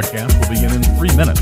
broadcast will begin in 3 minutes.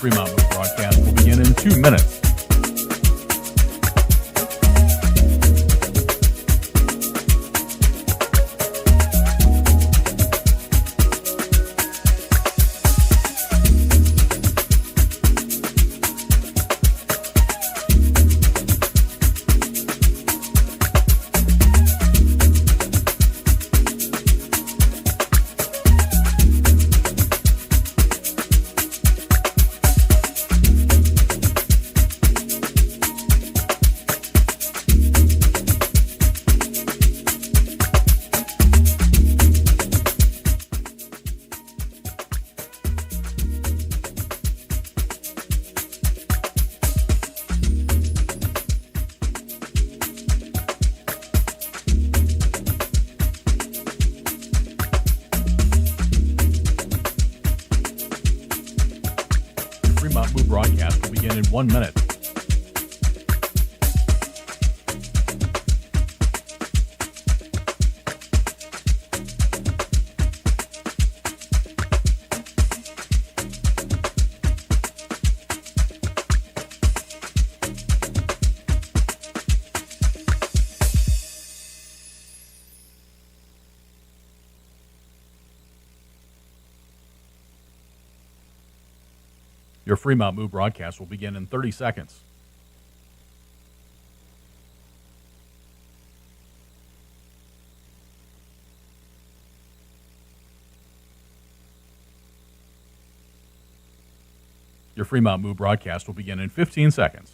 Fremont Moo broadcast will begin in 2 minutes. Fremont Moo broadcast will begin in 1 minute. Your Fremont Moo broadcast will begin in 30 seconds. Your Fremont Moo broadcast will begin in 15 seconds.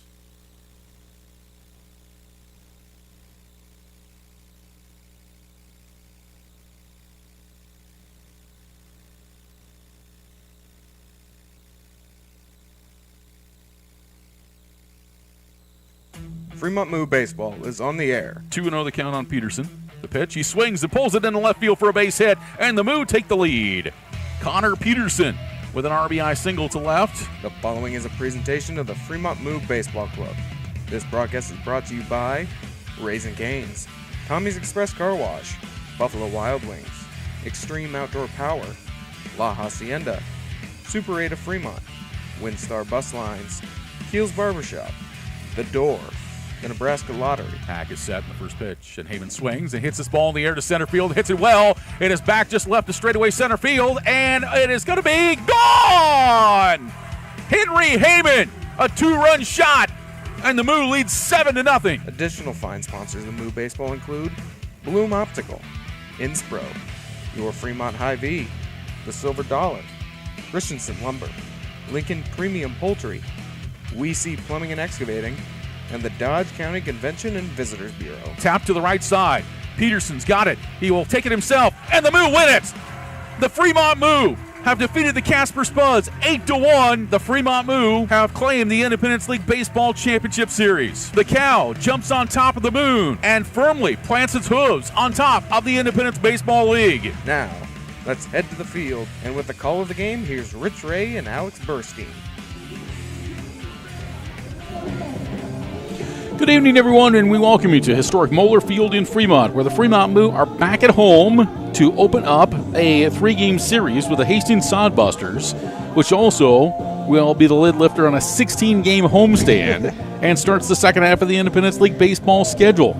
Fremont Moo baseball is on the air. 2-0 the count on Peterson. The pitch, he swings and pulls it in the left field for a base hit, and the Moo take the lead. Connor Peterson with an RBI single to left. The following is a presentation of the Fremont Moo Baseball Club. This broadcast is brought to you by Raising Cane's, Tommy's Express Car Wash, Buffalo Wild Wings, Extreme Outdoor Power, La Hacienda, Super 8 of Fremont, Windstar Bus Lines, Keels Barbershop, The Door, the Nebraska Lottery. Hack is set in the first pitch, and Heyman swings and hits this ball in the air to center field. Hits it well. It is back just left to straightaway center field, and it is going to be gone! Henry Heyman, a 2-run shot, and the Moo leads 7-0. Additional fine sponsors of Moo Baseball include Bloom Optical, Inspro, Your Fremont Hy-Vee, The Silver Dollar, Christensen Lumber, Lincoln Premium Poultry, We See Plumbing and Excavating, and the Dodge County Convention and Visitors Bureau. Tap to the right side. Peterson's got it. He will take it himself, and the Moo win it. The Fremont Moo have defeated the Casper Spuds 8-1. The Fremont Moo have claimed the Independence League Baseball Championship Series. The Cow jumps on top of the moon and firmly plants its hooves on top of the Independence Baseball League. Now, let's head to the field, and with the call of the game, here's Rich Ray and Alex Burstein. Good evening, everyone, and we welcome you to historic Moeller Field in Fremont, where the Fremont Moo are back at home to open up a 3-game series with the Hastings Sodbusters, which also will be the lid lifter on a 16-game homestand and starts the second half of the Independence League baseball schedule.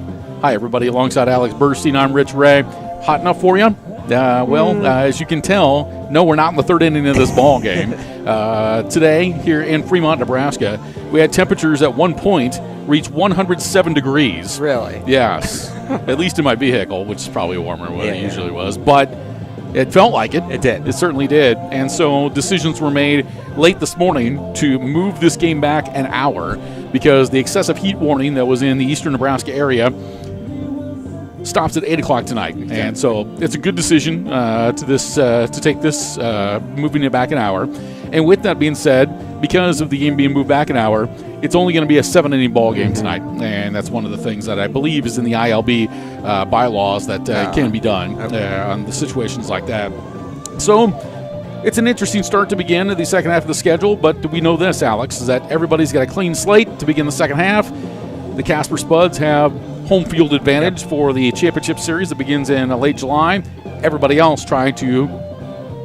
Hi, everybody. Alongside Alex Burstein, I'm Rich Ray. Hot enough for you? As you can tell, no, we're not in the third inning of this ball game. Today, here in Fremont, Nebraska, we had temperatures at one point reach 107 degrees. Really? Yes. At least in my vehicle, which is probably warmer than what it usually was. But it felt like it. It did. It certainly did. And so decisions were made late this morning to move this game back an hour because the excessive heat warning that was in the eastern Nebraska area stops at 8 o'clock tonight. And so it's a good decision to take this, moving it back an hour. And with that being said, because of the game being moved back an hour, it's only going to be a 7-inning ball game tonight. And that's one of the things that I believe is in the ILB bylaws that can be done on the situations like that. So it's an interesting start to begin the second half of the schedule, but we know this, Alex, is that everybody's got a clean slate to begin the second half. The Casper Spuds have home field advantage for the championship series that begins in late July. Everybody else trying to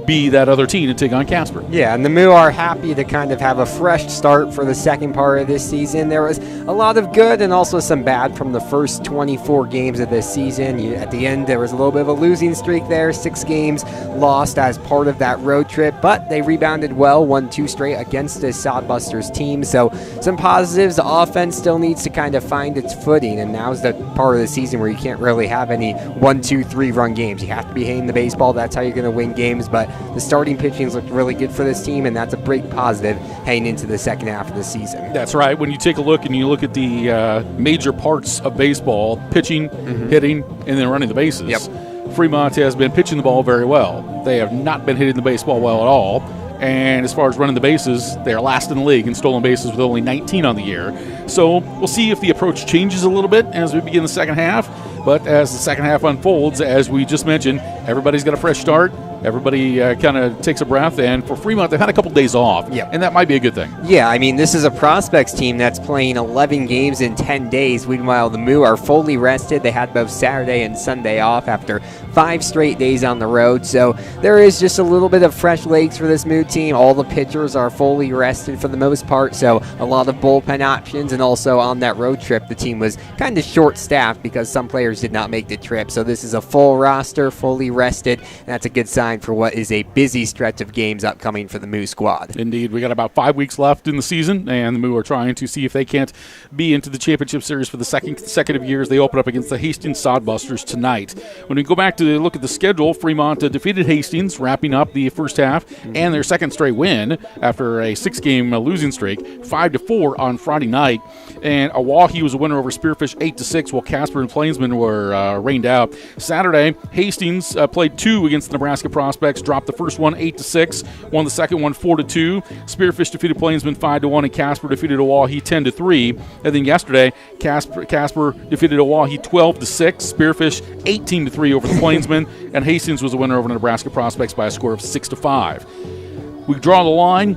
be that other team to take on Casper. Yeah, and the Moo are happy to kind of have a fresh start for the second part of this season. There was a lot of good and also some bad from the first 24 games of this season. At the end, there was a little bit of a losing streak there. 6 games lost as part of that road trip, but they rebounded well, won 2 straight against the Sodbusters team. So some positives. The offense still needs to kind of find its footing, and now's the part of the season where you can't really have any 1, 2, 3 run games. You have to be hitting the baseball. That's how you're going to win games, but the starting pitching's looked really good for this team, and that's a big positive heading into the second half of the season. That's right. When you take a look and you look at the major parts of baseball, pitching, hitting, and then running the bases, Fremont has been pitching the ball very well. They have not been hitting the baseball well at all. And as far as running the bases, they're last in the league in stolen bases with only 19 on the year. So we'll see if the approach changes a little bit as we begin the second half. But as the second half unfolds, as we just mentioned, everybody's got a fresh start. Everybody kind of takes a breath, and for Fremont, they've had a couple days off, and that might be a good thing. Yeah, I mean, this is a prospects team that's playing 11 games in 10 days. Meanwhile, the Moo are fully rested. They had both Saturday and Sunday off after 5 straight days on the road, so there is just a little bit of fresh legs for this Moo team. All the pitchers are fully rested for the most part, so a lot of bullpen options, and also on that road trip, the team was kind of short-staffed because some players did not make the trip, so this is a full roster, fully rested, and that's a good sign for what is a busy stretch of games upcoming for the Moo squad. Indeed. We got about 5 weeks left in the season, and the Moo are trying to see if they can't be into the championship series for the second consecutive years. They open up against the Hastings Sodbusters tonight. When we go back to look at the schedule, Fremont defeated Hastings, wrapping up the first half, and their second straight win after a 6-game losing streak, 5-4 on Friday night. And Oahe was a winner over Spearfish 8-6, while Casper and Plainsman were rained out. Saturday, Hastings played 2 against the Nebraska Prospects, dropped the first one 8-6, won the second one 4-2. Spearfish defeated Plainsman 5-1, and Casper defeated Oahe 10-3. And then yesterday, Casper defeated Oahe 12-6, Spearfish 18-3 over the Plainsman, and Hastings was a winner over the Nebraska Prospects by a score of 6-5. We draw the line.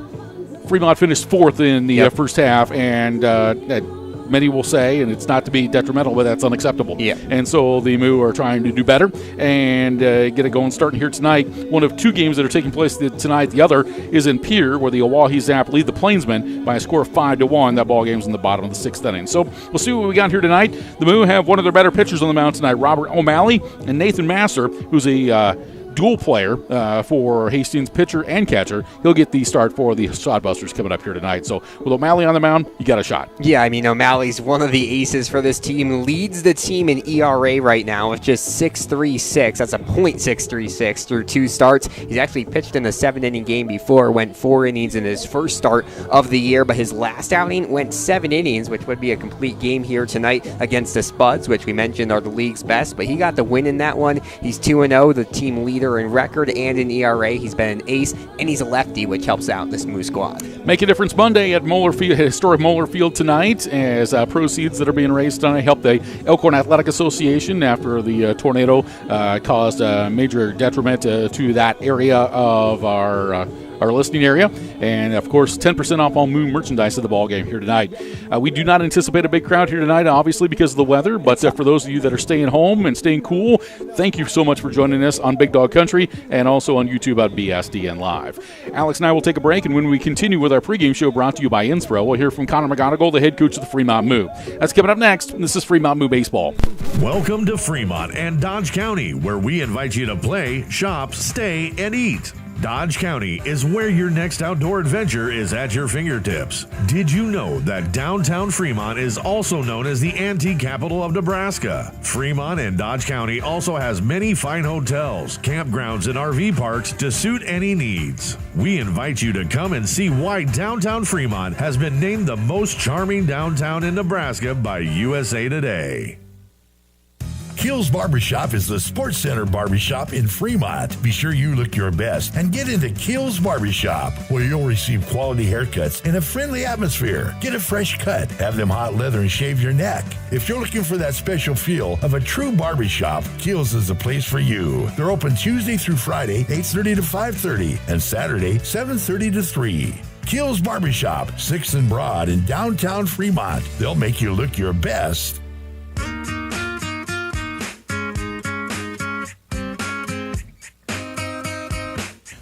Fremont finished 4th in the first half, and many will say, and it's not to be detrimental, but that's unacceptable. And so the Moo are trying to do better and get it going starting here tonight. One of 2 games that are taking place tonight. The other is in Pierre, where the Oahe Zap lead the Plainsmen by a score of 5-1. That ball game's in the bottom of the 6th inning. So we'll see what we got here tonight. The Moo have one of their better pitchers on the mound tonight, Robert O'Malley, and Nathan Masser, who's a dual player for Hastings, pitcher and catcher. He'll get the start for the Sodbusters coming up here tonight. So with O'Malley on the mound, you got a shot. Yeah, I mean, O'Malley's one of the aces for this team, leads the team in ERA right now with just 6.36. That's a .636 through 2 starts. He's actually pitched in a 7-inning game before, went 4 innings in his first start of the year, but his last outing went 7 innings, which would be a complete game here tonight against the Spuds, which we mentioned are the league's best, but he got the win in that one. He's 2-0, the team leader in record and in ERA. He's been an ace, and he's a lefty, which helps out this Moo squad. Make a difference Monday at Moeller Field, historic Moeller Field tonight, as proceeds that are being raised tonight help the Elkhorn Athletic Association after the tornado caused a major detriment to that area of our our listening area. And, of course, 10% off all Moo merchandise at the ball game here tonight. We do not anticipate a big crowd here tonight, obviously, because of the weather. But for those of you that are staying home and staying cool, thank you so much for joining us on Big Dog Country and also on YouTube at BSDN Live. Alex and I will take a break, and when we continue with our pregame show brought to you by Inspro, we'll hear from Connor McGonigal, the head coach of the Fremont Moo. That's coming up next. This is Fremont Moo Baseball. Welcome to Fremont and Dodge County, where we invite you to play, shop, stay, and eat. Dodge County is where your next outdoor adventure is at your fingertips. Did you know that downtown Fremont is also known as the antique capital of Nebraska? Fremont and Dodge County also has many fine hotels, campgrounds, and RV parks to suit any needs. We invite you to come and see why downtown Fremont has been named the most charming downtown in Nebraska by USA Today. Keel's Barbershop is the Sports Center barbershop in Fremont. Be sure you look your best and get into Keel's Barbershop, where you'll receive quality haircuts in a friendly atmosphere. Get a fresh cut, have them hot leather, and shave your neck. If you're looking for that special feel of a true barbershop, Keel's is the place for you. They're open Tuesday through Friday, 8:30 to 5:30, and Saturday, 7:30 to 3. Keel's Barbershop, 6th and Broad in downtown Fremont. They'll make you look your best.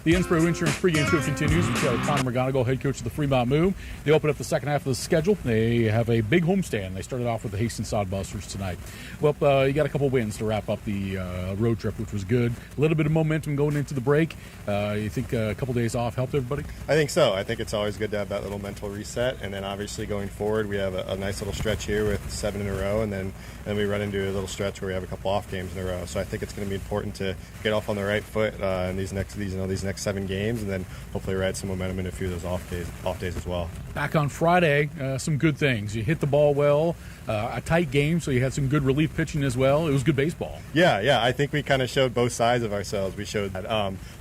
The Inspro Insurance pregame show continues with Connor McGonigal, head coach of the Fremont Moo. They open up the second half of the schedule. They have a big homestand. They started off with the Hastings Sodbusters tonight. Well, you got a couple wins to wrap up the road trip, which was good. A little bit of momentum going into the break. You think a couple days off helped everybody? I think so. I think it's always good to have that little mental reset. And then obviously going forward, we have a nice little stretch here with 7 in a row. And then we run into a little stretch where we have a couple off games in a row. So I think it's going to be important to get off on the right foot in these next 7 games, and then hopefully ride some momentum in a few of those off days as well. Back on Friday, some good things. You hit the ball well, a tight game, so you had some good relief pitching as well. It was good baseball. Yeah. I think we kind of showed both sides of ourselves. We showed that.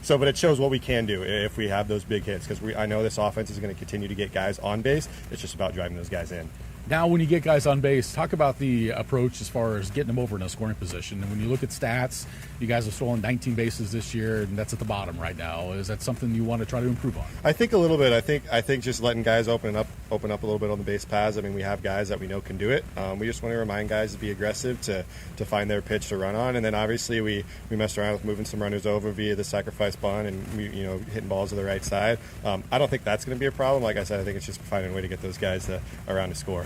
But it shows what we can do if we have those big hits, because I know this offense is going to continue to get guys on base. It's just about driving those guys in. Now, when you get guys on base, talk about the approach as far as getting them over in a scoring position. And when you look at stats, you guys have stolen 19 bases this year, and that's at the bottom right now. Is that something you want to try to improve on? I think a little bit. I think just letting guys open up a little bit on the base paths. I mean, we have guys that we know can do it. We just want to remind guys to be aggressive, to find their pitch to run on. And then obviously we messed around with moving some runners over via the sacrifice bunt and hitting balls to the right side. I don't think that's going to be a problem. Like I said, I think it's just finding a way to get those guys around to score.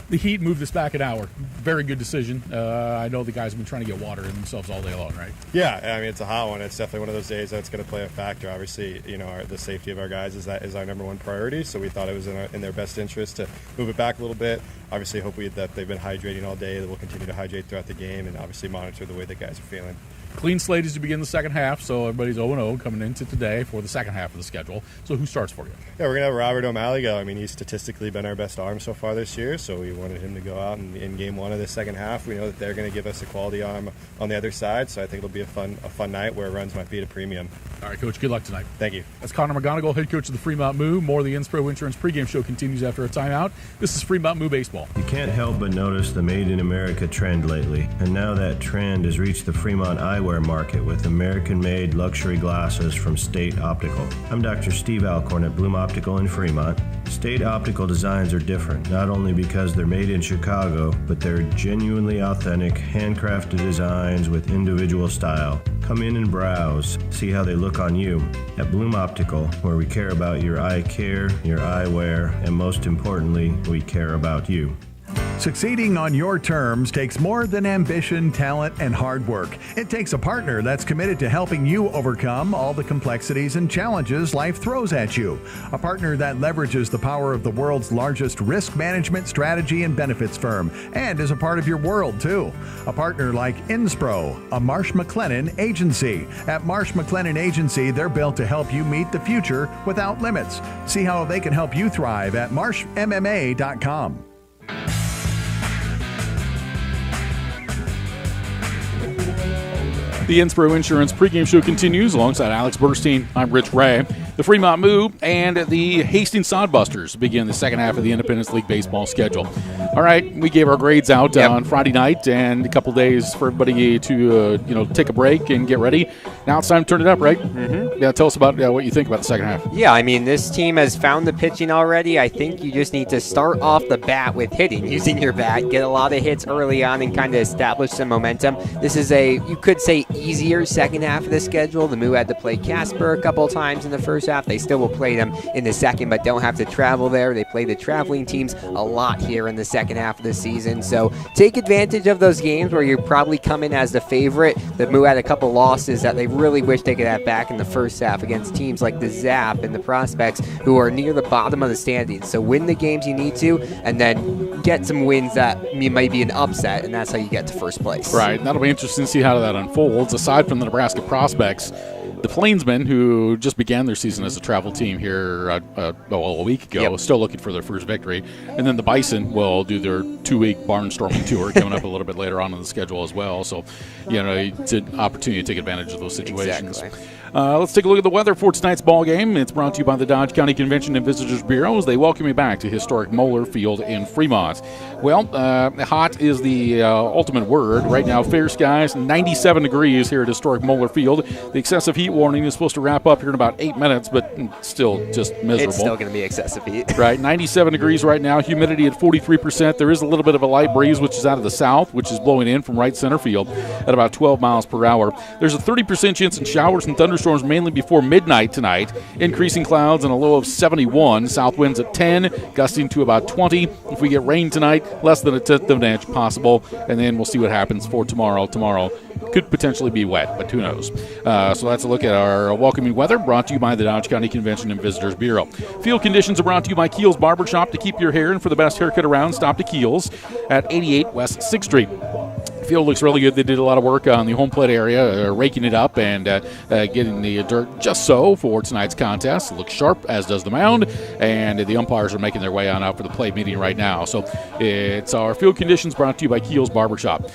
The Heat moved us back an hour. Very good decision. I know the guys have been trying to get water in themselves all day long, right? Yeah, I mean, it's a hot one. It's definitely one of those days that's going to play a factor. Obviously, the safety of our guys is our number one priority, so we thought it was in their best interest to move it back a little bit. Obviously, hope that they've been hydrating all day, that we'll continue to hydrate throughout the game, and obviously monitor the way the guys are feeling. Clean slate as you begin the second half, so everybody's 0-0 coming into today for the second half of the schedule. So who starts for you? Yeah, we're going to have Robert O'Malley go. I mean, he's statistically been our best arm so far this year, so we wanted him to go out in game one of the second half. We know that they're going to give us a quality arm on the other side, so I think it'll be a fun night where runs might be at a premium. All right, Coach, good luck tonight. Thank you. That's Connor McGonigal, head coach of the Fremont Moo. More of the Inspro Insurance pregame show continues after a timeout. This is Fremont Moo Baseball. You can't help but notice the Made in America trend lately, and now that trend has reached the Fremont eyewear market with American-made luxury glasses from State Optical. I'm Dr. Steve Alcorn at Bloom Optical in Fremont. State Optical designs are different, not only because they're made in Chicago, but they're genuinely authentic, handcrafted designs with individual style. Come in and browse, see how they look on you. At Bloom Optical, where we care about your eye care, your eyewear, and most importantly, we care about you. Succeeding on your terms takes more than ambition, talent, and hard work. It takes a partner that's committed to helping you overcome all the complexities and challenges life throws at you. A partner that leverages the power of the world's largest risk management strategy and benefits firm and is a part of your world, too. A partner like Inspro, a Marsh McLennan agency. At Marsh McLennan Agency, they're built to help you meet the future without limits. See how they can help you thrive at marshmma.com. The Inspro Insurance pregame show continues alongside Alex Burstein. I'm Rich Ray. The Fremont Moo and the Hastings Sodbusters begin the second half of the Independence League baseball schedule. All right, we gave our grades out on Friday night and a couple days for everybody to take a break and get ready. Now it's time to turn it up, right? Mm-hmm. Yeah, tell us about what you think about the second half. Yeah, I mean, this team has found the pitching already. I think you just need to start off the bat with hitting, using your bat, get a lot of hits early on and kind of establish some momentum. This is you could say, easier second half of the schedule. The Moo had to play Casper a couple times in the first half. They still will play them in the second, but don't have to travel there. They play the traveling teams a lot here in the second half of the season. So take advantage of those games where you're probably coming as the favorite. The Moo had a couple losses that they really wish they could have back in the first half against teams like the Zap and the Prospects, who are near the bottom of the standings. So win the games you need to, and then get some wins that might be an upset, and that's how you get to first place. Right, and that'll be interesting to see how that unfolds. Aside from the Nebraska Prospects, the Plainsmen, who just began their season as a travel team here a week ago, still looking for their first victory. And then the Bison will do their 2-week barnstorming tour coming up a little bit later on in the schedule as well. So, it's an opportunity to take advantage of those situations. Exactly. Let's take a look at the weather for tonight's ball game. It's brought to you by the Dodge County Convention and Visitors Bureau as they welcome you back to historic Moeller Field in Fremont. Well, hot is the ultimate word. Right now, fair skies, 97 degrees here at historic Moeller Field. The excessive heat warning is supposed to wrap up here in about 8 minutes, but still just miserable. It's still going to be excessive heat. Right, 97 degrees right now, humidity at 43%. There is a little bit of a light breeze, which is out of the south, which is blowing in from right center field at about 12 miles per hour. There's a 30% chance in showers and thunderstorms mainly before midnight tonight. Increasing clouds and a low of 71. South winds at 10, gusting to about 20. If we get rain tonight, less than a tenth of an inch possible, and then we'll see what happens for tomorrow. Tomorrow could potentially be wet, but who knows. So that's a look at our welcoming weather, brought to you by the Dodge County Convention and Visitors Bureau. Field conditions are brought to you by Keel's Barbershop. To keep your hair and for the best haircut around, stop to Keel's at 88 West 6th Street. Field looks really good. They did a lot of work on the home plate area, raking it up and getting the dirt just so for tonight's contest. It looks sharp, as does the mound, and the umpires are making their way on out for the play meeting right now. So it's our field conditions brought to you by Keel's Barbershop.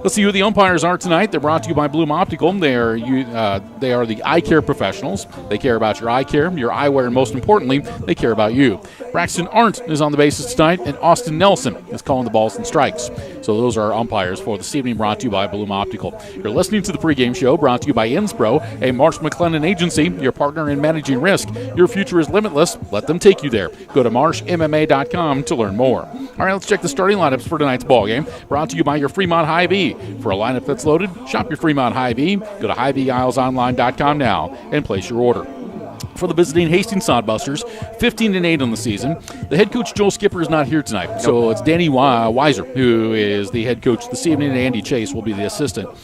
Let's see who the umpires are tonight. They're brought to you by Bloom Optical. They are the eye care professionals. They care about your eye care, your eyewear, and most importantly, they care about you. Braxton Arndt is on the bases tonight, and Austin Nelson is calling the balls and strikes. So those are our umpires for this evening, brought to you by Bloom Optical. You're listening to the pregame show, brought to you by Inspro, a Marsh McLennan agency, your partner in managing risk. Your future is limitless. Let them take you there. Go to marshmma.com to learn more. All right, let's check the starting lineups for tonight's ball game, brought to you by your Fremont Hy-Vee. For a lineup that's loaded, shop your Fremont Hy-Vee. Go to HyVeeIslesOnline.com now and place your order. For the visiting Hastings Sodbusters, 15-8 on the season. The head coach, Joel Skipper, is not here tonight. So it's Danny Weiser, who is the head coach this evening, and Andy Chase will be the assistant.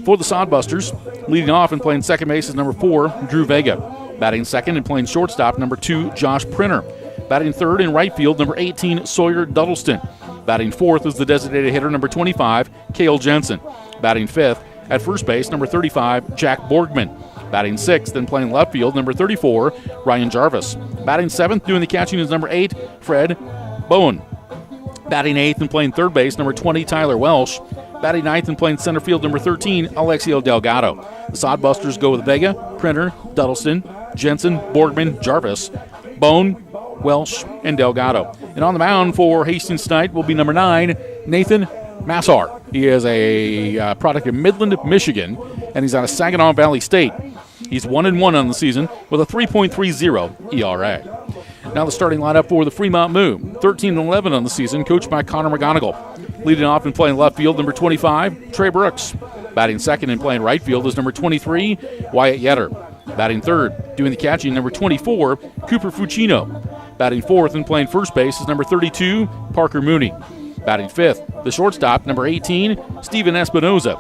For the Sodbusters, leading off and playing second base is number 4, Drew Vega. Batting second and playing shortstop, number 2, Josh Printer. Batting third in right field, number 18, Sawyer Duddleston. Batting fourth is the designated hitter, number 25, Cale Jensen. Batting fifth at first base, number 35, Jack Borgman. Batting sixth and playing left field, number 34, Ryan Jarvis. Batting seventh, doing the catching, is number 8, Fred Bowen. Batting eighth and playing third base, number 20, Tyler Welsh. Batting ninth and playing center field, number 13, Alexio Delgado. The Sodbusters go with Vega, Printer, Duddleston, Jensen, Borgman, Jarvis, Bone, Welsh, and Delgado. And on the mound for Hastings tonight will be number 9, Nathan Massar. He is a product of Midland, Michigan, and he's out of Saginaw Valley State. He's 1-1 on the season with a 3.30 ERA. Now the starting lineup for the Fremont Moo, 13-11 on the season, coached by Connor McGonigal. Leading off and playing left field, number 25, Trey Brooks. Batting second and playing right field is number 23, Wyatt Yetter. Batting third, doing the catching, number 24, Cooper Fucino. Batting fourth and playing first base is number 32, Parker Mooney. Batting fifth, the shortstop, number 18, Steven Espinoza.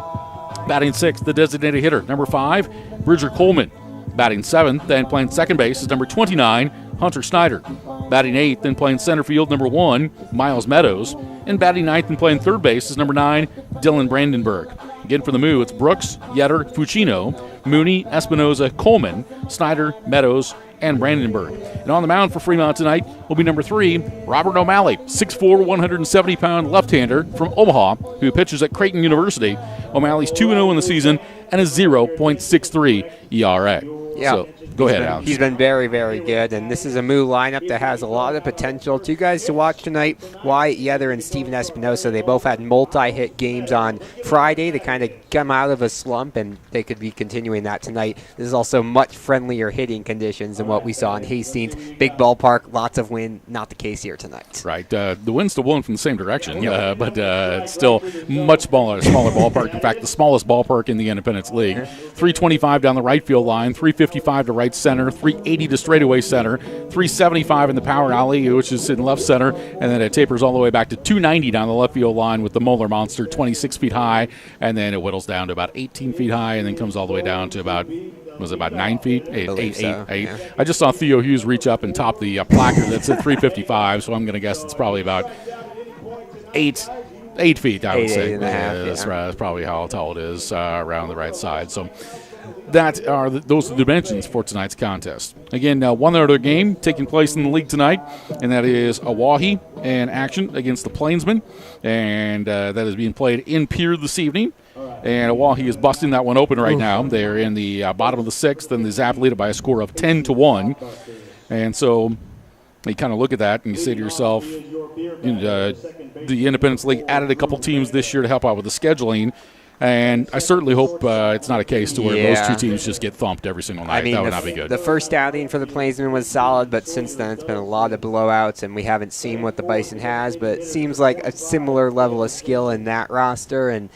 Batting sixth, the designated hitter, number 5, Bridger Coleman. Batting seventh and playing second base is number 29, Hunter Snyder. Batting eighth and playing center field, number 1, Miles Meadows. And batting ninth and playing third base is number 9, Dylan Brandenburg. Again for the Moo, it's Brooks, Yetter, Fucino, Mooney, Espinoza, Coleman, Snyder, Meadows, and Brandenburg. And on the mound for Fremont tonight will be number 3, Robert O'Malley, 6'4", 170-pound left-hander from Omaha, who pitches at Creighton University. O'Malley's 2-0 in the season and a 0.63 ERA. Yeah. So, Go ahead, Alex. He's been very, very good, and this is a Moo lineup that has a lot of potential. Two guys to watch tonight, Wyatt Yether and Steven Espinosa. They both had multi-hit games on Friday to kind of come out of a slump, and they could be continuing that tonight. This is also much friendlier hitting conditions than what we saw in Hastings. Big ballpark, lots of wind, not the case here tonight. Right. The wind's still blowing from the same direction, but it's still much smaller ballpark. In fact, the smallest ballpark in the Independence League. 325 down the right field line, 355 to right center, 380 to straightaway center, 375 in the power alley, which is in left center, and then it tapers all the way back to 290 down the left field line with the Moeller Monster, 26 feet high, and then it whittles down to about 18 feet high, and then comes all the way down to about 9 feet? Eight. Yeah. I just saw Theo Hughes reach up and top the placard that's at 355, so I'm going to guess it's probably about 8 feet, I would say. 8.5, That's right. That's probably how tall it is around the right side. So those are the dimensions for tonight's contest. Again, one other game taking place in the league tonight, and that is Oahe in action against the Plainsmen, and that is being played in Pier this evening. And Oahe is busting that one open right now. They're in the bottom of the sixth, and the Zap lead it by a score of 10-1. And so you kind of look at that and you say to yourself, the Independence League added a couple teams this year to help out with the scheduling. And I certainly hope it's not a case to where those two teams just get thumped every single night. That would not be good. The first outing for the Plainsmen was solid, but since then it's been a lot of blowouts, and we haven't seen what the Bison has. But it seems like a similar level of skill in that roster. And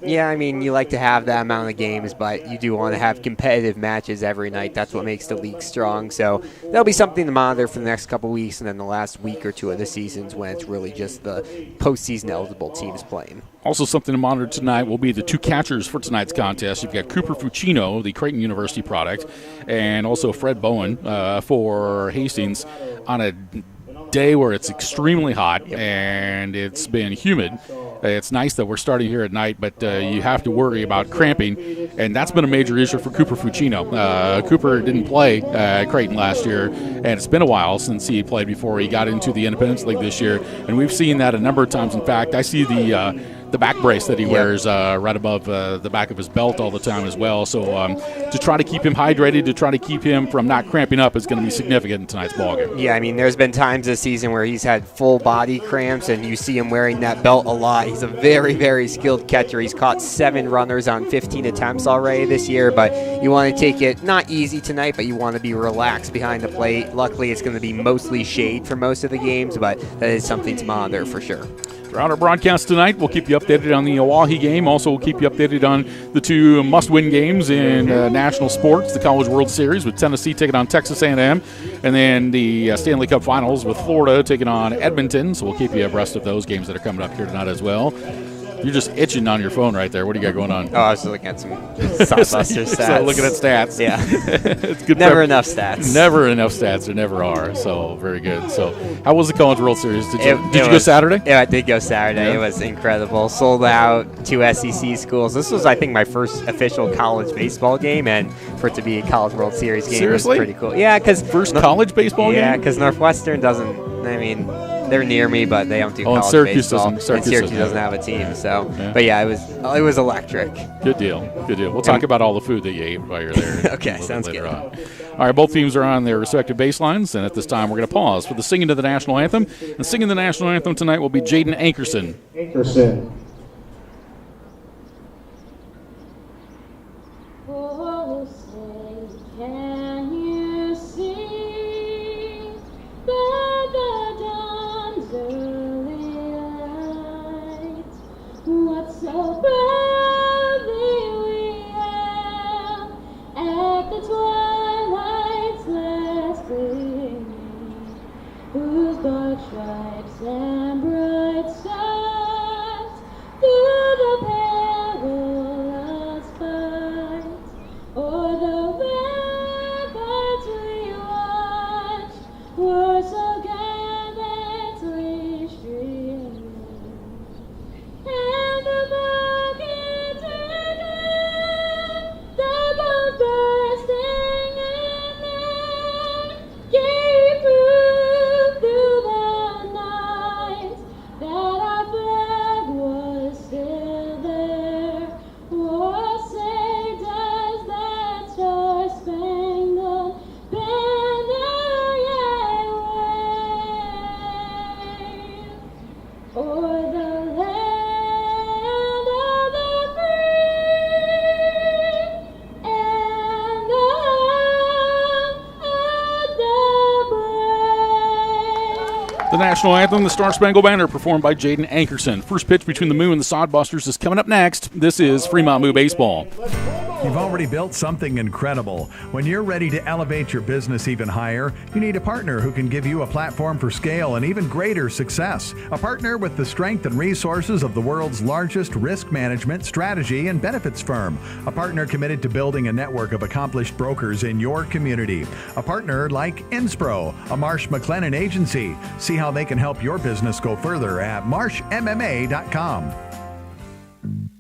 yeah, you like to have that amount of games, but you do want to have competitive matches every night. That's what makes the league strong. So that'll be something to monitor for the next couple weeks, and then the last week or two of the seasons when it's really just the postseason eligible teams playing. Also something to monitor tonight will be the two catchers for tonight's contest. You've got Cooper Fucino, the Creighton University product, and also Fred Bowen for Hastings on a day where it's extremely hot and it's been humid. It's nice that we're starting here at night, but you have to worry about cramping, and that's been a major issue for Cooper Fucino. Cooper didn't play Creighton last year, and it's been a while since he played before he got into the Independence League this year, and we've seen that a number of times. In fact, I see the back brace that he wears right above the back of his belt all the time as well. So to try to keep him hydrated, to try to keep him from not cramping up is going to be significant in tonight's ballgame. Yeah, there's been times this season where he's had full body cramps, and you see him wearing that belt a lot. He's a very, very skilled catcher. He's caught 7 runners on 15 attempts already this year, but you want to take it not easy tonight, but you want to be relaxed behind the plate. Luckily, it's going to be mostly shade for most of the games, but that is something to monitor for sure. Throughout our broadcast tonight, we'll keep you updated on the Oahe game. Also, we'll keep you updated on the two must-win games in national sports, the College World Series with Tennessee taking on Texas A&M, and then the Stanley Cup Finals with Florida taking on Edmonton. So we'll keep you abreast of those games that are coming up here tonight as well. You're just itching on your phone right there. What do you got going on? Oh, I was looking at some Sodbusters stats. So looking at stats. Yeah. It's good. Never enough stats. Never enough stats. There never are. So very good. So how was the College World Series? Did you go Saturday? Yeah, I did go Saturday. Yeah. It was incredible. Sold out 2 SEC schools. This was, I think, my first official college baseball game, and for it to be a College World Series game Seriously? was pretty cool. Yeah, because first college baseball game? Yeah, because Northwestern doesn't. They're near me, but they don't do college baseball. Syracuse doesn't have a team. So, yeah. But yeah, it was electric. Good deal. We'll talk about all the food that you ate while you're there. Okay, sounds good. On. All right, both teams are on their respective baselines, and at this time we're going to pause for the singing of the national anthem. And singing the national anthem tonight will be Jaden Ankerson. Oh, say, can you see by the dawn's early light what so proudly we hailed at the twilight's last gleaming, whose dark stripes and bright stars through the perilous fight o'er the ramparts we watched were so gallantly streaming, and the buckets again, the bombs bursting in air, gave proof through the night o'er the land of the free and the home of the brave. The national anthem, the Star Spangled Banner, performed by Jaden Ankerson. First pitch between the Moo and the Sodbusters is coming up next. This is Fremont Moo Baseball. You've already built something incredible. When you're ready to elevate your business even higher, you need a partner who can give you a platform for scale and even greater success. A partner with the strength and resources of the world's largest risk management, strategy, and benefits firm. A partner committed to building a network of accomplished brokers in your community. A partner like Inspro, a Marsh McLennan agency. See how they can help your business go further at marshmma.com.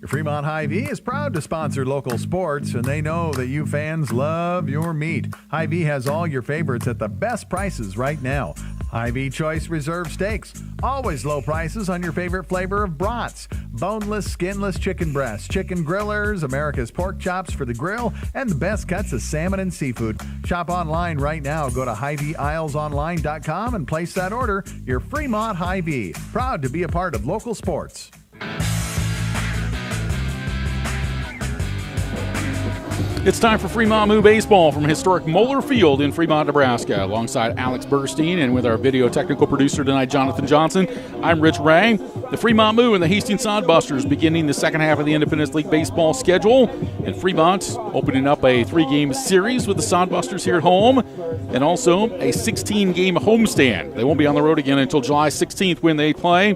Fremont Hy-Vee is proud to sponsor local sports, and they know that you fans love your meat. Hy-Vee has all your favorites at the best prices right now. Hy-Vee Choice Reserve Steaks. Always low prices on your favorite flavor of brats. Boneless, skinless chicken breasts, chicken grillers, America's pork chops for the grill, and the best cuts of salmon and seafood. Shop online right now. Go to HyVeeIslesOnline.com and place that order. Your Fremont Hy-Vee. Proud to be a part of local sports. It's time for Fremont Moo Baseball from historic Moeller Field in Fremont, Nebraska. Alongside Alex Burstein and with our video technical producer tonight, Jonathan Johnson, I'm Rich Ray. The Fremont Moo and the Hastings Sodbusters beginning the second half of the Independence League Baseball schedule. And Fremont opening up a 3-game series with the Sodbusters here at home and also a 16-game homestand. They won't be on the road again until July 16th when they play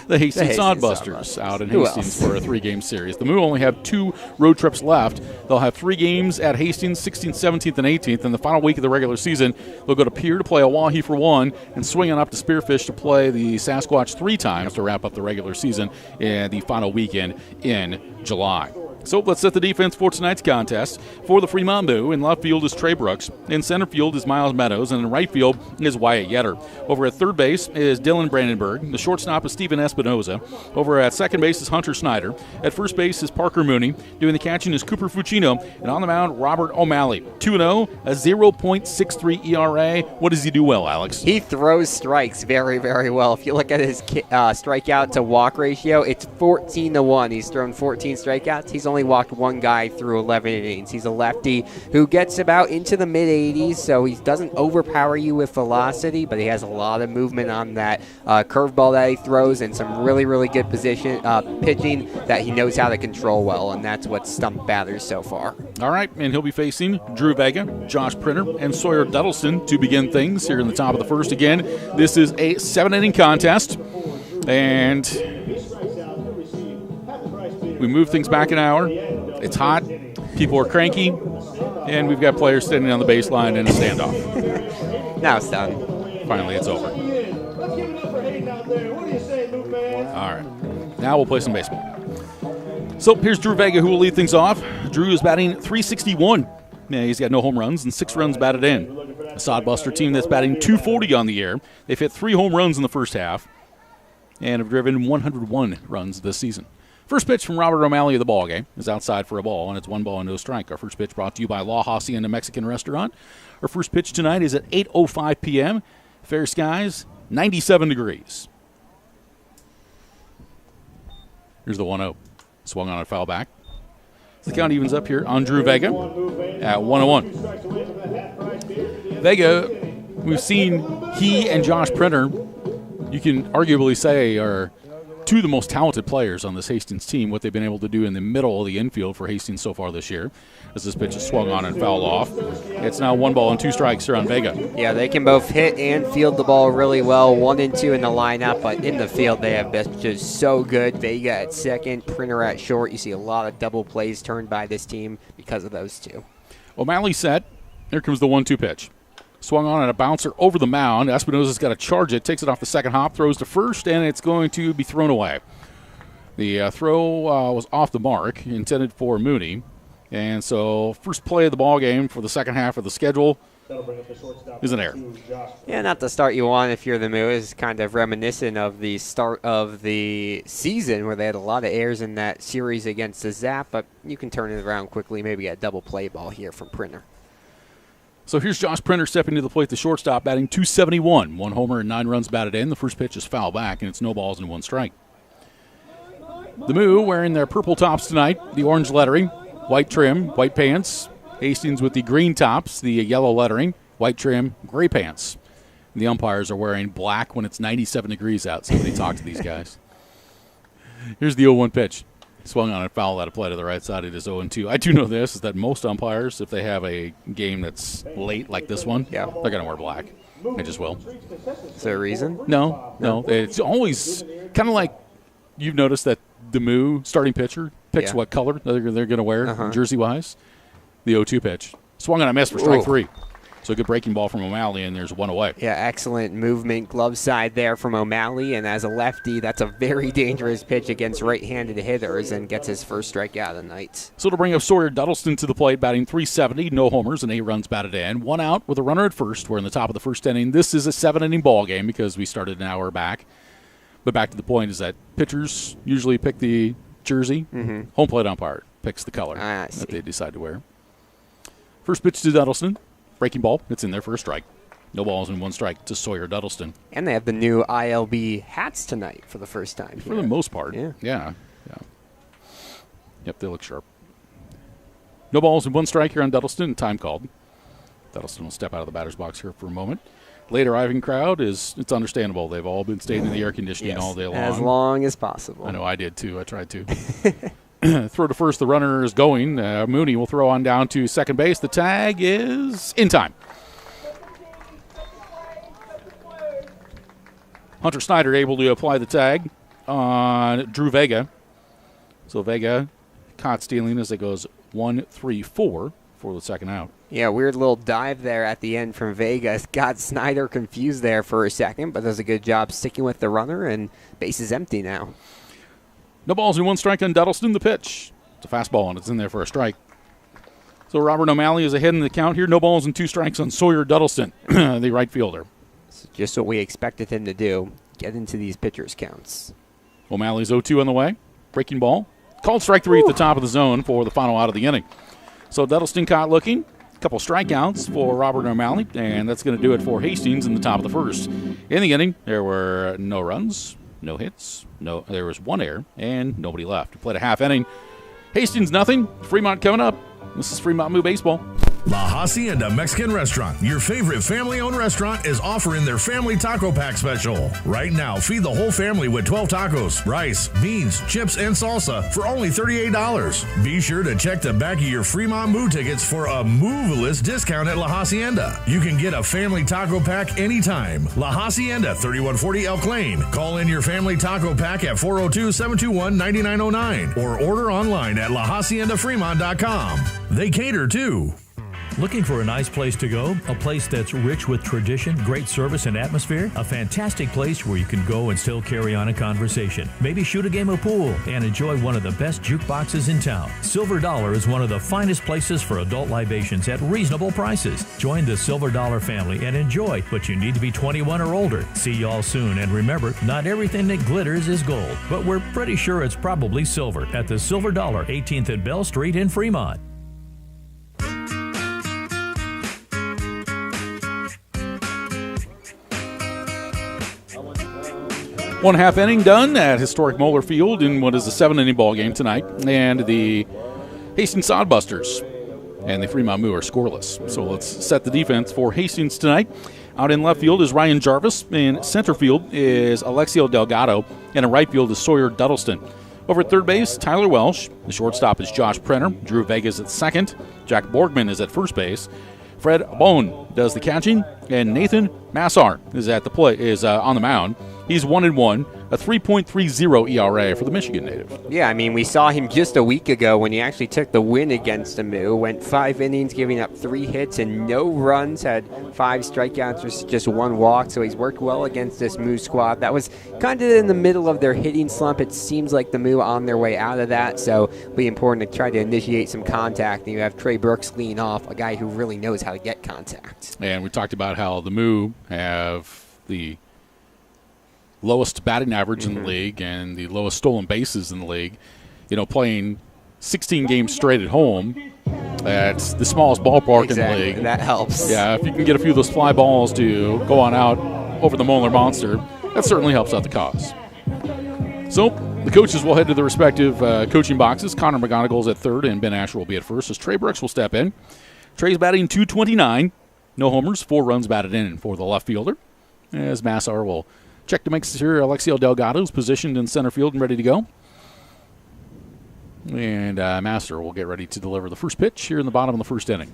the Hastings Sodbusters out in Hastings for a 3-game series. The Moo only have 2 road trips left. They'll have 3 games at Hastings, 16th, 17th, and 18th. In the final week of the regular season, they'll go to Pierre to play Oahe for 1 and swing on up to Spearfish to play the Sasquatch 3 times to wrap up the regular season in the final weekend in July. So let's set the defense for tonight's contest. For the Fremont Moo, in left field is Trey Brooks. In center field is Miles Meadows. And in right field is Wyatt Yetter. Over at third base is Dylan Brandenburg. The shortstop is Steven Espinoza. Over at second base is Hunter Snyder. At first base is Parker Mooney. Doing the catching is Cooper Fucino. And on the mound, Robert O'Malley. 2-0, a 0.63 ERA. What does he do well, Alex? He throws strikes very, very well. If you look at his strikeout to walk ratio, it's 14-1. He's thrown 14 strikeouts. He's only walked 1 guy through 11 innings. He's a lefty who gets about into the mid-80s, so he doesn't overpower you with velocity, but he has a lot of movement on that curveball that he throws and some really, really good position pitching that he knows how to control well, and that's what stumped batters so far. All right, and he'll be facing Drew Vega, Josh Printer, and Sawyer Duddleston to begin things here in the top of the first. Again, this is a 7-inning contest, and we move things back an hour. It's hot. People are cranky. And we've got players standing on the baseline in a standoff. Now it's done. Finally, it's over. All right. Now we'll play some baseball. So here's Drew Vega, who will lead things off. Drew is batting .361. Yeah, he's got no home runs and 6 runs batted in. A Sodbuster team that's batting .240 on the year. They've hit 3 home runs in the first half and have driven 101 runs this season. First pitch from Robert O'Malley of the ballgame is outside for a ball, and it's 1 ball and no strike. Our first pitch brought to you by La Hacienda Mexican Restaurant. Our first pitch tonight is at 8:05 p.m. Fair skies, 97 degrees. Here's the 1-0. Swung on a foul back. The count evens up here on Drew Vega at 1-1. Vega, we've seen he and Josh Printer, you can arguably say, are 2 of the most talented players on this Hastings team, what they've been able to do in the middle of the infield for Hastings so far this year. As this pitch is swung on and fouled off. It's now 1 ball and 2 strikes here on Vega. Yeah, they can both hit and field the ball really well. 1 and 2 in the lineup, but in the field they have been just so good. Vega at second, Printer at short. You see a lot of double plays turned by this team because of those 2. O'Malley set. Here comes the 1-2 pitch. Swung on and a bouncer over the mound. Espinoza's got to charge it. Takes it off the second hop. Throws to first, and it's going to be thrown away. The throw was off the mark, intended for Mooney. And so first play of the ball game for the second half of the schedule is an error. Yeah, not the start you want if you're the Moo. It's kind of reminiscent of the start of the season where they had a lot of errors in that series against the Zap, but you can turn it around quickly. Maybe a double play ball here from Printer. So here's Josh Printer stepping to the plate, the shortstop, batting .271. 1 homer and 9 runs batted in. The first pitch is foul back, and it's no balls and 1 strike. The Moo wearing their purple tops tonight, the orange lettering, white trim, white pants. Hastings with the green tops, the yellow lettering, white trim, gray pants. And the umpires are wearing black when it's 97 degrees out. Somebody talk to these guys. Here's the 0-1 pitch. Swung on and foul out of play to the right side. It is 0-2. I do know this, is that most umpires, if they have a game that's late like this one, they're going to wear black. They just will. Is there a reason? No. It's always kind of like you've noticed that the Moo starting pitcher picks what color they're going to wear jersey-wise. The 0-2 pitch. Swung on a miss for strike 3. So a good breaking ball from O'Malley, and there's 1 away. Yeah, excellent movement glove side there from O'Malley, and as a lefty, that's a very dangerous pitch against right-handed hitters and gets his first strikeout of the night. So to bring up Sawyer Duddleston to the plate, batting .370, no homers and 8 runs batted in. 1 out with a runner at first. We're in the top of the first inning. This is a 7-inning ball game because we started an hour back. But back to the point is that pitchers usually pick the jersey. Home plate umpire picks the color that they decide to wear. First pitch to Duddleston. Breaking ball. It's in there for a strike. No balls and 1 strike to Sawyer Duddleston. And they have the new ILB hats tonight for the first time. For the most part. Yeah. Yep, they look sharp. No balls and 1 strike here on Duddleston. Time called. Duddleston will step out of the batter's box here for a moment. Late arriving crowd it's understandable. They've all been staying in the air conditioning all day long. As long as possible. I know I did too. I tried to. Throw to first. The runner is going. Mooney will throw on down to second base. The tag is in time. Hunter Snyder able to apply the tag on Drew Vega. So Vega caught stealing as it goes 1-3-4 for the second out. Yeah, weird little dive there at the end from Vegas. Got Snyder confused there for a second, but does a good job sticking with the runner, and base is empty now. No balls and 1 strike on Duddleston. The pitch. It's a fastball, and it's in there for a strike. So Robert O'Malley is ahead in the count here. No balls and 2 strikes on Sawyer Duddleston, the right fielder. It's just what we expected him to do. Get into these pitchers' counts. O'Malley's 0-2 on the way. Breaking ball. Called strike 3 at the top of the zone for the final out of the inning. So Duddleston caught looking. A couple strikeouts for Robert O'Malley, and that's going to do it for Hastings in the top of the first. In the inning, there were no runs, no hits, there was 1 error, and nobody left. We played a half inning. Hastings nothing. Fremont coming up. This is Fremont Moo Baseball. La Hacienda Mexican Restaurant, your favorite family-owned restaurant, is offering their family taco pack special. Right now, feed the whole family with 12 tacos, rice, beans, chips, and salsa for only $38. Be sure to check the back of your Fremont Moo tickets for a Moveless discount at La Hacienda. You can get a family taco pack anytime. La Hacienda, 3140 Elk Lane. Call in your family taco pack at 402-721-9909 or order online at lahaciendafremont.com. They cater too. Looking for a nice place to go? A place that's rich with tradition, great service, and atmosphere? A fantastic place where you can go and still carry on a conversation. Maybe shoot a game of pool and enjoy one of the best jukeboxes in town. Silver Dollar is one of the finest places for adult libations at reasonable prices. Join the Silver Dollar family and enjoy, but you need to be 21 or older. See y'all soon, and remember, not everything that glitters is gold, but we're pretty sure it's probably silver at the Silver Dollar, 18th and Bell Street in Fremont. 1/2 inning done at historic Moeller Field in what is a 7-inning ball game tonight. And the Hastings Sodbusters and the Fremont Moo are scoreless. So let's set the defense for Hastings tonight. Out in left field is Ryan Jarvis. In center field is Alexio Delgado. And in right field is Sawyer Duddleston. Over at third base, Tyler Welsh. The shortstop is Josh Prenner. Drew Vegas at second. Jack Borgman is at first base. Fred Bone does the catching, and Nathan Massar is at the on the mound. He's 1-1, a 3.30 ERA for the Michigan native. Yeah, I mean, we saw him just a week ago when he actually took the win against the Moo. Went 5 innings, giving up 3 hits and no runs. Had 5 strikeouts, just 1 walk. So he's worked well against this Moo squad. That was kind of in the middle of their hitting slump. It seems like the Moo on their way out of that. So it'll be important to try to initiate some contact. And you have Trey Brooks leading off, a guy who really knows how to get contact. And we talked about how the Moo have the lowest batting average in the league and the lowest stolen bases in the league. You know, playing 16 games straight at home. That's the smallest ballpark in the league. That helps. Yeah, if you can get a few of those fly balls to go on out over the Moeller Monster, that certainly helps out the cause. So the coaches will head to their respective coaching boxes. Connor McGonigal's at third, and Ben Asher will be at first as Trey Brooks will step in. Trey's batting .229. No homers, 4 runs batted in for the left fielder. As Massar will check to make sure Alexio Delgado is positioned in center field and ready to go. And Massar will get ready to deliver the first pitch here in the bottom of the first inning.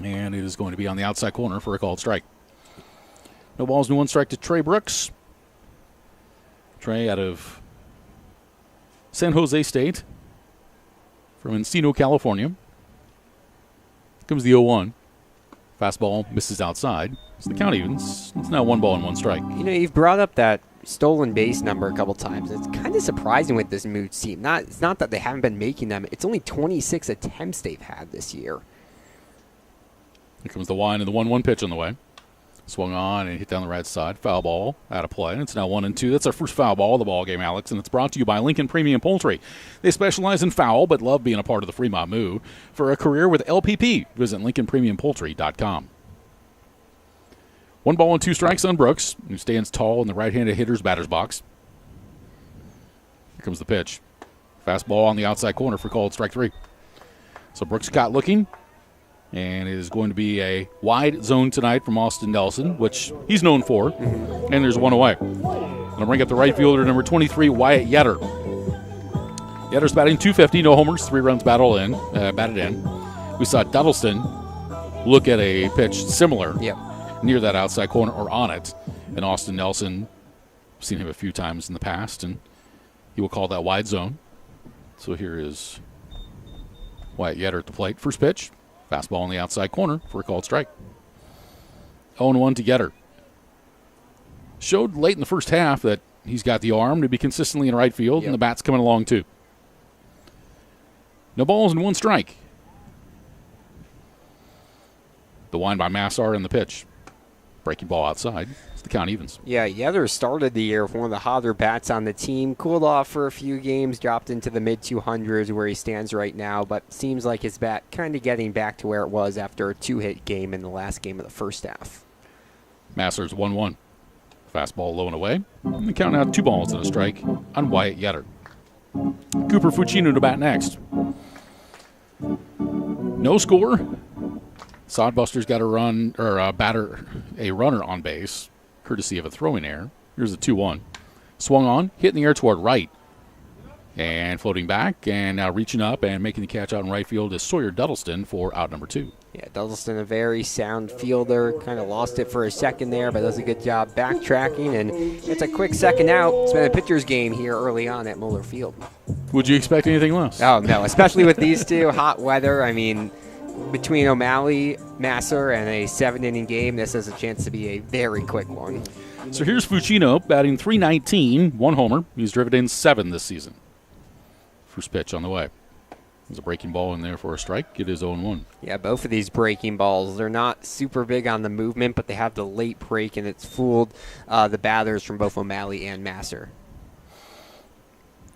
And it is going to be on the outside corner for a called strike. No balls, no one strike to Trey Brooks. Trey out of San Jose State from Encino, California. Comes the 0-1. Fastball misses outside. So the count evens. It's now 1 ball and 1 strike. You know, you've brought up that stolen base number a couple times. It's kind of surprising with this Moo team. It's not that they haven't been making them. It's only 26 attempts they've had this year. Here comes the wind and the 1-1 pitch on the way. Swung on and hit down the right side. Foul ball out of play. It's now 1-2. That's our first foul ball of the ball game, Alex, and it's brought to you by Lincoln Premium Poultry. They specialize in fowl but love being a part of the Fremont Moo. For a career with LPP, visit LincolnPremiumPoultry.com. 1 ball and 2 strikes on Brooks, who stands tall in the right-handed hitter's batter's box. Here comes the pitch. Fastball on the outside corner for called strike 3. So Brooks got looking. And it is going to be a wide zone tonight from Austin Nelson, which he's known for. And there's 1 away. Going to bring up the right fielder, number 23, Wyatt Yetter. Yetter's batting .250, no homers, 3 runs batted in. We saw Duddleston look at a pitch similar near that outside corner or on it. And Austin Nelson, I've seen him a few times in the past, and he will call that wide zone. So here is Wyatt Yetter at the plate. First pitch. Fastball on the outside corner for a called strike. 0-1 to Yetter. Showed late in the first half that he's got the arm to be consistently in right field, and the bat's coming along too. No balls and 1 strike. The wind by Massar and the pitch. Breaking ball outside. It's the count evens. Yeah, Yetter started the year with one of the hotter bats on the team. Cooled off for a few games, dropped into the mid-200s where he stands right now, but seems like his bat kind of getting back to where it was after a 2-hit game in the last game of the first half. Massar's 1-1. Fastball low and away. And the count now 2 balls and a strike on Wyatt Yetter. Cooper Fucino to bat next. No score. Sodbusters got a run or a runner on base, courtesy of a throwing error. Here's the 2-1. Swung on, hit in the air toward right, and floating back, and now reaching up and making the catch out in right field is Sawyer Duddleston for out number 2. Yeah, Duddleston, a very sound fielder, kind of lost it for a second there, but does a good job backtracking, and it's a quick second out. It's been a pitcher's game here early on at Moeller Field. Would you expect anything less? Oh, no, especially with these two, hot weather. I mean, between O'Malley, Massar, and a 7-inning game, this has a chance to be a very quick one. So here's Fucino batting .319, 1 homer. He's driven in 7 this season. First pitch on the way. There's a breaking ball in there for a strike. It is 0-1. Yeah, both of these breaking balls, they're not super big on the movement, but they have the late break, and it's fooled the batters from both O'Malley and Massar.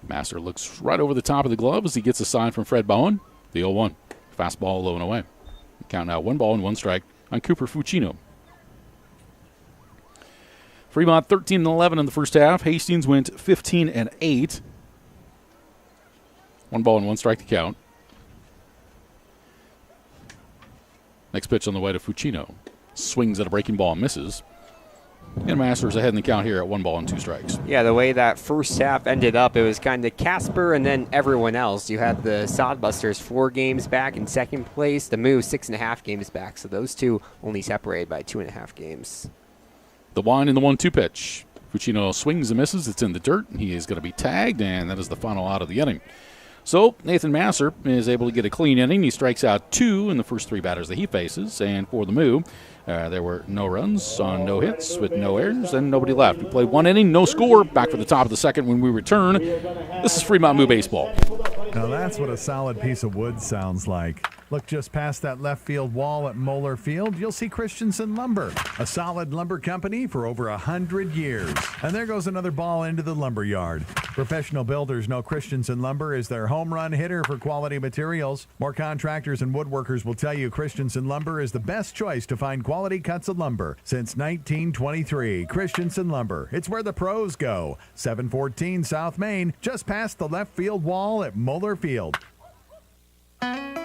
Massar looks right over the top of the glove as he gets a sign from Fred Bowen. The 0-1. Fastball low and away. Count now 1 ball and 1 strike on Cooper Fucino. Fremont 13-11 in the first half. Hastings went 15-8. 1 ball and 1 strike to count. Next pitch on the way to Fucino. Swings at a breaking ball and misses. And Masters ahead in the count here at 1 ball and 2 strikes. Yeah, the way that first half ended up, it was kind of Casper and then everyone else. You had the Sodbusters 4 games back in second place, the Moo 6.5 games back. So those two only separated by 2.5 games. The wind and the 1-2 pitch. Fucino swings and misses. It's in the dirt. He is going to be tagged, and that is the final out of the inning. So Nathan Massar is able to get a clean inning. He strikes out 2 in the first 3 batters that he faces. And for the Moo, there were no runs on no hits with no errors and nobody left. We played 1 inning, no score. Back for the top of the second when we return. This is Fremont Moo Baseball. Now that's what a solid piece of wood sounds like. Look just past that left field wall at Moeller Field, you'll see Christensen Lumber, a solid lumber company for over 100 years. And there goes another ball into the lumber yard. Professional builders know Christensen Lumber is their home run hitter for quality materials. More contractors and woodworkers will tell you Christensen Lumber is the best choice to find quality cuts of lumber. Since 1923, Christensen Lumber. It's where the pros go. 714 South Main, just past the left field wall at Moeller Field.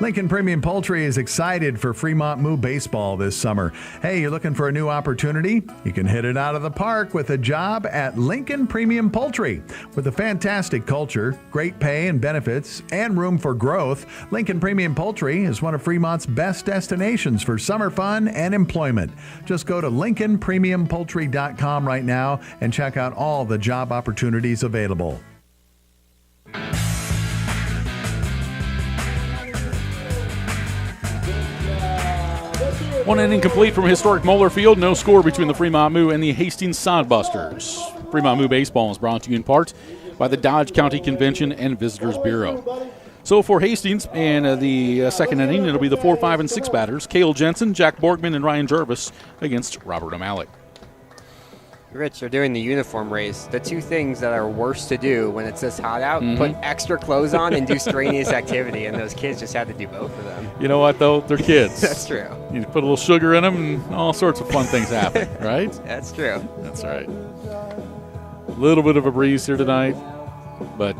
Lincoln Premium Poultry is excited for Fremont Moo baseball this summer. Hey, you're looking for a new opportunity? You can hit it out of the park with a job at Lincoln Premium Poultry. With a fantastic culture, great pay and benefits, and room for growth, Lincoln Premium Poultry is one of Fremont's best destinations for summer fun and employment. Just go to LincolnPremiumPoultry.com right now and check out all the job opportunities available. One inning complete from historic Moeller Field. No score between the Fremont Moo and the Hastings Sodbusters. Fremont Moo baseball is brought to you in part by the Dodge County Convention and Visitors Bureau. So for Hastings in the second inning, it'll be the 4, 5, and 6 batters. Cale Jensen, Jack Borgman, and Ryan Jarvis against Robert O'Malley. Rich, they're doing the uniform race. The two things that are worse to do when it's this hot out, put extra clothes on and do strenuous activity, and those kids just had to do both of them. You know what, though? They're kids. That's true. You put a little sugar in them, and all sorts of fun things happen, right? That's true. That's right. A little bit of a breeze here tonight, but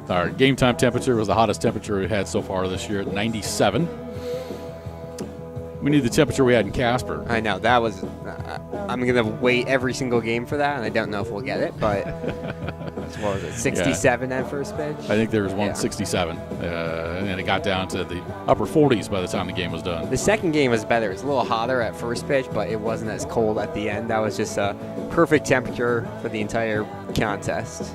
our game time temperature was the hottest temperature we've had so far this year at 97. We need the temperature we had in Casper. I know. That was I'm going to wait every single game for that, and I don't know if we'll get it, but what was it, 67 at first pitch? I think there was 167, and it got down to the upper 40s by the time the game was done. The second game was better. It was a little hotter at first pitch, but it wasn't as cold at the end. That was just a perfect temperature for the entire contest.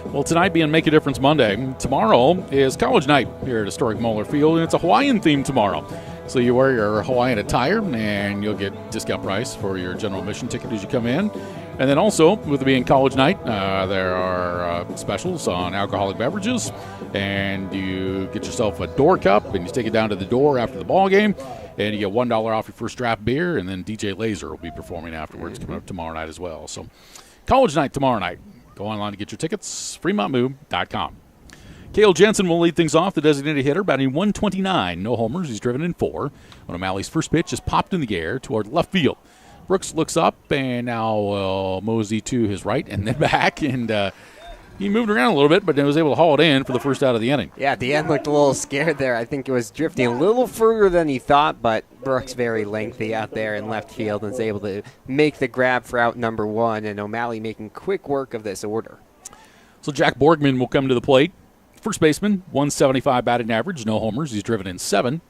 Well, tonight being Make a Difference Monday, tomorrow is college night here at historic Moeller Field, and it's a Hawaiian theme tomorrow. So you wear your Hawaiian attire, and you'll get discount price for your general admission ticket as you come in. And then also, with it being college night, there are specials on alcoholic beverages, and you get yourself a door cup, and you take it down to the door after the ball game, and you get $1 off your first draft beer, and then DJ Laser will be performing afterwards, coming up tomorrow night as well. So college night tomorrow night. Go online to get your tickets, FremontMoo.com. Cale Jensen will lead things off, the designated hitter, batting 129. No homers. He's driven in 4. When O'Malley's first pitch is popped in the air toward left field. Brooks looks up and now mosey to his right and then back. And he moved around a little bit, but then was able to haul it in for the first out of the inning. Yeah, at the end looked a little scared there. I think it was drifting a little further than he thought, but Brooks very lengthy out there in left field and is able to make the grab for out number 1, and O'Malley making quick work of this order. So Jack Borgman will come to the plate. First baseman, 175 batting average, no homers. He's driven in 7.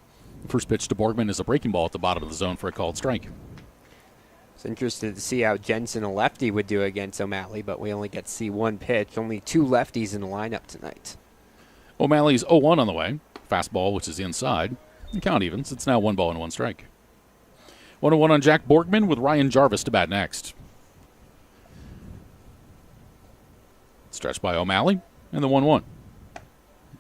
The first pitch to Borgman is a breaking ball at the bottom of the zone for a called strike. It's interesting to see how Jensen, a lefty, would do against O'Malley, but we only get to see one pitch. Only 2 lefties in the lineup tonight. O'Malley's 0-1 on the way. Fastball, which is inside. And count evens. It's now 1 ball and 1 strike. 1-1 on Jack Borgman with Ryan Jarvis to bat next. Stretched by O'Malley and the 1-1.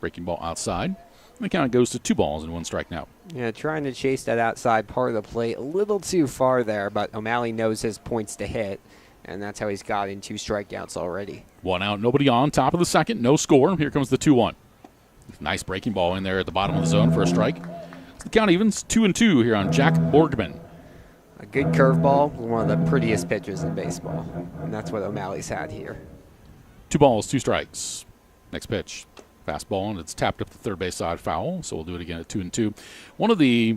Breaking ball outside. The count goes to 2 balls and 1 strike now. Yeah, trying to chase that outside part of the plate a little too far there, but O'Malley knows his points to hit, and that's how he's got in 2 strikeouts already. 1 out, nobody on. Top of the second, no score. Here comes the 2-1. Nice breaking ball in there at the bottom of the zone for a strike. So the count evens 2-2 here on Jack Borgman. A good curveball, one of the prettiest pitches in baseball, and that's what O'Malley's had here. 2 balls, 2 strikes. Next pitch. Fastball, and it's tapped up the third base side foul, so we'll do it again at 2-2. One of the,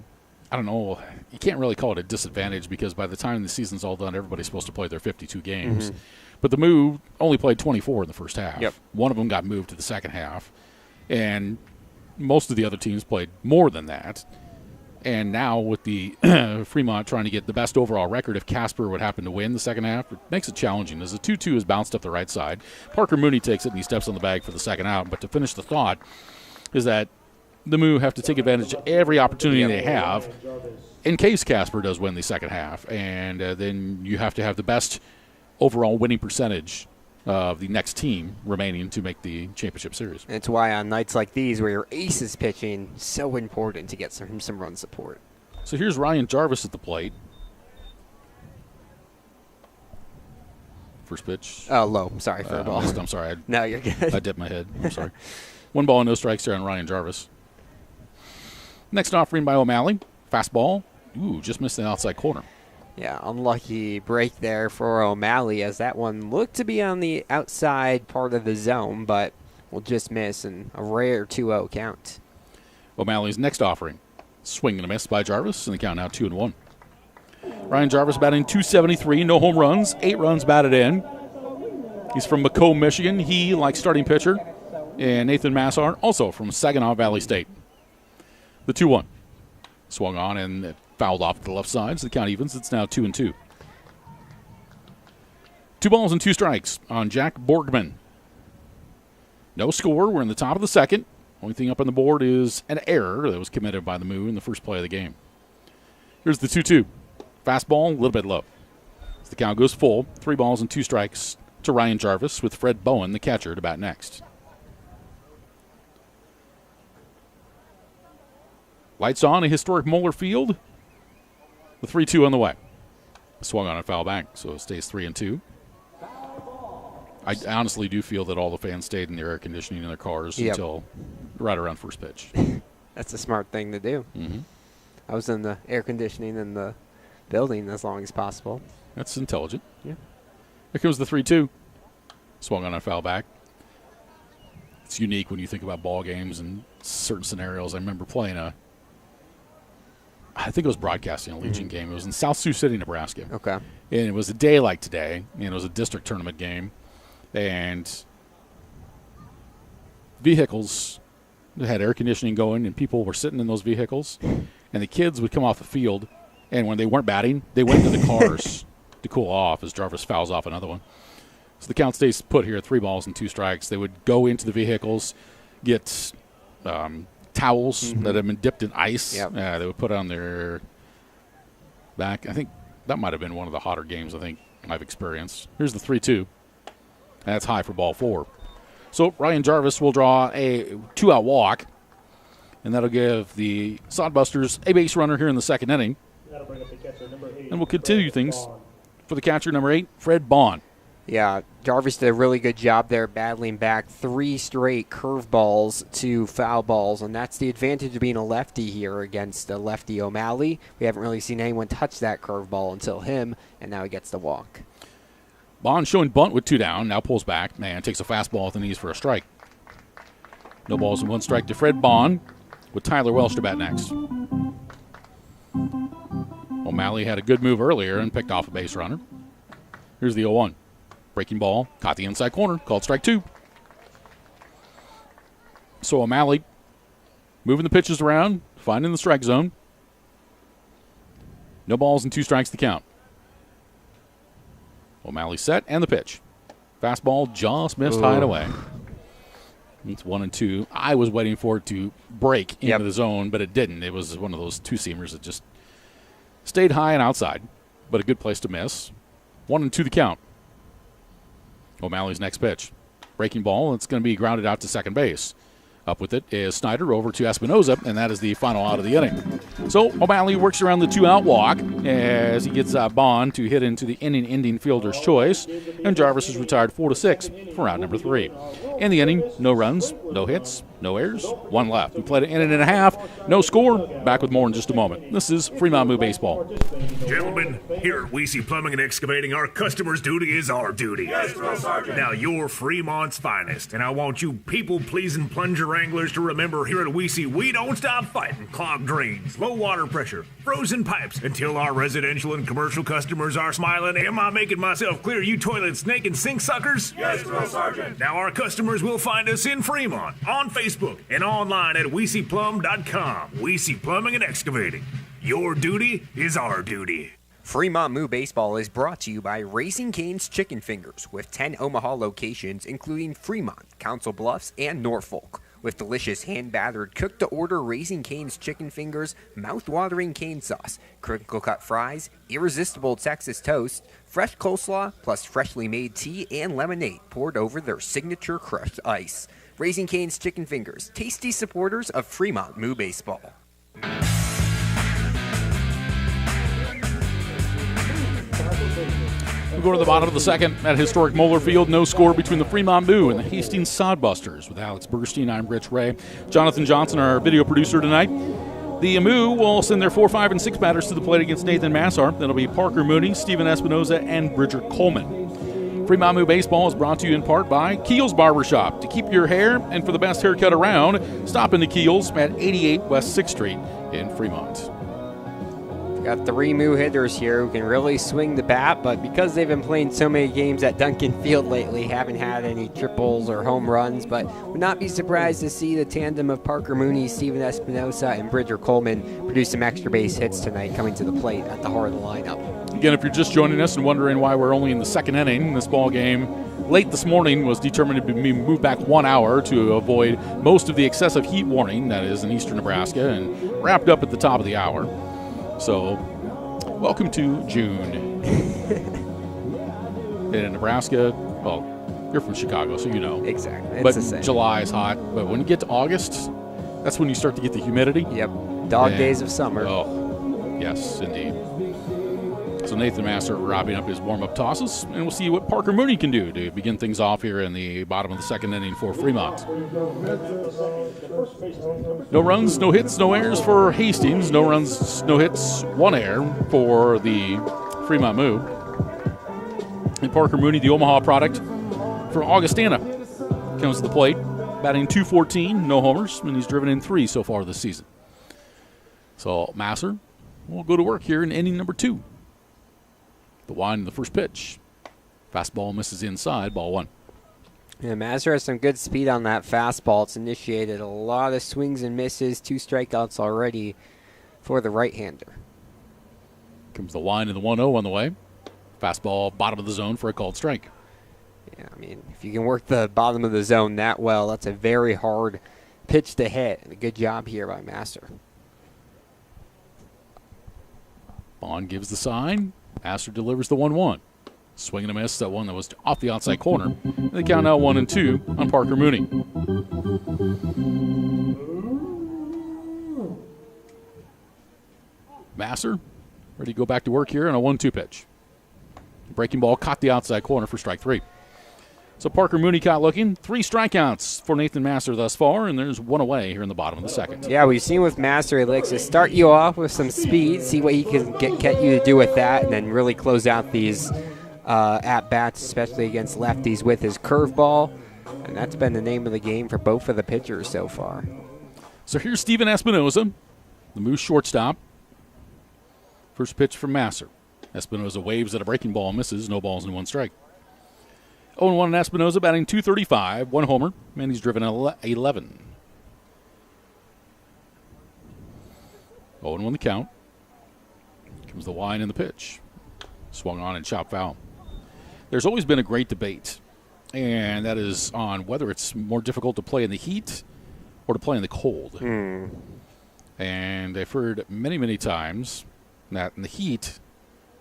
I don't know, you can't really call it a disadvantage because by the time the season's all done, everybody's supposed to play their 52 games. But the Moo only played 24 in the first half. Yep. One of them got moved to the second half, and most of the other teams played more than that. And now with the Fremont trying to get the best overall record, if Casper would happen to win the second half, it makes it challenging as the 2-2 is bounced up the right side. Parker Mooney takes it and he steps on the bag for the second out. But to finish the thought is that the Moo have to take advantage of every opportunity they have in case Casper does win the second half. And then you have to have the best overall winning percentage of the next team remaining to make the championship series. And it's why on nights like these where your ace is pitching, so important to get some run support. So here's Ryan Jarvis at the plate. First pitch. Oh, low. I'm sorry for the ball. I'm sorry. No, you're good. I dipped my head. I'm sorry. 1 ball and no strikes there on Ryan Jarvis. Next offering by O'Malley. Fastball. Ooh, just missed the outside corner. Yeah, unlucky break there for O'Malley as that one looked to be on the outside part of the zone, but will just miss and a rare 2-0 count. O'Malley's next offering. Swing and a miss by Jarvis, and the count now 2-1. Ryan Jarvis batting .273, no home runs, 8 runs batted in. He's from Macomb, Michigan. He, like starting pitcher, and Nathan Massard, also from Saginaw Valley State. The 2-1. Swung on and fouled off to the left side, so the count evens. It's now 2-2. 2 balls and 2 strikes on Jack Borgman. No score. We're in the top of the second. Only thing up on the board is an error that was committed by the Moo in the first play of the game. Here's the 2-2. Fastball, a little bit low. As the count goes full, 3 balls and 2 strikes to Ryan Jarvis with Fred Bowen, the catcher, to bat next. Lights on a historic Moeller Field. The 3-2 on the way. Swung on and foul back, so it stays 3-2. I honestly do feel that all the fans stayed in their air conditioning in their cars until right around first pitch. That's a smart thing to do. Mm-hmm. I was in the air conditioning in the building as long as possible. That's intelligent. Yeah. Here comes the 3-2. Swung on and foul back. It's unique when you think about ball games and certain scenarios. I remember playing I think it was broadcasting a Legion game. It was in South Sioux City, Nebraska. Okay. And it was a day like today, and it was a district tournament game. And vehicles had air conditioning going, and people were sitting in those vehicles. And the kids would come off the field, and when they weren't batting, they went to the cars to cool off as Jarvis fouls off another one. So the count stays put here at 3 balls and 2 strikes. They would go into the vehicles, get towels that have been dipped in ice. Yep. They would put on their back. I think that might have been one of the hotter games I've experienced. Here's the 3-2. That's high for ball 4. So Ryan Jarvis will draw a 2-out walk, and that'll give the Sodbusters a base runner here in the second inning. And we'll continue things for the catcher, number 8, Fred Bond. Yeah, Jarvis did a really good job there battling back 3 straight curveballs to foul balls, and that's the advantage of being a lefty here against a lefty O'Malley. We haven't really seen anyone touch that curveball until him, and now he gets the walk. Bond showing bunt with 2 down, now pulls back, and takes a fastball at the knees for a strike. No balls and 1 strike to Fred Bond with Tyler Welsh to bat next. O'Malley had a good move earlier and picked off a base runner. Here's the 0-1. Breaking ball, caught the inside corner, called strike 2. So O'Malley moving the pitches around, finding the strike zone. No balls and 2 strikes to count. O'Malley set and the pitch. Fastball just missed high and away. It's 1-2. I was waiting for it to break into the zone, but it didn't. It was one of those 2-seamers that just stayed high and outside, but a good place to miss. 1-2 the count. O'Malley's next pitch. Breaking ball, and it's going to be grounded out to second base. Up with it is Snyder over to Espinoza, and that is the final out of the inning. So O'Malley works around the 2-out walk as he gets Bond to hit into the inning-ending fielder's choice, and Jarvis is retired 4-6 for round number 3. In the inning, no runs, no hits, no errors, 1 left. We played an inning and a half, no score. Back with more in just a moment. This is Fremont Moo Baseball. Gentlemen, here at Weesey Plumbing and Excavating, our customer's duty is our duty. Yes, Drill Sergeant. Now, you're Fremont's finest, and I want you people-pleasing plunger anglers to remember here at Weesey, we don't stop fighting clogged drains, low water pressure, frozen pipes, until our residential and commercial customers are smiling. Am I making myself clear, you toilet snake and sink suckers? Yes, Drill Sergeant. Now, our customers will find us in Fremont, on Facebook, and online at WeeseyPlum.com. Weesey Plumbing and Excavating. Your duty is our duty. Fremont Moo Baseball is brought to you by Raising Cane's Chicken Fingers, with 10 Omaha locations, including Fremont, Council Bluffs, and Norfolk. With delicious hand-battered, cooked-to-order Raising Cane's Chicken Fingers, mouth-watering cane sauce, crinkle-cut fries, irresistible Texas toast, fresh coleslaw, plus freshly made tea and lemonade poured over their signature crushed ice. Raising Cane's Chicken Fingers, tasty supporters of Fremont Moo Baseball. We go to the bottom of the second at historic Moeller Field. No score between the Fremont Moo and the Hastings Sodbusters. With Alex Burstein, I'm Rich Ray. Jonathan Johnson, our video producer tonight. The Moo will send their 4, 5, and 6 batters to the plate against Nathan Massar. That'll be Parker Mooney, Steven Espinoza, and Bridger Coleman. Fremont Moo Baseball is brought to you in part by Keel's Barbershop. To keep your hair and for the best haircut around, stop into Keel's at 88 West 6th Street in Fremont. Got 3 Moo hitters here who can really swing the bat, but because they've been playing so many games at Duncan Field lately, haven't had any triples or home runs, but would not be surprised to see the tandem of Parker Mooney, Steven Espinoza, and Bridger Coleman produce some extra base hits tonight coming to the plate at the heart of the lineup. Again, if you're just joining us and wondering why we're only in the second inning, this ball game late this morning was determined to be moved back 1 hour to avoid most of the excessive heat warning that is in eastern Nebraska and wrapped up at the top of the hour. So, welcome to June. In Nebraska, well, you're from Chicago, so you know. Exactly. It's but the same. July is hot. But when you get to August, that's when you start to get the humidity. Yep. Dog days of summer. Oh, yes, indeed. So Nathan Massar wrapping up his warm-up tosses, and we'll see what Parker Mooney can do to begin things off here in the bottom of the second inning for Fremont. No runs, no hits, no errors for Hastings. No runs, no hits, 1 error for the Fremont Moo. And Parker Mooney, the Omaha product from Augustana, comes to the plate, batting .214, no homers, and he's driven in 3 so far this season. So Massar will go to work here in inning number 2. The wind in the first pitch. Fastball misses inside, ball 1. Yeah, Massar has some good speed on that fastball. It's initiated a lot of swings and misses, 2 strikeouts already for the right-hander. Comes the wind in the 1-0 on the way. Fastball bottom of the zone for a called strike. Yeah, I mean, if you can work the bottom of the zone that well, that's a very hard pitch to hit. And a good job here by Massar. Bond gives the sign. Massar delivers the 1-1. Swing and a miss, that one that was off the outside corner. And they count out 1-2 on Parker Mooney. Massar ready to go back to work here on a 1-2 pitch. Breaking ball caught the outside corner for strike 3. So Parker Mooney caught looking. 3 strikeouts for Nathan Massar thus far, and there's 1 away here in the bottom of the second. Yeah, we've seen with Massar, he likes to start you off with some speed, see what he can get you to do with that, and then really close out these at-bats, especially against lefties with his curveball. And that's been the name of the game for both of the pitchers so far. So here's Steven Espinoza, the Moose shortstop. First pitch from Massar. Espinoza waves at a breaking ball, misses, no balls and 1 strike. 0-1 Espinoza, batting .235, 1 homer, and he's driven 11. 0-1 the count. Comes the wind in the pitch. Swung on and chopped foul. There's always been a great debate, and that is on whether it's more difficult to play in the heat or to play in the cold. And I've heard many, many times that in the heat,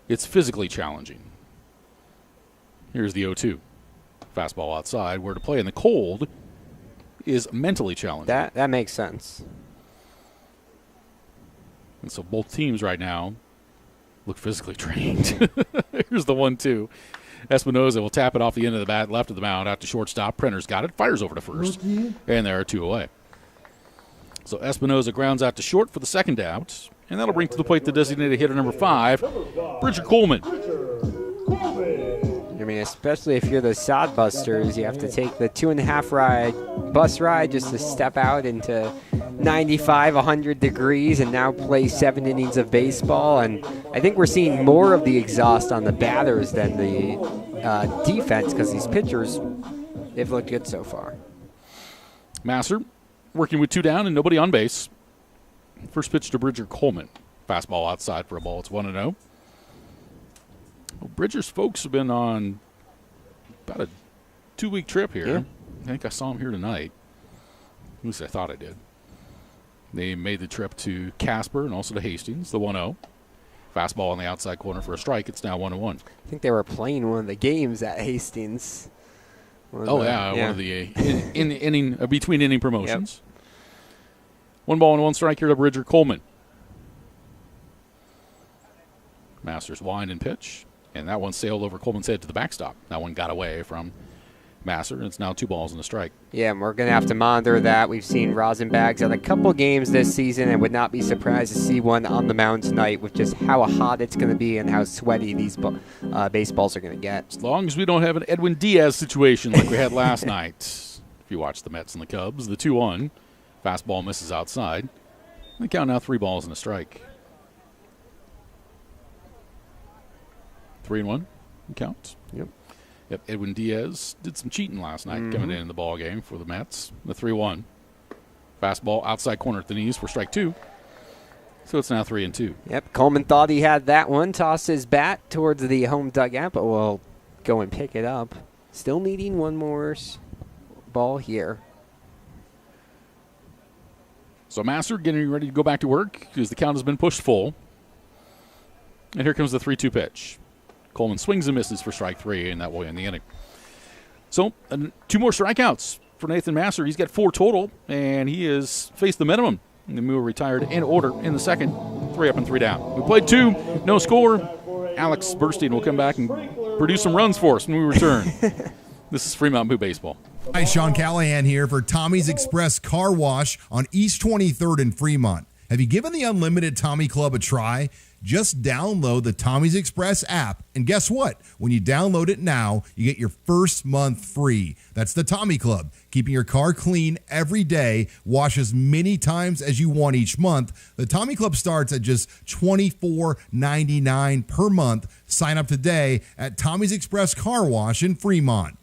it's physically challenging. Here's the 0-2. Fastball outside, where to play in the cold is mentally challenging. That makes sense. And so both teams right now look physically trained. Here's the 1-2. Espinoza will tap it off the end of the bat, left of the mound, out to shortstop. Prenter's got it, fires over to first, and there are 2 away. So Espinoza grounds out to short for the second out, and that'll bring to the plate the designated hitter number 5, Bridger Coleman. I mean, especially if you're the Sodbusters, you have to take the 2.5 bus ride just to step out into 95, 100 degrees and now play 7 innings of baseball. And I think we're seeing more of the exhaust on the batters than the defense because these pitchers, they've looked good so far. Massar working with 2 down and nobody on base. First pitch to Bridger Coleman. Fastball outside for a ball. It's 1-0. Well, Bridger's folks have been on about a 2-week trip here. Yeah. I think I saw him here tonight. At least I thought I did. They made the trip to Casper and also to Hastings, the 1-0. Fastball on the outside corner for a strike. It's now 1-1. I think they were playing one of the games at Hastings. One of the inning between inning promotions. Yep. 1 ball and 1 strike here to Bridger Coleman. Masters wind and pitch. And that one sailed over Coleman's head to the backstop. That one got away from Masser, and it's now 2 balls and a strike. Yeah, and we're going to have to monitor that. We've seen Rosenbags on a couple games this season and would not be surprised to see one on the mound tonight with just how hot it's going to be and how sweaty these baseballs are going to get. As long as we don't have an Edwin Diaz situation like we had last night. If you watch the Mets and the Cubs, the 2-1. Fastball misses outside. The count now 3 balls and a strike. 3-1 count. Yep. Yep, Edwin Diaz did some cheating last night coming in the ball game for the Mets. The 3-1. Fastball outside corner at the knees for strike 2. So it's now 3-2. Yep, Coleman thought he had that one. Tossed his bat towards the home dugout, but will go and pick it up. Still needing one more ball here. So Masser getting ready to go back to work because the count has been pushed full. And here comes the 3-2 pitch. Coleman swings and misses for strike 3, and that will end the inning. So 2 more strikeouts for Nathan Masser. He's got 4 total, and he has faced the minimum. And the Moo retired in order in the second. 3 up and 3 down. We played 2, no score. Alex Burstein will come back and produce some runs for us when we return. This is Fremont Moo Baseball. Hi, Sean Callahan here for Tommy's Express Car Wash on East 23rd in Fremont. Have you given the Unlimited Tommy Club a try? Just download the Tommy's Express app, and guess what? When you download it now, you get your first month free. That's the Tommy Club, keeping your car clean every day. Wash as many times as you want each month. The Tommy Club starts at just $24.99 per month. Sign up today at Tommy's Express Car Wash in Fremont.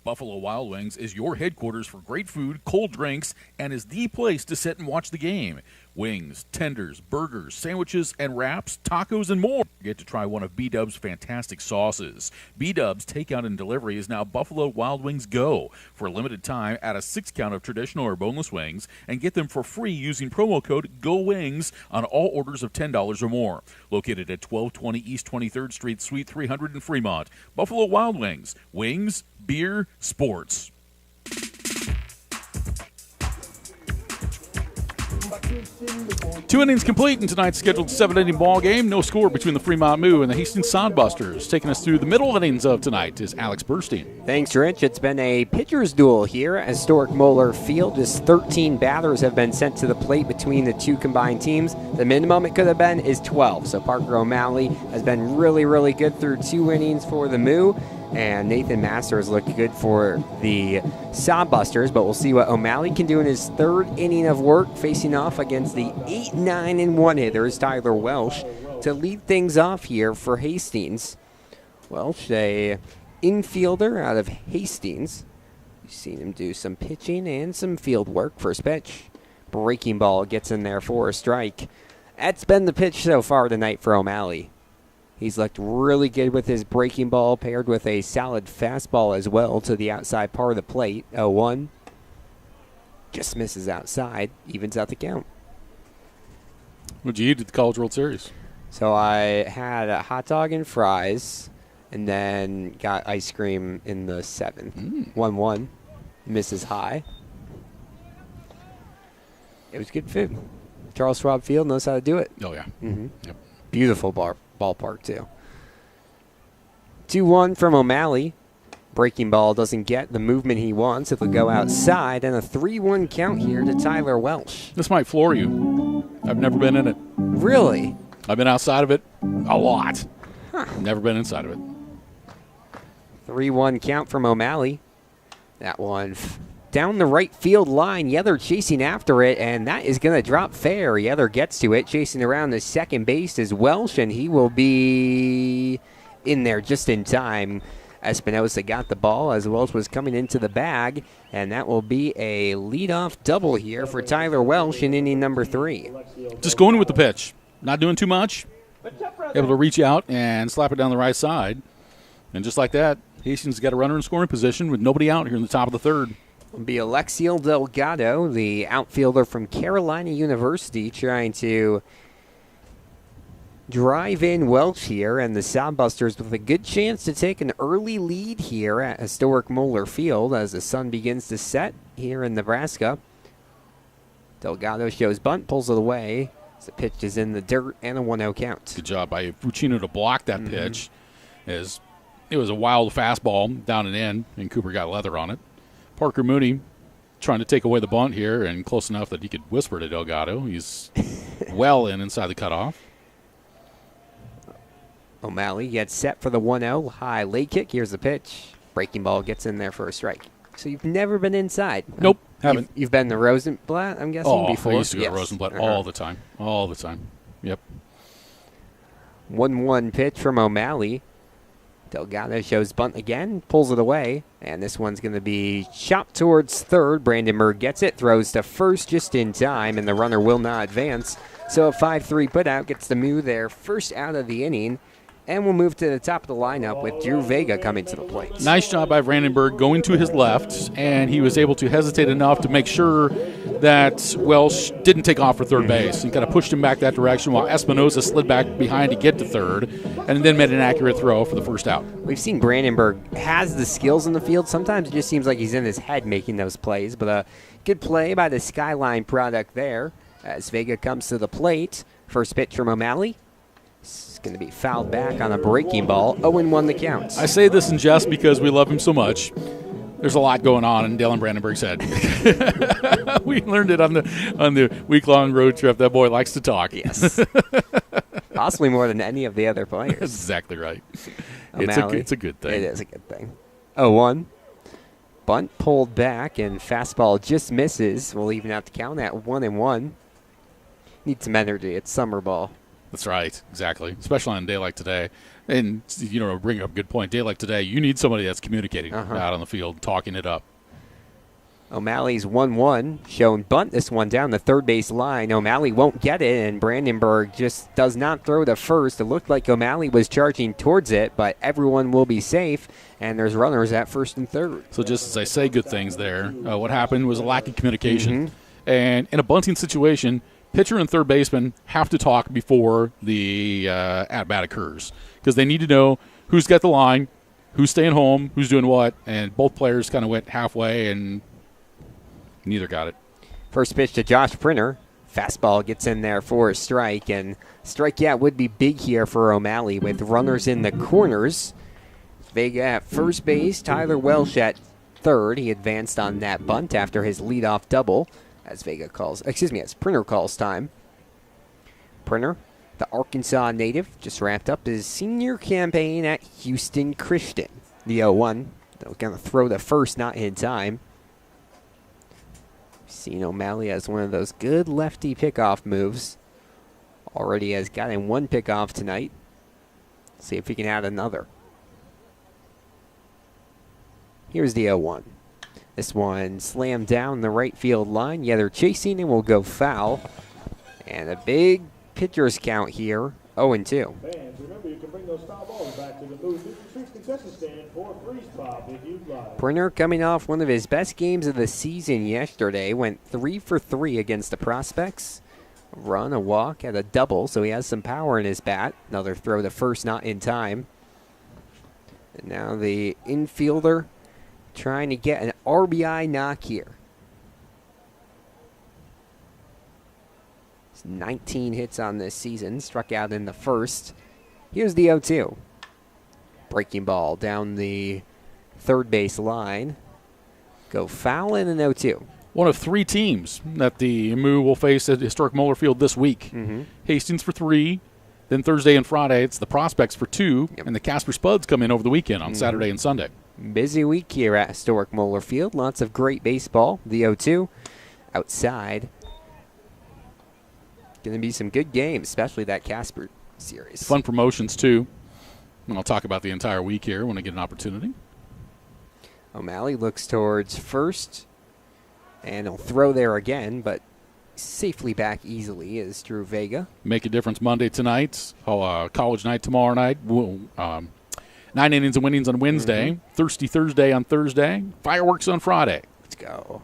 Buffalo Wild Wings is your headquarters for great food, cold drinks, and is the place to sit and watch the game. Wings, tenders, burgers, sandwiches, and wraps, tacos, and more. Get to try one of B-Dub's fantastic sauces. B-Dub's takeout and delivery is now Buffalo Wild Wings Go. For a limited time, add a 6 count of traditional or boneless wings and get them for free using promo code GOWINGS on all orders of $10 or more. Located at 1220 East 23rd Street, Suite 300 in Fremont. Buffalo Wild Wings. Wings, beer, sports. 2 innings complete in tonight's scheduled 7-inning ball game. No score between the Fremont Moo and the Hastings Sodbusters. Taking us through the middle innings of tonight is Alex Burstein. Thanks, Rich. It's been a pitcher's duel here at Historic Moeller Field. Just 13 batters have been sent to the plate between the 2 combined teams. The minimum it could have been is 12. So Parker O'Malley has been really, really good through 2 innings for the Moo. And Nathan Masser has looked good for the Sodbusters, but we'll see what O'Malley can do in his 3rd inning of work, facing off against the 8-9-1 hitters, Tyler Welsh, to lead things off here for Hastings. Welsh, a infielder out of Hastings. You've seen him do some pitching and some field work. First pitch, breaking ball gets in there for a strike. That's been the pitch so far tonight for O'Malley. He's looked really good with his breaking ball paired with a solid fastball as well to the outside part of the plate. 0-1. Just misses outside. Evens out the count. What'd you eat at the College World Series? So I had a hot dog and fries and then got ice cream in the 7th. 1-1. Misses high. It was good food. Charles Schwab Field knows how to do it. Oh, yeah. Mm-hmm. Yep. Beautiful ballpark, too. 2-1 from O'Malley. Breaking ball doesn't get the movement he wants. It'll go outside, and a 3-1 count here to Tyler Welsh. This might floor you. I've never been in it. Really? I've been outside of it a lot. Never been inside of it. 3-1 count from O'Malley. That one down the right field line. Yether chasing after it, and that is going to drop fair. Yether gets to it, chasing around the second base is Welsh, and he will be in there just in time. Espinosa got the ball as Welsh was coming into the bag, and that will be a leadoff double here for Tyler Welsh in inning number 3. Just going with the pitch. Not doing too much. Able to reach out and slap it down the right side. And just like that, Hastings got a runner in scoring position with nobody out here in the top of the 3rd. It'll be Alexiel Delgado, the outfielder from Carolina University, trying to drive in Welch here, and the Sodbusters with a good chance to take an early lead here at historic Moeller Field as the sun begins to set here in Nebraska. Delgado shows bunt, pulls it away. The pitch is in the dirt and a 1-0 count. Good job by Fucino to block that pitch. as it was a wild fastball down and in, and Cooper got leather on it. Parker Mooney trying to take away the bunt here, and close enough that he could whisper to Delgado. He's well inside the cutoff. O'Malley gets set for the 1-0 high late kick. Here's the pitch. Breaking ball gets in there for a strike. So you've never been inside? Nope, haven't. You've been to Rosenblatt, I'm guessing, before? I used to go Yes. to Rosenblatt all the time. All the time. Yep. 1-1 pitch from O'Malley. Delgado shows bunt again, pulls it away, and this one's going to be chopped towards third. Brandenburg gets it, throws to first just in time, and the runner will not advance. So a 5-3 putout gets the Moo their first out of the inning, and we'll move to the top of the lineup with Drew Vega coming to the plate. Nice job by Brandenburg going to his left, and he was able to hesitate enough to make sure that Welsh didn't take off for third base. He kind of pushed him back that direction while Espinoza slid back behind to get to third, and then made an accurate throw for the first out. We've seen Brandenburg has the skills in the field. Sometimes it just seems like he's in his head making those plays, but a good play by the Skyline product there as Vega comes to the plate. First pitch from O'Malley. It's going to be fouled back on a breaking ball. 0-1 the count. I say this in jest because we love him so much. There's a lot going on in Dalen Brandenburg's head. We learned it on the week-long road trip. That boy likes to talk. Yes. Possibly more than any of the other players. That's exactly right. O'Malley, It's a good thing. It is a good thing. 0-1. Bunt pulled back, and fastball just misses. We'll even have to count at 1-1. Need some energy. It's summer ball. That's right, exactly. Especially on a day like today. And, bring up a good point. Day like today, you need somebody that's communicating out on the field, talking it up. O'Malley's 1-1, showing bunt this one down the third base line. O'Malley won't get it, and Brandenburg just does not throw to first. It looked like O'Malley was charging towards it, but everyone will be safe, and there's runners at first and third. So just as I say good things there, what happened was a lack of communication. And in a bunting situation, pitcher and third baseman have to talk before the at-bat occurs because they need to know who's got the line, who's staying home, who's doing what, and both players kind of went halfway, and neither got it. First pitch to Josh Printer. Fastball gets in there for a strike, and strikeout would be big here for O'Malley with runners in the corners. Vega at first base, Tyler Welsh at third. He advanced on that bunt after his leadoff double. As Printer calls time. Printer, the Arkansas native, just wrapped up his senior campaign at Houston Christian. The 0-1. They're going to throw the first, not in time. Seen O'Malley as one of those good lefty pickoff moves. Already has gotten one pickoff tonight. See if he can add another. Here's the 0-1. This one slammed down the right field line. Yeah, they're chasing and will go foul. And a big pitcher's count here, 0-2. Fans, remember you can bring those foul balls back to the booth. Streets concession stand for a freeze pop if you'd like. Printer coming off one of his best games of the season yesterday. Went 3 for 3 against the Prospects. A run, a walk, and a double, so he has some power in his bat. Another throw to first, not in time. And now the infielder trying to get an RBI knock here. It's 19 hits on this season, struck out in the first. Here's the 0-2. Breaking ball down the third base line. Go foul in an 0-2. One of 3 teams that the Moo will face at Historic Moeller Field this week. Hastings for 3. Then Thursday and Friday, it's the Prospects for 2. And the Casper Spuds come in over the weekend on Saturday and Sunday. Busy week here at Historic Moeller Field. Lots of great baseball. The 0-2 outside. Going to be some good games, especially that Casper series. Fun promotions, too. And I'll talk about the entire week here when I get an opportunity. O'Malley looks towards first, and he'll throw there again, but safely back easily is Drew Vega. Make a difference Monday tonight. College night tomorrow night. 9 innings and winnings on Wednesday. Thirsty Thursday on Thursday. Fireworks on Friday. Let's go.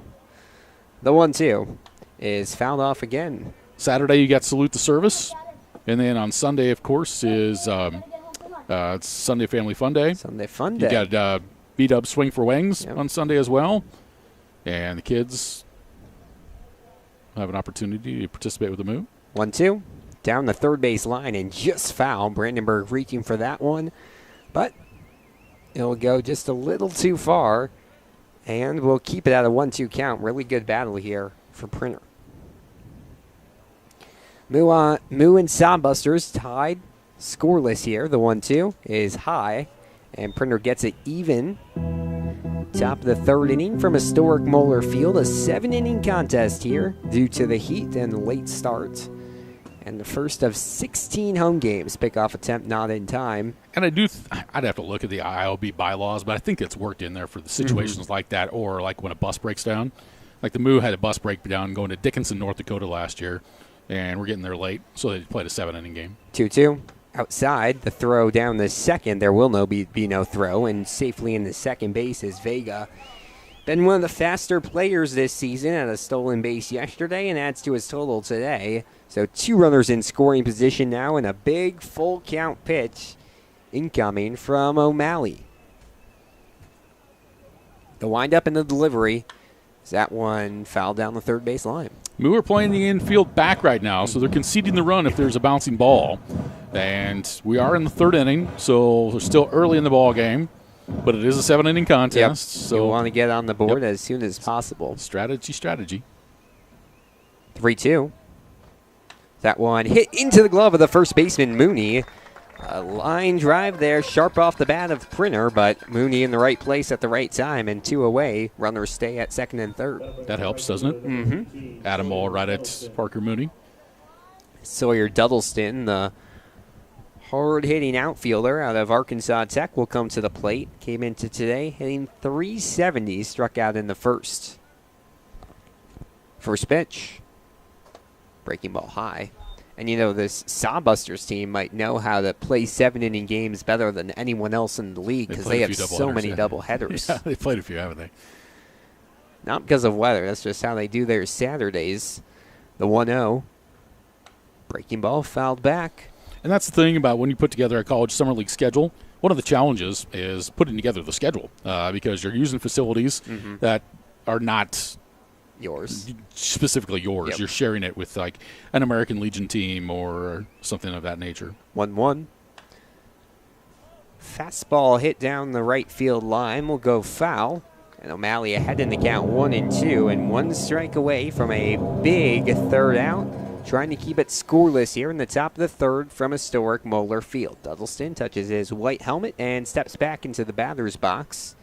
The 1-2 is fouled off again. Saturday you got Salute the Service. And then on Sunday, of course, is it's Sunday Family Fun Day. Sunday Fun Day. You got B-Dub Swing for Wings on Sunday as well. And the kids have an opportunity to participate with the Moo. 1-2. Down the third base line and just foul. Brandenburg reaching for that one. But it'll go just a little too far, and we'll keep it at a 1-2 count. Really good battle here for Printer. Moo and Sodbusters tied scoreless here. The 1-2 is high, and Printer gets it even. Top of the third inning from historic Moeller Field. A 7-inning contest here due to the heat and late start. And the first of 16 home games. Pickoff attempt not in time. And I'd have to look at the ILB bylaws, but I think it's worked in there for the situations like that, or like when a bus breaks down. Like the Moo had a bus breakdown going to Dickinson, North Dakota last year, and we're getting there late, so they played a 7-inning game. 2-2. Outside, the throw down the second. There will be no throw, and safely in the second base is Vega. Been one of the faster players this season at a stolen base yesterday and adds to his total today. So 2 runners in scoring position now, and a big full count pitch incoming from O'Malley. The windup and the delivery. That one fouled down the third base line. Moo are playing the infield back right now, so they're conceding the run if there's a bouncing ball. And we are in the third inning, so we're still early in the ball game. But it is a 7-inning contest. Yep. So you want to get on the board as soon as possible. Strategy. 3-2. That one hit into the glove of the first baseman, Mooney. A line drive there, sharp off the bat of Printer, but Mooney in the right place at the right time, and 2 away. Runners stay at second and third. That helps, doesn't it? Mm-hmm. Adam ball right at Parker Mooney. Sawyer Duddleston, the hard-hitting outfielder out of Arkansas Tech, will come to the plate. Came into today hitting .370, struck out in the first. First pitch. Breaking ball high. And, this Sodbusters team might know how to play 7-inning games better than anyone else in the league because they have so many doubleheaders. Yeah, they played a few, haven't they? Not because of weather. That's just how they do their Saturdays. The 1-0. Breaking ball fouled back. And that's the thing about when you put together a college summer league schedule. One of the challenges is putting together the schedule because you're using facilities that are not yours, specifically yours. Yep. You're sharing it with like an American Legion team or something of that nature. 1-1. Fastball hit down the right field line will go foul. And O'Malley ahead in the count 1-2, and 1 strike away from a big third out. Trying to keep it scoreless here in the top of the third from historic Moeller Field. Duddleston touches his white helmet and steps back into the batter's box.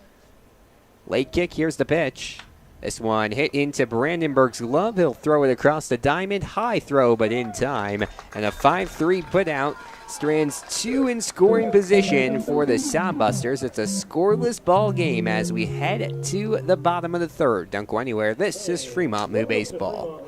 Late kick, here's the pitch. This one hit into Brandenburg's glove. He'll throw it across the diamond. High throw, but in time. And a 5-3 put out. Strands 2 in scoring position for the Sodbusters. It's a scoreless ball game as we head to the bottom of the third. Don't go anywhere. This is Fremont Moo Baseball.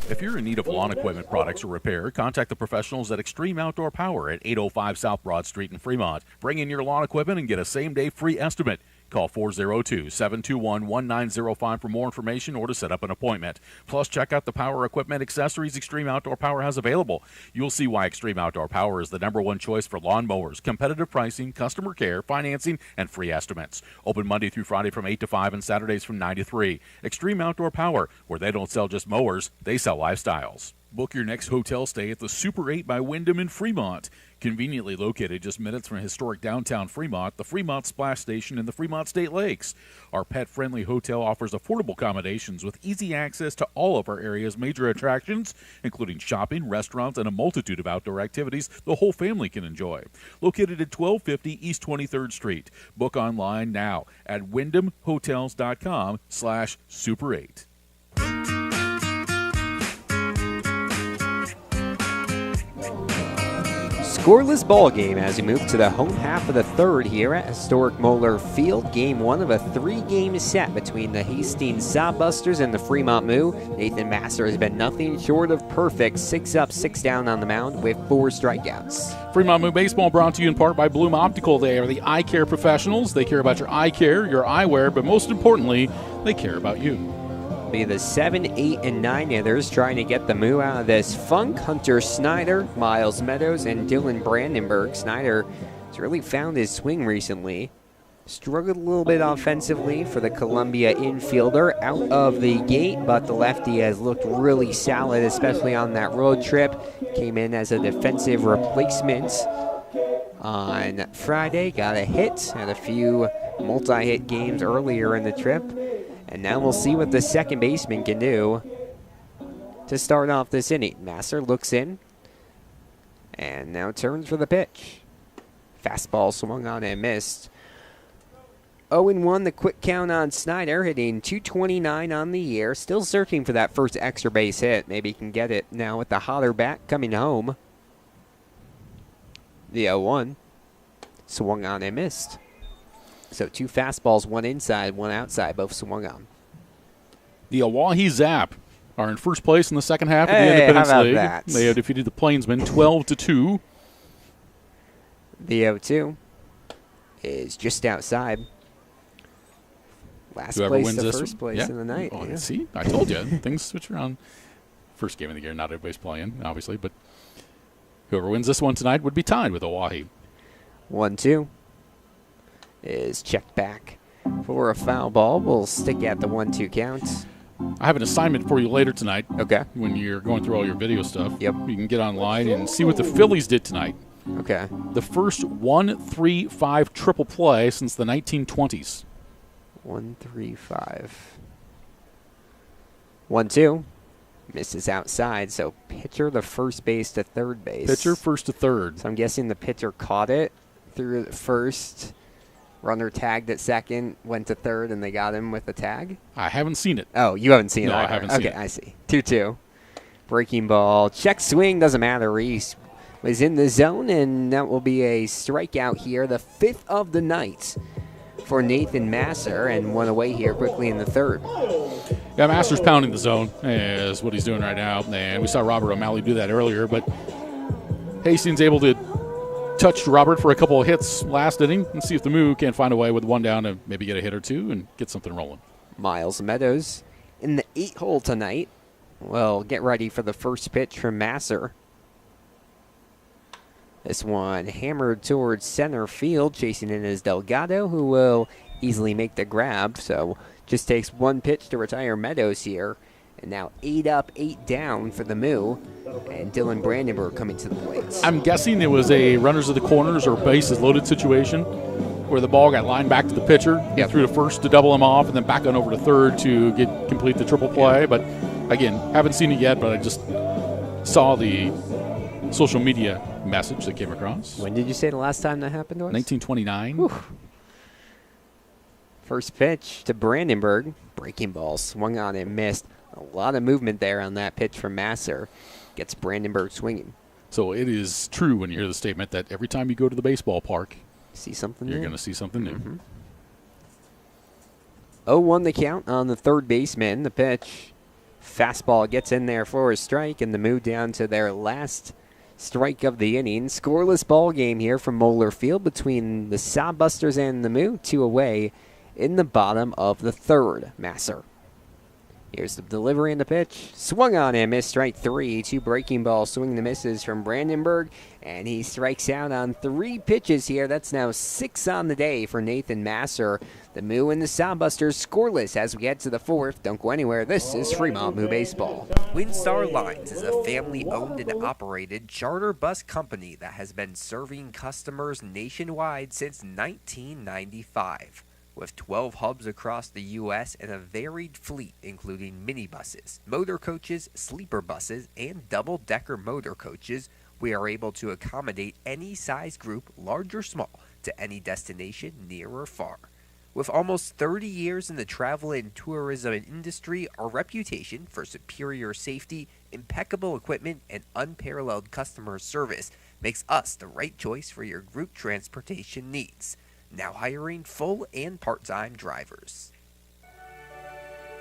If you're in need of lawn equipment products or repair, contact the professionals at Extreme Outdoor Power at 805 South Broad Street in Fremont. Bring in your lawn equipment and get a same-day free estimate. Call 402-721-1905 for more information or to set up an appointment. Plus, check out the power equipment accessories Extreme Outdoor Power has available. You'll see why Extreme Outdoor Power is the #1 choice for lawn mowers, competitive pricing, customer care, financing, and free estimates. Open Monday through Friday from 8 to 5 and Saturdays from 9 to 3. Extreme Outdoor Power, where they don't sell just mowers, they sell lifestyles. Book your next hotel stay at the Super 8 by Wyndham in Fremont. Conveniently located just minutes from historic downtown Fremont, the Fremont Splash Station, and the Fremont State Lakes. Our pet-friendly hotel offers affordable accommodations with easy access to all of our area's major attractions, including shopping, restaurants, and a multitude of outdoor activities the whole family can enjoy. Located at 1250 East 23rd Street. Book online now at wyndhamhotels.com/Super8. Scoreless ball game as we move to the home half of the third here at historic Moeller Field. Game 1 of a 3-game set between the Hastings Sodbusters and the Fremont Moo. Nathan Master has been nothing short of perfect. 6 up, 6 down on the mound with 4 strikeouts. Fremont Moo Baseball brought to you in part by Bloom Optical. They are the eye care professionals. They care about your eye care, your eyewear, but most importantly, they care about you. Be the 7, 8, and 9 hitters trying to get the Moo out of this funk. Hunter Snyder, Miles Meadows, and Dylan Brandenburg. Snyder has really found his swing recently. Struggled a little bit offensively for the Columbia infielder out of the gate, but the lefty has looked really solid, especially on that road trip. Came in as a defensive replacement on Friday. Got a hit, had a few multi-hit games earlier in the trip. And now we'll see what the second baseman can do to start off this inning. Masser looks in and now turns for the pitch. Fastball swung on and missed. 0-1 the quick count on Snyder, hitting .229 on the year. Still searching for that first extra base hit. Maybe he can get it now with the hotter bat coming home. The 0-1 swung on and missed. So 2 fastballs, 1 inside, 1 outside, both swung on. The Oahe Zap are in first place in the second half of the Independence how about League. that? They have defeated the Plainsmen 12-2. The 0-2 is just outside. Last Whoever place wins to this first place in the night. Oh, yeah. See, I told you. Things switch around. First game of the year, not everybody's playing, obviously, but whoever wins this one tonight would be tied with Oahe. 1-2 is checked back for a foul ball. We'll stick at the 1-2 count. I have an assignment for you later tonight. Okay. When you're going through all your video stuff. Yep. You can get online and see what the Phillies did tonight. Okay. The first 1-3-5 triple play since the 1920s. 1-3-5. 1-2 misses outside, so pitcher to first base to third base. Pitcher first to third. So I'm guessing the pitcher caught it, threw it at first, runner tagged at second, went to third, and they got him with the tag? I haven't seen it. Oh, you haven't seen it? No, I either. haven't seen it. Okay, I see. 2-2. Breaking ball. Check swing, doesn't matter. Reese was in the zone, and that will be a strikeout here, the 5th of the night for Nathan Masser, and one away here quickly in the third. Yeah, Masser's pounding the zone is what he's doing right now, and we saw Robert O'Malley do that earlier, but Hastings able to touch Robert for a couple of hits last inning and see if the Moo can find a way with 1 down to maybe get a hit or 2 and get something rolling. Miles Meadows in the 8 hole tonight. Well, get ready for the first pitch from Masser. This one hammered towards center field. Chasing in is Delgado, who will easily make the grab. So just takes 1 pitch to retire Meadows here. And now 8 up, 8 down for the Moo. And Dylan Brandenburg coming to the plate. I'm guessing it was a runners of the corners or bases loaded situation where the ball got lined back to the pitcher. He threw to first to double him off and then back on over to third to complete the triple play. Yeah. But again, haven't seen it yet, but I just saw the social media message that came across. When did you say the last time that happened to us? 1929. Whew. First pitch to Brandenburg. Breaking ball swung on and missed. A lot of movement there on that pitch from Masser. Gets Brandenburg swinging. So it is true when you hear the statement that every time you go to the baseball park, see something you're new. going to see something new. 0-1 the count on the third baseman. The pitch. Fastball gets in there for a strike, and the Moo down to their last strike of the inning. Scoreless ball game here from Moeller Field between the Sodbusters and the Moo. 2 away in the bottom of the third. Masser. Here's the delivery and the pitch. Swung on and missed, strike 3. 2 breaking balls, swing the misses from Brandenburg. And he strikes out on 3 pitches here. That's now 6 on the day for Nathan Masser. The Moo and the Sodbusters scoreless as we head to the 4th. Don't go anywhere. This is Fremont Moo Baseball. Windstar Lines is a family-owned and operated charter bus company that has been serving customers nationwide since 1995. With 12 hubs across the U.S. and a varied fleet including minibuses, motor coaches, sleeper buses, and double-decker motor coaches, we are able to accommodate any size group, large or small, to any destination near or far. With almost 30 years in the travel and tourism industry, our reputation for superior safety, impeccable equipment, and unparalleled customer service makes us the right choice for your group transportation needs. Now hiring full and part-time drivers.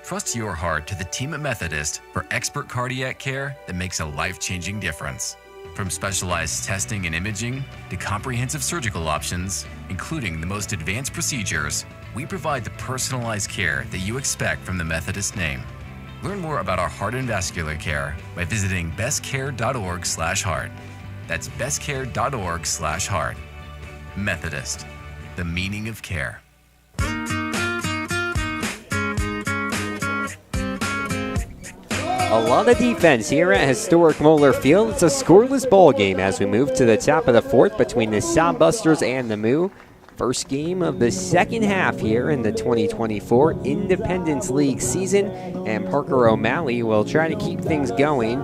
Trust your heart to the team at Methodist for expert cardiac care that makes a life-changing difference. From specialized testing and imaging to comprehensive surgical options, including the most advanced procedures, we provide the personalized care that you expect from the Methodist name. Learn more about our heart and vascular care by visiting bestcare.org/heart. That's bestcare.org/heart. Methodist, the meaning of care. A lot of defense here at historic Moeller Field. It's a scoreless ball game as we move to the top of the fourth between the Sodbusters and the Moo. First game of the second half here in the 2024 Independence League season, and Parker O'Malley will try to keep things going.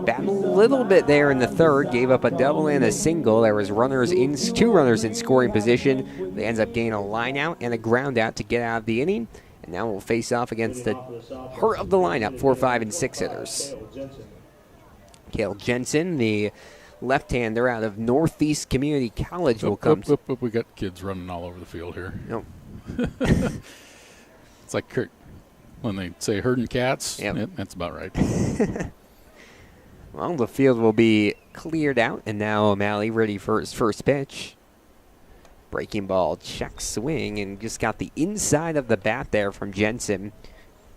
Battled a little bit there in the third, gave up a double and a single. There was two runners in scoring position. They ends up getting a line out and a ground out to get out of the inning. And now we'll face off against the heart of the lineup, 4, 5, and 6 hitters. Cale Jensen, the left-hander out of Northeast Community College, will come. We got kids running all over the field here. Nope. It's like when they say herding cats. Yep. That's about right. Well, the field will be cleared out, and now O'Malley ready for his first pitch. Breaking ball, check swing, and just got the inside of the bat there from Jensen.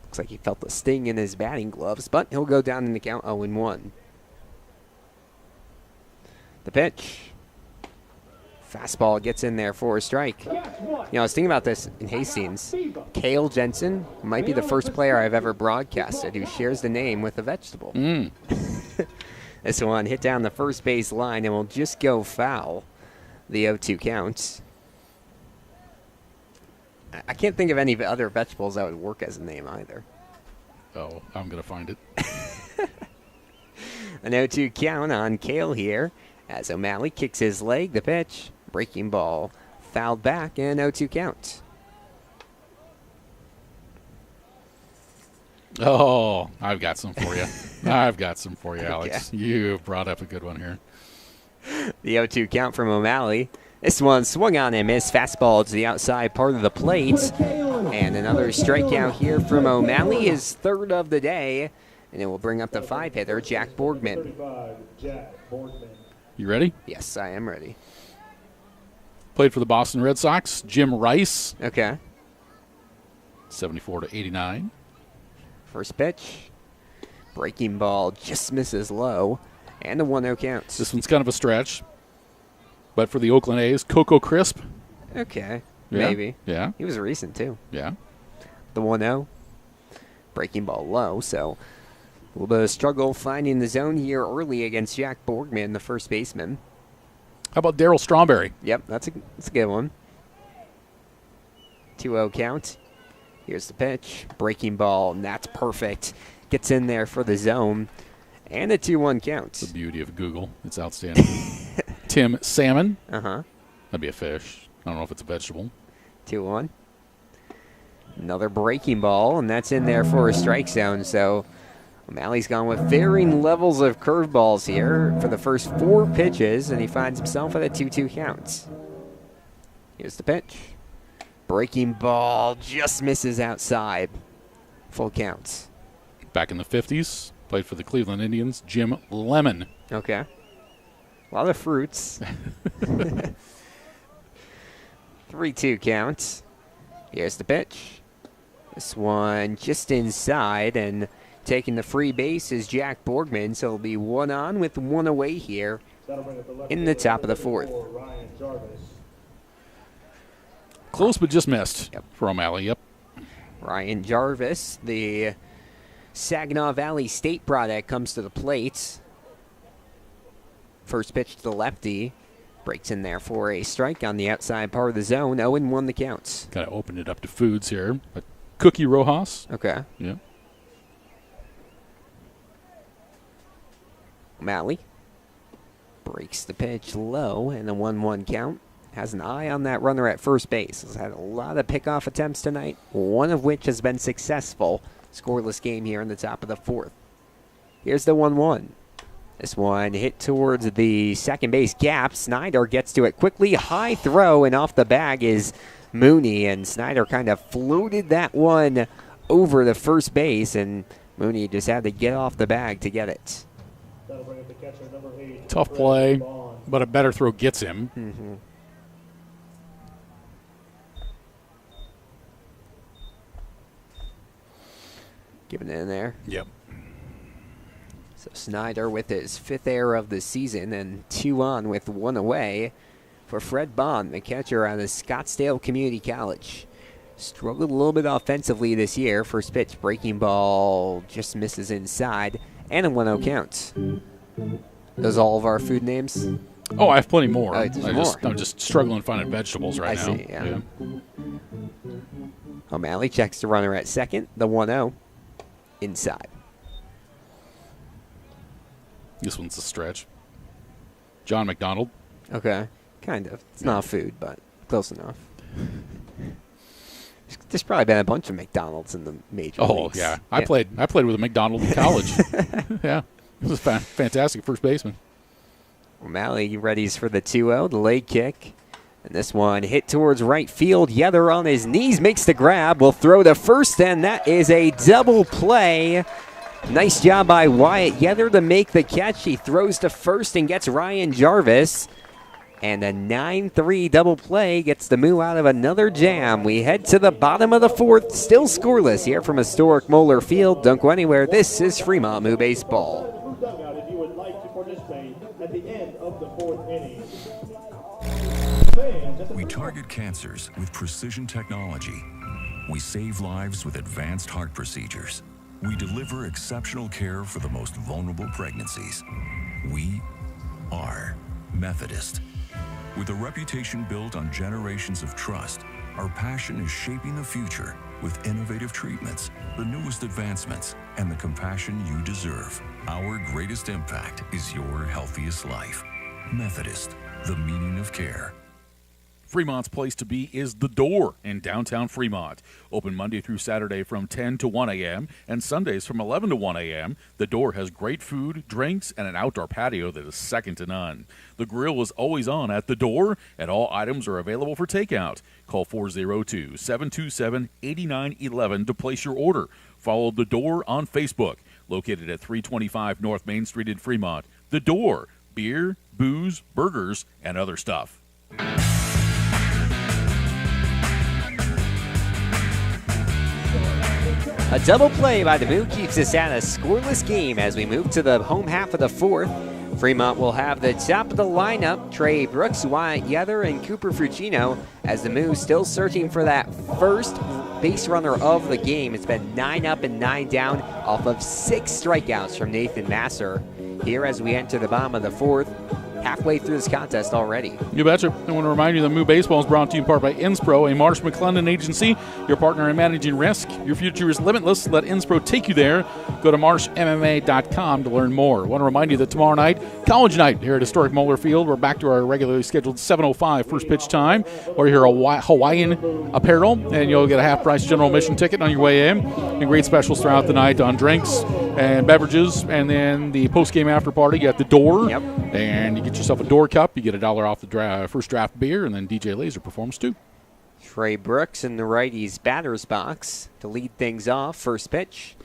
Looks like he felt the sting in his batting gloves, but he'll go down in the count 0-1. The pitch. Fastball gets in there for a strike. You know, I was thinking about this in Hastings. Cale Jensen might be the first player I've ever broadcasted who shares the name with a vegetable. This one hit down the first base line and will just go foul. The 0-2 count. I can't think of any other vegetables that would work as a name either. Oh, I'm going to find it. An 0-2 count on Cale here as O'Malley kicks his leg. The pitch. Breaking ball. Fouled back and 0-2 count. Oh, I've got some for you. Alex. Okay. You brought up a good one here. The 0-2 count from O'Malley. This one swung on and missed. Fastball to the outside part of the plate. And another strikeout here from O'Malley, his third of the day. And it will bring up the 5-hitter, Jack Borgman. You ready? Yes, I am ready. Played for the Boston Red Sox, Jim Rice. Okay. 74-89. First pitch. Breaking ball just misses low. And a 1-0 count. This one's kind of a stretch. But for the Oakland A's, Coco Crisp. Okay. Yeah. Maybe. Yeah. He was recent, too. Yeah. The 1-0. Breaking ball low, so a little bit of struggle finding the zone here early against Jack Borgman, the first baseman. How about Darryl Strawberry? Yep, that's a good one. 2-0 count. Here's the pitch. Breaking ball, and that's perfect. Gets in there for the zone. And a 2-1 count. The beauty of Google. It's outstanding. Tim Salmon. Uh-huh. That'd be a fish. I don't know if it's a vegetable. 2-1. Another breaking ball, and that's in there for a strike zone. So O'Malley's gone with varying levels of curveballs here for the first 4 pitches, and he finds himself at a 2-2 count. Here's the pitch. Breaking ball just misses outside. Full count. Back in the 50s, played for the Cleveland Indians, Jim Lemon. Okay. A lot of fruits. 3-2 count. Here's the pitch. This one just inside, and taking the free base is Jack Borgman, so it'll be 1 on with 1 away here in the top of the fourth. Close but just missed for O'Malley. Yep. Ryan Jarvis, the Saginaw Valley State product, comes to the plate. First pitch to the lefty. Breaks in there for a strike on the outside part of the zone. 0-1 the counts. Kind of opened it up to foods here. But Cookie Rojas. Okay. Yeah. O'Malley breaks the pitch low, and a 1-1 count. Has an eye on that runner at first base. Has had a lot of pickoff attempts tonight, one of which has been successful. Scoreless game here in the top of the fourth. Here's the 1-1. This one hit towards the second base gap. Snyder gets to it quickly. High throw, and off the bag is Mooney, and Snyder kind of floated that one over the first base, and Mooney just had to get off the bag to get it. Tough play, but a better throw gets him. Mm-hmm. Giving it in there. Yep. So Snyder with his 5th error of the season, and 2 on with 1 away for Fred Bond, the catcher out of Scottsdale Community College. struggled a little bit offensively this year. First pitch, breaking ball, just misses inside, and a 1-0 count. Those all of our food names? Oh, I have plenty more. More. I'm just struggling finding vegetables right now. I see, yeah. O'Malley checks the runner at second. The 1-0 inside. This one's a stretch. John McDonald. Okay, kind of. It's not food, but close enough. There's probably been a bunch of McDonald's in the major leagues. Oh, yeah. I played with a McDonald in college. Yeah. It was fantastic first baseman. O'Malley readies for the 2-0, the leg kick. And this one hit towards right field. Yether on his knees makes the grab. Will throw to first, and that is a double play. Nice job by Wyatt Yether to make the catch. He throws to first and gets Ryan Jarvis. And a 9-3 double play gets the Moo out of another jam. We head to the bottom of the fourth, still scoreless here from historic Moeller Field. Don't go anywhere. This is Fremont Moo Baseball. Dugout if you would like to participate at the end of the fourth inning. We target cancers with precision technology. We save lives with advanced heart procedures. We deliver exceptional care for the most vulnerable pregnancies. We are Methodist. With a reputation built on generations of trust, our passion is shaping the future with innovative treatments, the newest advancements, and the compassion you deserve. Our greatest impact is your healthiest life. Methodist, the meaning of care. Fremont's place to be is The Door in downtown Fremont. Open Monday through Saturday from 10 to 1 a.m. and Sundays from 11 to 1 a.m. The Door has great food, drinks, and an outdoor patio that is second to none. The grill is always on at The Door, and all items are available for takeout. Call 402-727-8911 to place your order. Follow The Door on Facebook, located at 325 North Main Street in Fremont. The Door, beer, booze, burgers, and other stuff. A double play by the Moo keeps us at a scoreless game as we move to the home half of the fourth. Fremont will have the top of the lineup, Trey Brooks, Wyatt Yether, and Cooper Fucino, as the Moo still searching for that first base runner of the game. It's been 9 up and 9 down off of 6 strikeouts from Nathan Masser. Here as we enter the bottom of the fourth, halfway through this contest already. You betcha. I want to remind you that Moo Baseball is brought to you in part by Inspro, a Marsh McClendon agency, your partner in managing risk. Your future is limitless. Let Inspro take you there. Go to marshmma.com to learn more. I want to remind you that tomorrow night, college night here at historic Moeller Field. We're back to our regularly scheduled 7:05 first pitch time. We're here Hawaiian apparel, and you'll get a half-price general admission ticket on your way in. And great specials throughout the night on drinks and beverages, and then the post-game after party at The Door. Yep. And you get yourself a Door cup. You get $1 off the first draft beer, and then DJ Laser performs too. Trey Brooks in the righty's batter's box to lead things off. First pitch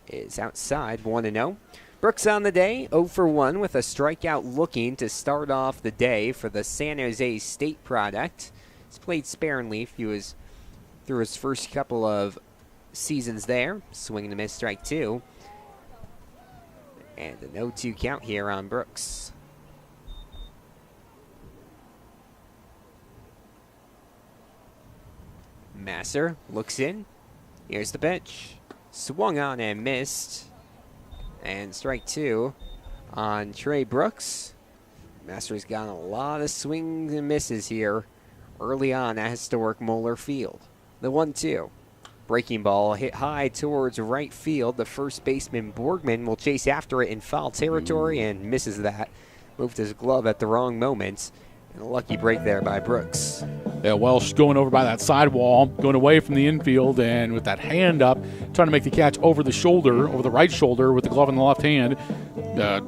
is outside, 1-0. Brooks on the day, 0 for 1 with a strikeout looking to start off the day for the San Jose State product. He's played sparingly through his first couple of seasons there. Swing and a miss, strike 2. And an 0-2 count here on Brooks. Masser looks in. Here's the pitch. Swung on and missed. And strike 2 on Trey Brooks. Masser's got a lot of swings and misses here early on at historic Moeller Field. The 1-2. Breaking ball hit high towards right field. The first baseman, Borgman, will chase after it in foul territory and misses that. Moved his glove at the wrong moment. And a lucky break there by Brooks. Yeah, Welsh going over by that sidewall, going away from the infield, and with that hand up, trying to make the catch over the shoulder, over the right shoulder with the glove in the left hand.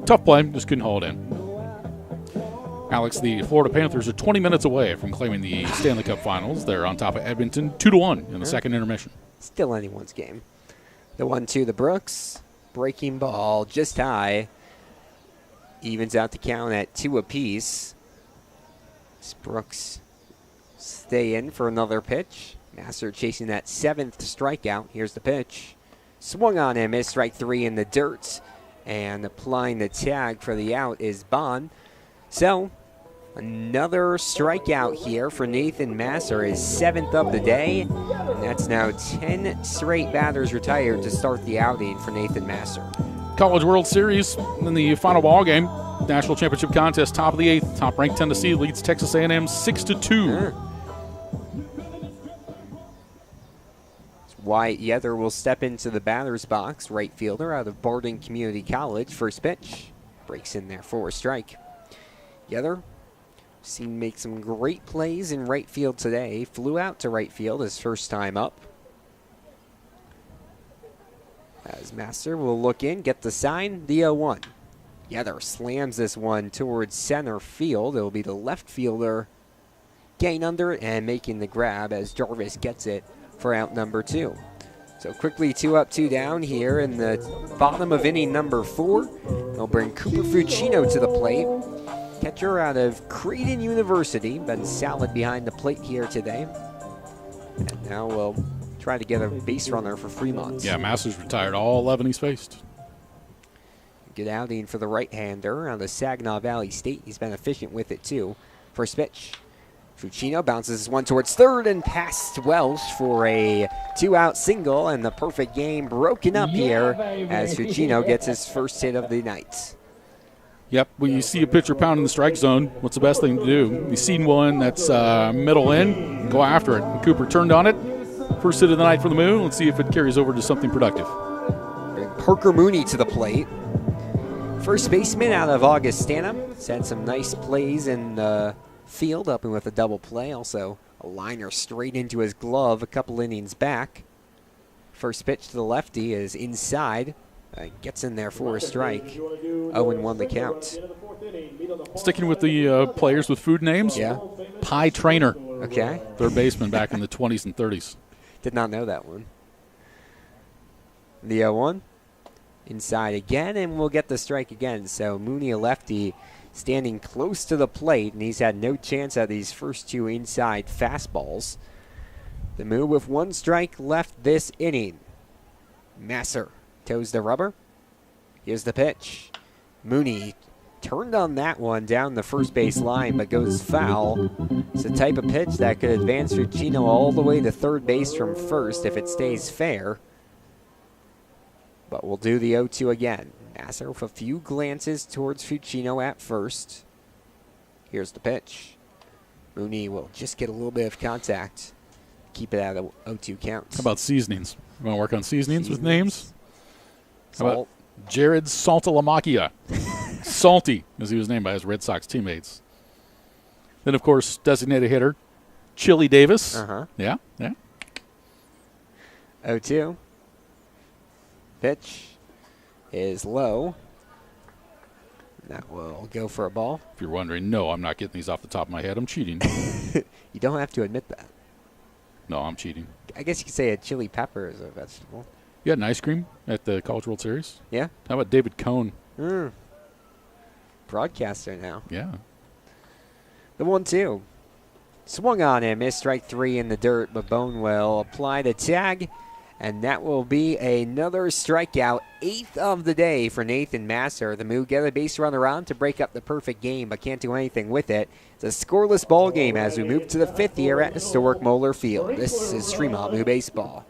Tough play, just couldn't hold it in. Alex, the Florida Panthers are 20 minutes away from claiming the Stanley Cup Finals. They're on top of Edmonton 2-1 in the second intermission. Still anyone's game. The 1-2, the Brooks. Breaking ball just high. Evens out the count at 2 apiece. Brooks stay in for another pitch. Masser chasing that 7th strikeout. Here's the pitch. Swung on and missed, strike 3 in the dirt. And applying the tag for the out is Bond. So, Another strikeout here for Nathan Masser, his 7th of the day. And that's now 10 straight batters retired to start the outing for Nathan Masser. College World Series in the final ball game. National Championship contest, top of the 8th. Top-ranked Tennessee leads Texas A&M 6-2. Wyatt Yether will step into the batter's box. Right fielder out of Barding Community College. First pitch. Breaks in there for a strike. Yether seen him make some great plays in right field today. Flew out to right field his first time up. As Master will look in, get the sign, the 0-1. Yether slams this one towards center field. It'll be the left fielder getting under it and making the grab as Jarvis gets it for out number 2. So quickly 2 up, 2 down here in the bottom of inning number 4. They'll bring Cooper Fucino to the plate. Catcher out of Creighton University, been solid behind the plate here today. And now we'll try to get a base runner for Fremont. Yeah, Masters retired all 11 he's faced. Good outing for the right-hander out of Saginaw Valley State. He's been efficient with it, too. First pitch. Fucino bounces one towards third and past Welsh for a 2-out single, and the perfect game broken up here as Fucino gets his first hit of the night. Yep, when you see a pitcher pounding the strike zone, what's the best thing to do? You see one that's middle in, go after it. And Cooper turned on it. First hit of the night for the Moo. Let's see if it carries over to something productive. Parker Mooney to the plate. First baseman out of Augustana. He's had some nice plays in the field, up and with a double play. Also a liner straight into his glove a couple innings back. First pitch to the lefty is inside. Gets in there for a strike. 0-1 the count. Sticking with the players with food names. Yeah. Pie Trainer. Okay. Third baseman back in the 20s and 30s. Did not know that one. The 0-1. Inside again, and we'll get the strike again. So Mooney, a lefty, standing close to the plate, and he's had no chance at these first 2 inside fastballs. The Moo with 1 strike left this inning. Masser toes the rubber. Here's the pitch. Mooney turned on that one down the first base line, but goes foul. It's the type of pitch that could advance Fucino all the way to third base from first if it stays fair. But we'll do the 0-2 again. Masser with a few glances towards Fucino at first. Here's the pitch. Mooney will just get a little bit of contact. Keep it at a 0-2 count. How about seasonings? You want to work on seasonings with names? How Salt. about Jared Saltalamacchia? Salty, as he was named by his Red Sox teammates. Then, of course, designated hitter, Chili Davis. Uh-huh. Yeah. 0-2. Pitch is low. That will go for a ball. If you're wondering, no, I'm not getting these off the top of my head. I'm cheating. You don't have to admit that. No, I'm cheating. I guess you could say a chili pepper is a vegetable. You had an ice cream at the College World Series? Yeah. How about David Cohn? Broadcaster now. Yeah. The 1-2. Swung on him. Missed strike 3 in the dirt, but Bonewell applied a tag. And that will be another strikeout, 8th of the day for Nathan Masser. The Moo get a base runner on to break up the perfect game, but can't do anything with it. It's a scoreless ball game as we move to the 5th year at historic Moeller Field. This is Fremont Moo Baseball.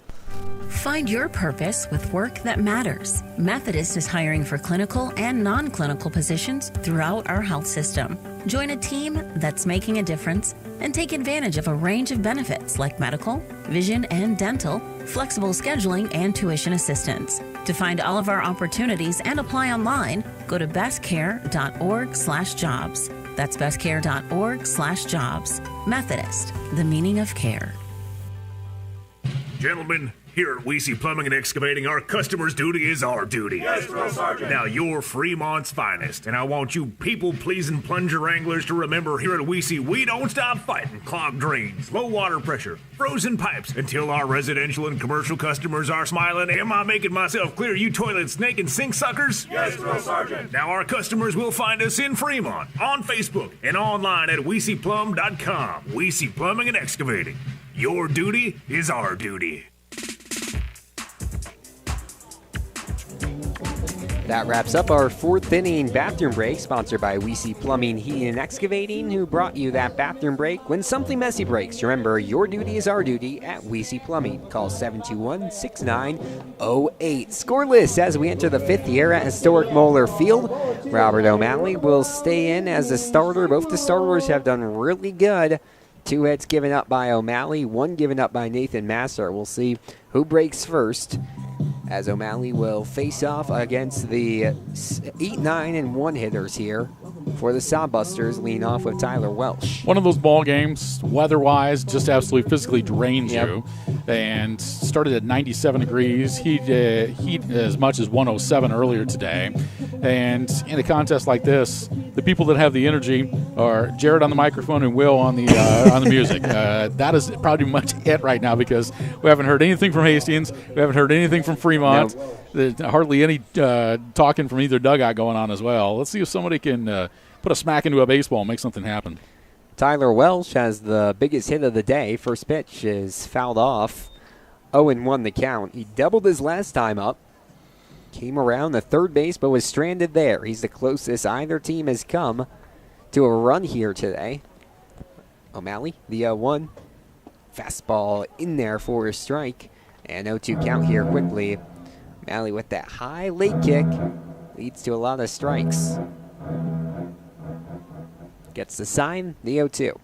Find your purpose with work that matters. Methodist is hiring for clinical and non-clinical positions throughout our health system. Join a team that's making a difference and take advantage of a range of benefits like medical, vision and dental, flexible scheduling, and tuition assistance. To find all of our opportunities and apply online, go to bestcare.org/jobs. That's bestcare.org/jobs. Methodist, the meaning of care. Gentlemen, here at Weesey Plumbing and Excavating, our customer's duty is our duty. Yes, Drill Sergeant. Now, you're Fremont's finest, and I want you people-pleasing plunger wranglers to remember here at Weesey, we don't stop fighting clogged drains, low water pressure, frozen pipes, until our residential and commercial customers are smiling. Am I making myself clear, you toilet snake and sink suckers? Yes, Drill Sergeant. Now, our customers will find us in Fremont, on Facebook, and online at WeeseyPlum.com. Weesey Plumbing and Excavating. Your duty is our duty. That wraps up our 4th inning bathroom break, sponsored by WeC Plumbing, Heating, and Excavating, who brought you that bathroom break. When something messy breaks, remember, your duty is our duty at WeC Plumbing. Call 721-6908. Scoreless as we enter the 5th year at historic Moeller Field. Robert O'Malley will stay in as a starter. Both the starters have done really good. 2 hits given up by O'Malley, 1 given up by Nathan Masser. We'll see who breaks first, as O'Malley will face off against the 8, 9, and 1 hitters here for the Sodbusters, leading off with Tyler Welsh. One of those ball games, weather-wise, just absolutely physically drains you. And started at 97 degrees. Heat as much as 107 earlier today. And in a contest like this, the people that have the energy are Jared on the microphone and Will on the music. That is probably much it right now, because we haven't heard anything from Hastings. We haven't heard anything from Fremont. Nope. There's hardly any talking from either dugout going on as well. Let's see if somebody can put a smack into a baseball and make something happen. Tyler Welsh has the biggest hit of the day. First pitch is fouled off. 0-1 the count. He doubled his last time up. Came around the third base, but was stranded there. He's the closest either team has come to a run here today. O'Malley, the 0-1. Fastball in there for a strike. And 0-2 count here quickly. O'Malley with that high late kick leads to a lot of strikes. Gets the sign, the 0-2.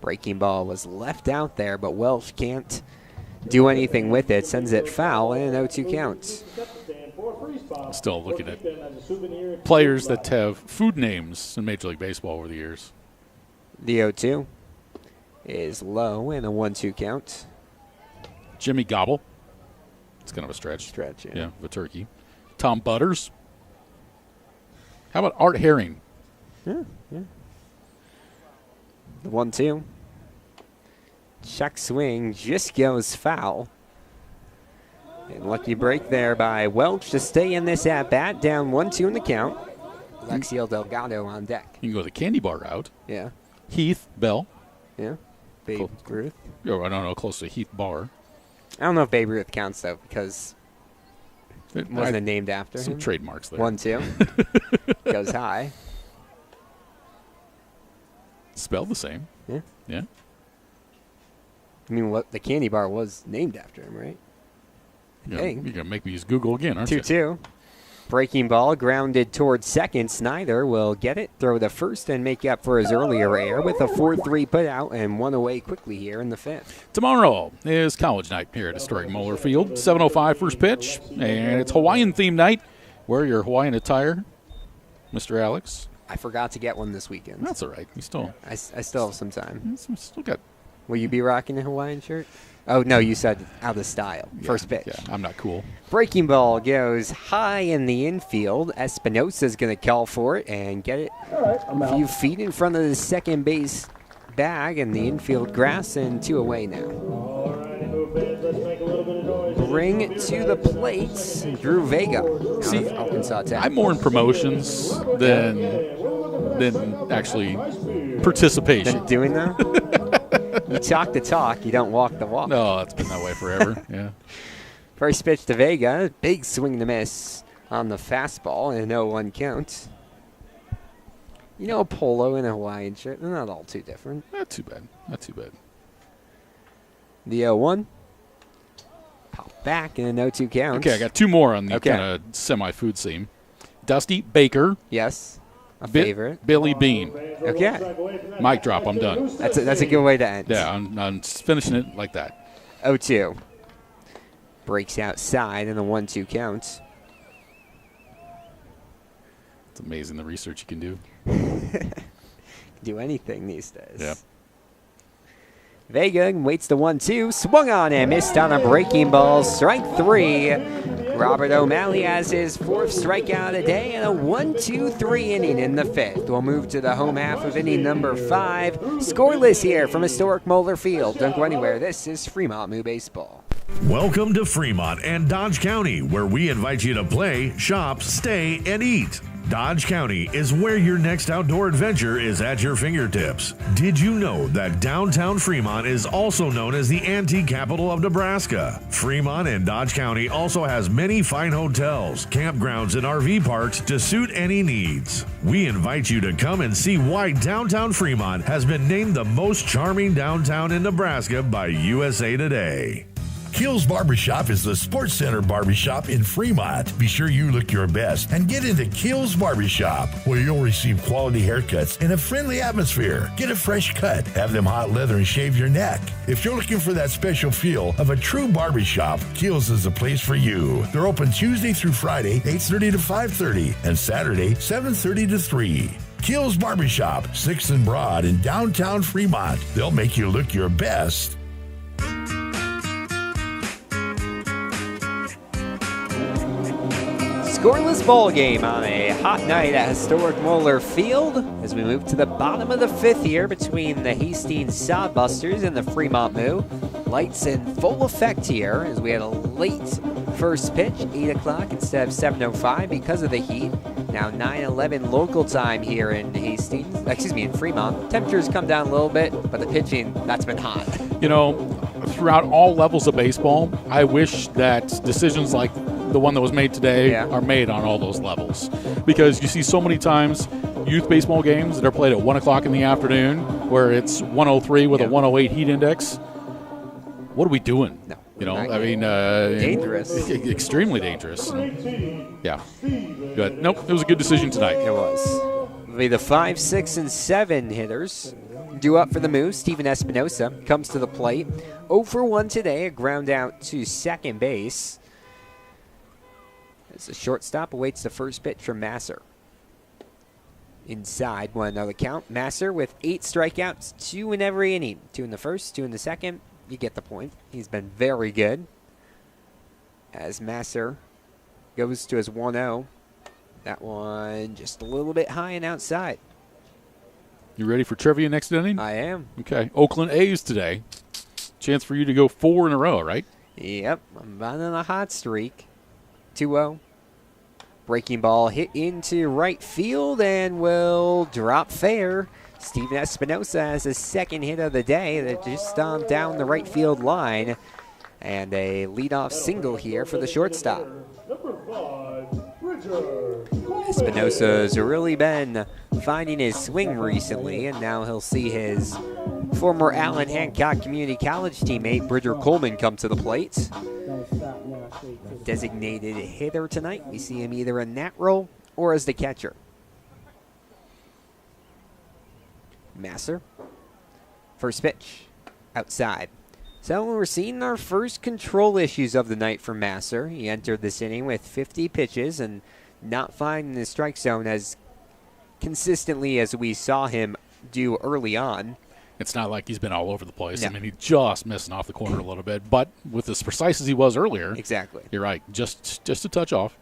Breaking ball was left out there, but Welsh can't do anything with it. Sends it foul, and an 0-2 count. Still looking at players that have food names in Major League Baseball over the years. The 0-2 is low, and a 1-2 count. Jimmy Gobble. It's kind of a stretch. Yeah, of a turkey. Tom Butters. How about Art Herring? Yeah. The 1-2. Check swing just goes foul. And lucky break there by Welch to stay in this at-bat. Down 1-2 in the count. Alexiel Delgado on deck. You can go the candy bar route. Yeah. Heath Bell. Yeah. Babe Ruth. Oh, I don't know, close to Heath Bar. I don't know if Babe Ruth counts, though, because it wasn't named after some him. Trademarks there. 1-2. Goes high. Spelled the same. Yeah. Yeah. I mean, what the candy bar was named after him, right? You're going to make me use Google again, aren't you? 2-2. Breaking ball grounded towards second. Snyder will get it, throw to first, and make up for his earlier error with a 4-3 put out and one away quickly here in the 5th. Tomorrow is college night here at historic Moeller Field. 7:05 first pitch, and it's Hawaiian-themed night. Wear your Hawaiian attire, Mr. Alex. I forgot to get one this weekend. That's all right. You still. I still have some time. Still got. Will you be rocking a Hawaiian shirt? Oh, no, you said out of style. First pitch. Yeah, I'm not cool. Breaking ball goes high in the infield. Espinosa's going to call for it and get it a few feet in front of the second base bag and the infield grass, and 2 away now. Bring to the plate, Drew Vega. See, Arkansas Tech. I'm more in promotions than actually participation. Than doing that? You talk the talk, you don't walk the walk. No, it's been that way forever. Yeah. First pitch to Vega. Big swing to miss on the fastball, and a 0-1 count. You know, a polo and a Hawaiian shirt, they're not all too different. Not too bad. Not too bad. The 0-1. Pop back, and a 0-2 count. Okay, I got 2 more on the kind of semi-food theme. Dusty Baker. Yes. A favorite. Billy Bean. Okay. Mic drop, I'm done. That's a good way to end. Yeah, I'm finishing it like that. 0-2. Breaks outside and a 1-2 count. It's amazing the research you can do. Do anything these days. Yeah. Vega waits the 1-2. Swung on and missed on a breaking ball. Strike 3. Robert O'Malley has his 4th strikeout of the day and a 1-2-3 inning in the 5th. We'll move to the home half of inning number 5. Scoreless here from historic Moeller Field. Don't go anywhere. This is Fremont Moo Baseball. Welcome to Fremont and Dodge County, where we invite you to play, shop, stay, and eat. Dodge County is where your next outdoor adventure is at your fingertips. Did you know that downtown Fremont is also known as the antique capital of Nebraska? Fremont and Dodge County also has many fine hotels, campgrounds, and RV parks to suit any needs. We invite you to come and see why downtown Fremont has been named the most charming downtown in Nebraska by USA Today. Kills Barbershop is the Sports Center barbershop in Fremont. Be sure you look your best and get into Kills Barbershop, where you'll receive quality haircuts in a friendly atmosphere. Get a fresh cut, have them hot leather, and shave your neck. If you're looking for that special feel of a true barbershop, Kills is the place for you. They're open Tuesday through Friday, 8:30 to 5:30, and Saturday, 7:30 to 3. Kills Barbershop, 6th and Broad in downtown Fremont. They'll make you look your best. Scoreless ball game on a hot night at historic Moeller Field as we move to the bottom of the fifth here between the Hastings Sodbusters and the Fremont Moo. Lights in full effect here as we had a late first pitch, 8 o'clock instead of 7:05 because of the heat. Now 9:11 local time here in in Fremont. Temperatures come down a little bit, but the pitching, that's been hot. You know, throughout all levels of baseball, I wish that decisions like the one that was made today are made on all those levels, because you see so many times youth baseball games that are played at 1 o'clock in the afternoon where it's 103 with a 108 heat index. What are we doing? No. You know, I mean, dangerous. Extremely dangerous. Yeah. Good. Nope, it was a good decision tonight. It was. It'll be the 5, 6, and 7 hitters. Due up for the Moo, Steven Espinosa comes to the plate. 0 for 1 today, a ground out to second base. As the shortstop awaits the first pitch from Masser. Inside, 1-0 count. Masser with 8 strikeouts, 2 in every inning. 2 in the first, 2 in the second. You get the point. He's been very good. As Masser goes to his 1-0. That one just a little bit high and outside. You ready for trivia next inning? I am. Okay. Oakland A's today. Chance for you to go 4 in a row, right? Yep. I'm on a hot streak. 2-0. Breaking ball hit into right field and will drop fair. Steven Espinosa has his second hit of the day. They're just down the right field line. And a leadoff single here for the shortstop. Espinosa's really been finding his swing recently, and now he'll see his former Allen Hancock Community College teammate Bridger Coleman come to the plate. Designated hitter tonight. We see him either in that role or as the catcher. Masser. First pitch. Outside. So we're seeing our first control issues of the night for Masser. He entered this inning with 50 pitches and not finding the strike zone as consistently as we saw him do early on. It's not like he's been all over the place. No. I mean, he's just missing off the corner a little bit. But with as precise as he was earlier, exactly, you're right. Just a touch off.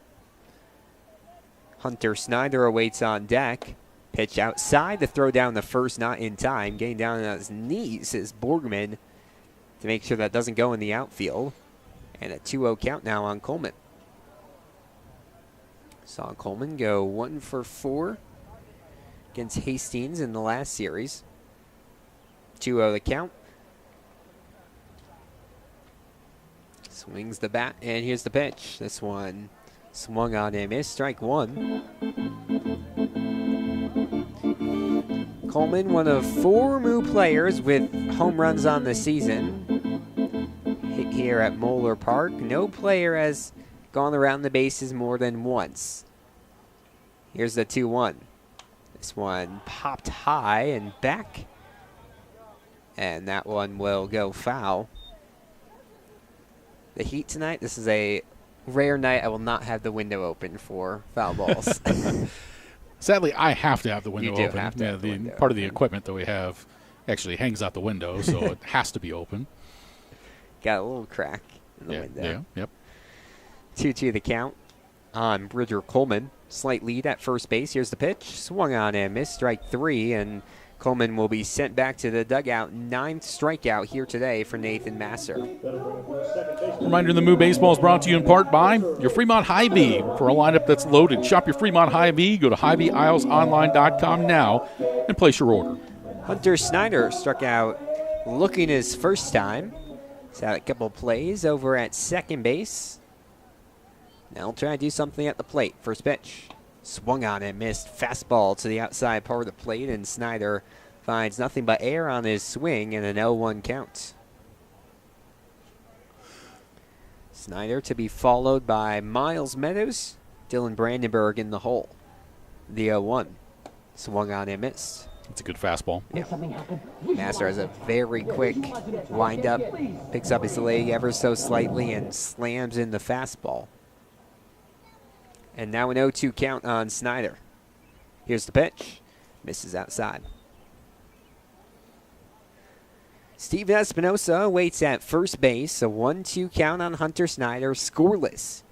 Hunter Snyder awaits on deck. Pitch outside to throw down the first, not in time. Getting down on his knees is Borgman to make sure that doesn't go in the outfield. And a 2-0 count now on Coleman. Saw Coleman go 1 for 4 against Hastings in the last series. 2-0 the count. Swings the bat, and here's the pitch. This one swung on and missed. Strike 1. Coleman, one of 4 Moo players with home runs on the season. Hit here at Moeller Park. No player has gone around the bases more than once. Here's the 2-1. This one popped high and back. And that one will go foul. The Heat tonight, this is a rare night. I will not have the window open for foul balls. Sadly, I have to have the window You do open. have to have the window part of the equipment that we have actually hangs out the window, so it has to be open. Got a little crack in the window. Yeah, yep. 2-2 the count on Bridger Coleman. Slight lead at first base. Here's the pitch. Swung on and missed. Strike 3, and Coleman will be sent back to the dugout. 9th strikeout here today for Nathan Masser. Reminder, the Moo Baseball is brought to you in part by your Fremont Hy-Vee. For a lineup that's loaded, shop your Fremont Hy-Vee. Go to HyVeeIslesOnline.com now and place your order. Hunter Snyder struck out looking his first time. He's had a couple plays over at second base. Now he'll try to do something at the plate. First pitch. Swung on and missed. Fastball to the outside part of the plate, and Snyder finds nothing but air on his swing and an 0-1 count. Snyder to be followed by Miles Meadows. Dylan Brandenburg in the hole. The 0-1. Swung on and missed. It's a good fastball. Yeah. Masser has a very quick windup. Picks up his leg ever so slightly and slams in the fastball. And now an 0-2 count on Snyder. Here's the pitch. Misses outside. Steven Espinosa waits at first base. A 1-2 count on Hunter Snyder. Scoreless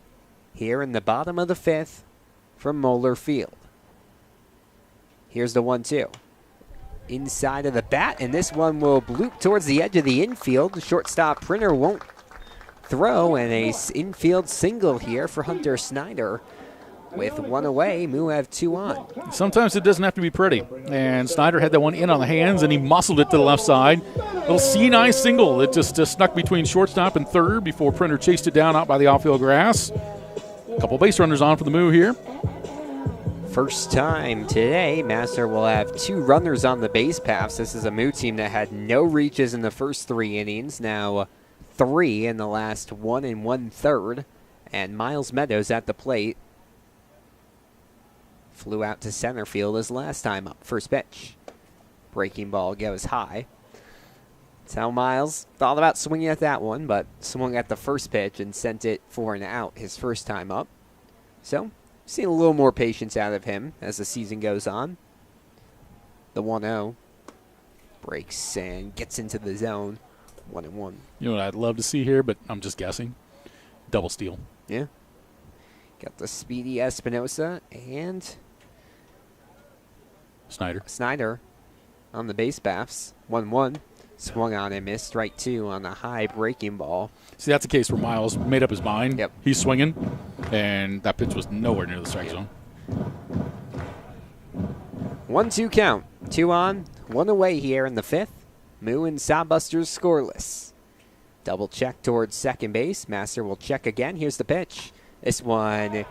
here in the bottom of the 5th from Moeller Field. Here's the 1-2. Inside of the bat, and this one will bloop towards the edge of the infield. The shortstop Printer won't throw, and a infield single here for Hunter Snyder. With one away, Moo have 2 on. Sometimes it doesn't have to be pretty. And Snyder had that one in on the hands, and he muscled it to the left side. Little C-nice single. It just snuck between shortstop and third before Printer chased it down out by the outfield grass. A couple base runners on for the Moo here. First time today, Masser will have 2 runners on the base paths. This is a Moo team that had no reaches in the first 3 innings. Now 3 in the last 1 1/3. And Miles Meadows at the plate. Flew out to center field his last time up. First pitch. Breaking ball goes high. That's how Miles thought about swinging at that one, but swung at the first pitch and sent it for an out his first time up. So, seeing a little more patience out of him as the season goes on. The 1-0. Breaks and gets into the zone. 1-1. You know what I'd love to see here, but I'm just guessing. Double steal. Yeah. Got the speedy Espinosa and Snyder on the base paths. 1-1. Swung on and missed. Strike 2 on the high breaking ball. See, that's a case where Miles made up his mind. Yep. He's swinging, and that pitch was nowhere near the strike zone. 1-2 count. 2 on, 1 away here in the 5th. Moo and Sodbusters scoreless. Double check towards second base. Masser will check again. Here's the pitch. This one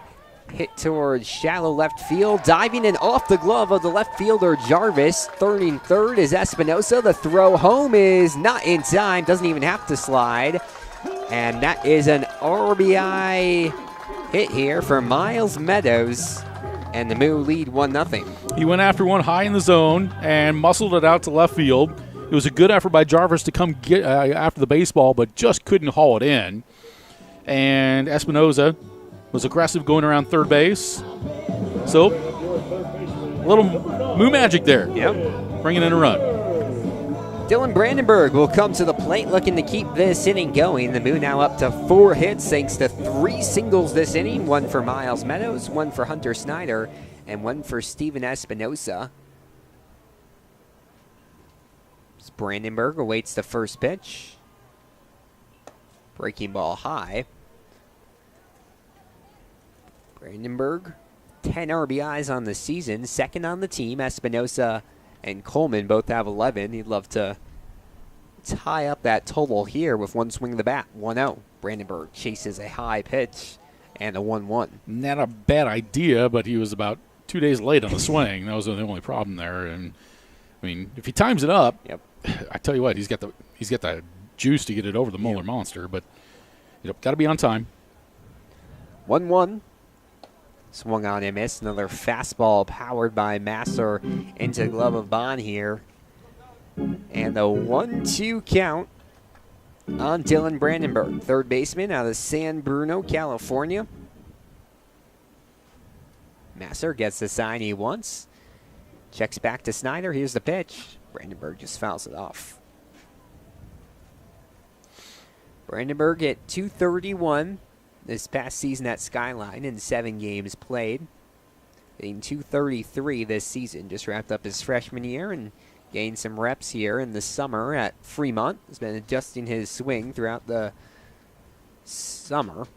hit towards shallow left field. Diving in off the glove of the left fielder, Jarvis. Turning third is Espinosa. The throw home is not in time. Doesn't even have to slide. And that is an RBI hit here for Miles Meadows. And the Moo lead 1-0. He went after one high in the zone and muscled it out to left field. It was a good effort by Jarvis to come get after the baseball, but just couldn't haul it in. And Espinosa was aggressive going around third base. So, a little Moo magic there. Yep. Bringing in a run. Dylan Brandenburg will come to the plate looking to keep this inning going. The Moo now up to 4 hits thanks to 3 singles this inning. 1 for Miles Meadows, 1 for Hunter Snyder, and 1 for Steven Espinosa. Brandenburg awaits the first pitch. Breaking ball high. Brandenburg, 10 RBIs on the season, second on the team. Espinosa and Coleman both have 11. He'd love to tie up that total here with 1 swing of the bat. 1-0. Brandenburg chases a high pitch and a 1-1. Not a bad idea, but he was about 2 days late on the swing. That was the only problem there. And I mean, if he times it up, yep. I tell you what, he's got the juice to get it over the Moeller monster. But got to be on time. 1-1. Swung on and missed. Another fastball powered by Masser into the glove of Bond here. And a 1-2 count on Dylan Brandenburg, third baseman out of San Bruno, California. Masser gets the sign he wants. Checks back to Snyder. Here's the pitch. Brandenburg just fouls it off. Brandenburg at .231 this past season at Skyline in 7 games played. Hitting .233 this season. Just wrapped up his freshman year and gained some reps here in the summer at Fremont. Has been adjusting his swing throughout the summer.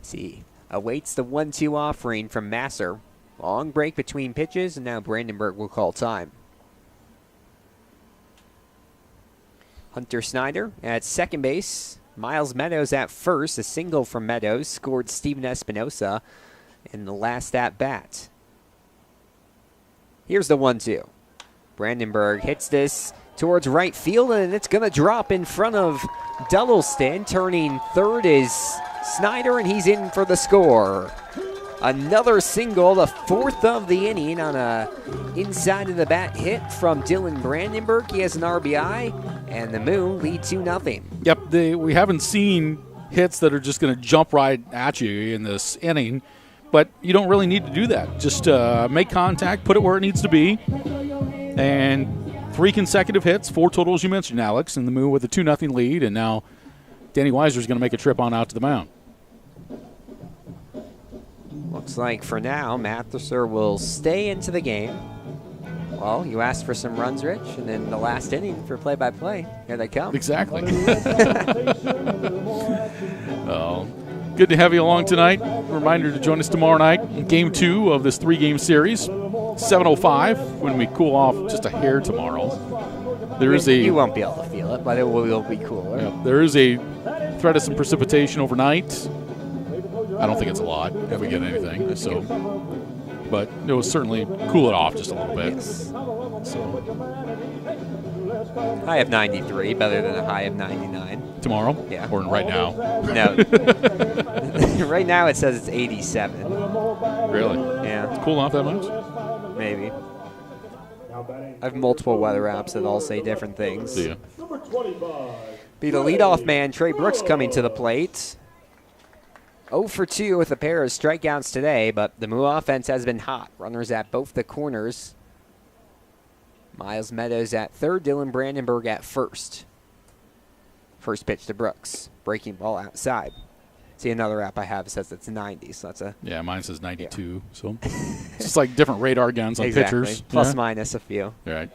See, awaits the 1-2 offering from Masser. Long break between pitches, and now Brandenburg will call time. Hunter Snyder at second base. Miles Meadows at first. A single from Meadows scored Steven Espinosa in the last at-bat. Here's the 1-2. Brandenburg hits this towards right field, and it's going to drop in front of Duddleston. Turning third is Snyder, and he's in for the score. Another single, the fourth of the inning on a inside of the bat hit from Dylan Brandenburg. He has an RBI, and the Moo lead 2-0. Yep, we haven't seen hits that are just going to jump right at you in this inning, but you don't really need to do that. Just make contact, put it where it needs to be, and 3 consecutive hits, 4 total as you mentioned, Alex, and the Moo with a 2-0 lead, and now Danny Weiser's going to make a trip on out to the mound. Looks like for now, Matherser will stay into the game. Well, you asked for some runs, Rich, and then the last inning for play-by-play. Here they come. Exactly. Good to have you along tonight. Reminder to join us tomorrow night in Game 2 of this 3-game series, 7:05, when we cool off just a hair tomorrow. You won't be able to feel it, but it will be cooler. Yeah, there is a threat of some precipitation overnight. I don't think it's a lot if we get anything. But it will certainly cool it off just a little bit. Yes. High of 93, better than a high of 99. Tomorrow? Yeah. Or right now? No. Right now it says it's 87. Really? Yeah. It's cool off that much? Maybe. I have multiple weather apps that all say different things. See ya. Be the leadoff man, Trey Brooks, coming to the plate. 0 for 2 with a pair of strikeouts today, but the Moo offense has been hot. Runners at both the corners. Miles Meadows at third, Dylan Brandenburg at first. First pitch to Brooks. Breaking ball outside. See, another app I have says it's 90, so that's a... Yeah, mine says 92, so it's just like different radar guns on exactly. pitchers. Plus minus a few. All right.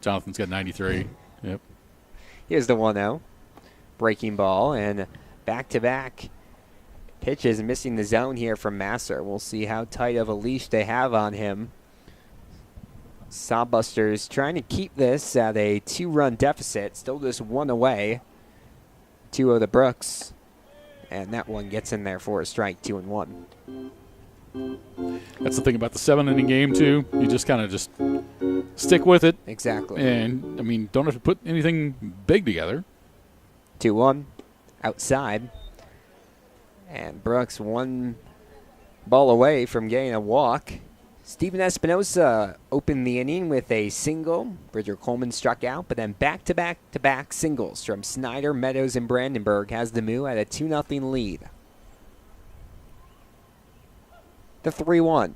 Jonathan's got 93. Yep. Here's the 1-0. Breaking ball, and back-to-back pitches missing the zone here from Masser. We'll see how tight of a leash they have on him. Sodbusters trying to keep this at a 2-run deficit. Still just 1 away. 2-0 to Brooks. And that one gets in there for a strike, 2-1. That's the thing about the 7-inning game, too. You just kind of just stick with it. Exactly. And, I mean, don't have to put anything big together. 2-1 outside. And Brooks 1 ball away from getting a walk. Steven Espinosa opened the inning with a single. Bridger Coleman struck out, but then back-to-back singles from Snyder, Meadows, and Brandenburg has the Moo at a 2-0 lead. The 3-1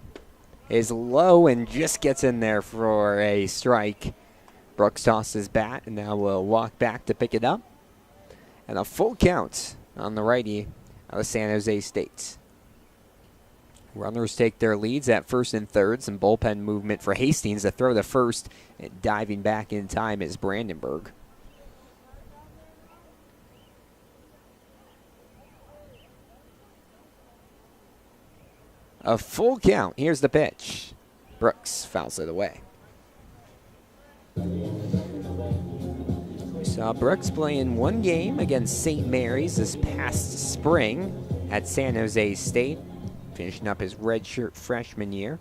is low and just gets in there for a strike. Brooks tosses his bat, and now will walk back to pick it up. And a full count on the righty out of San Jose State. Runners take their leads at first and third. Some bullpen movement for Hastings to throw to first. And diving back in time is Brandenburg. A full count. Here's the pitch. Brooks fouls it away. We saw Brooks play in 1 game against St. Mary's this past spring at San Jose State. Finishing up his redshirt freshman year.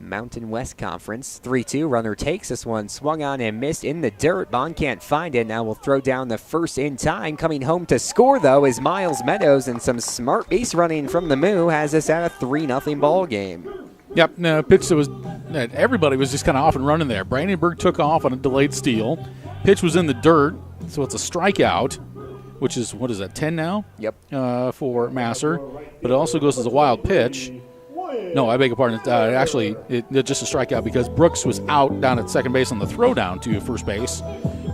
Mountain West Conference. 3-2. Runner takes this one. Swung on and missed in the dirt. Bond can't find it. Now we'll throw down the first in time. Coming home to score, though, is Miles Meadows. And some smart base running from the Moo has us at a 3-0 ball game. Yep. No, pitch that everybody was just kind of off and running there. Brandenburg took off on a delayed steal. Pitch was in the dirt, so it's a strikeout. Which is, what is that, 10 now? Yep. For Masser. But it also goes as a wild pitch. No, I beg your pardon. Actually, it's just a strikeout because Brooks was out down at second base on the throwdown to first base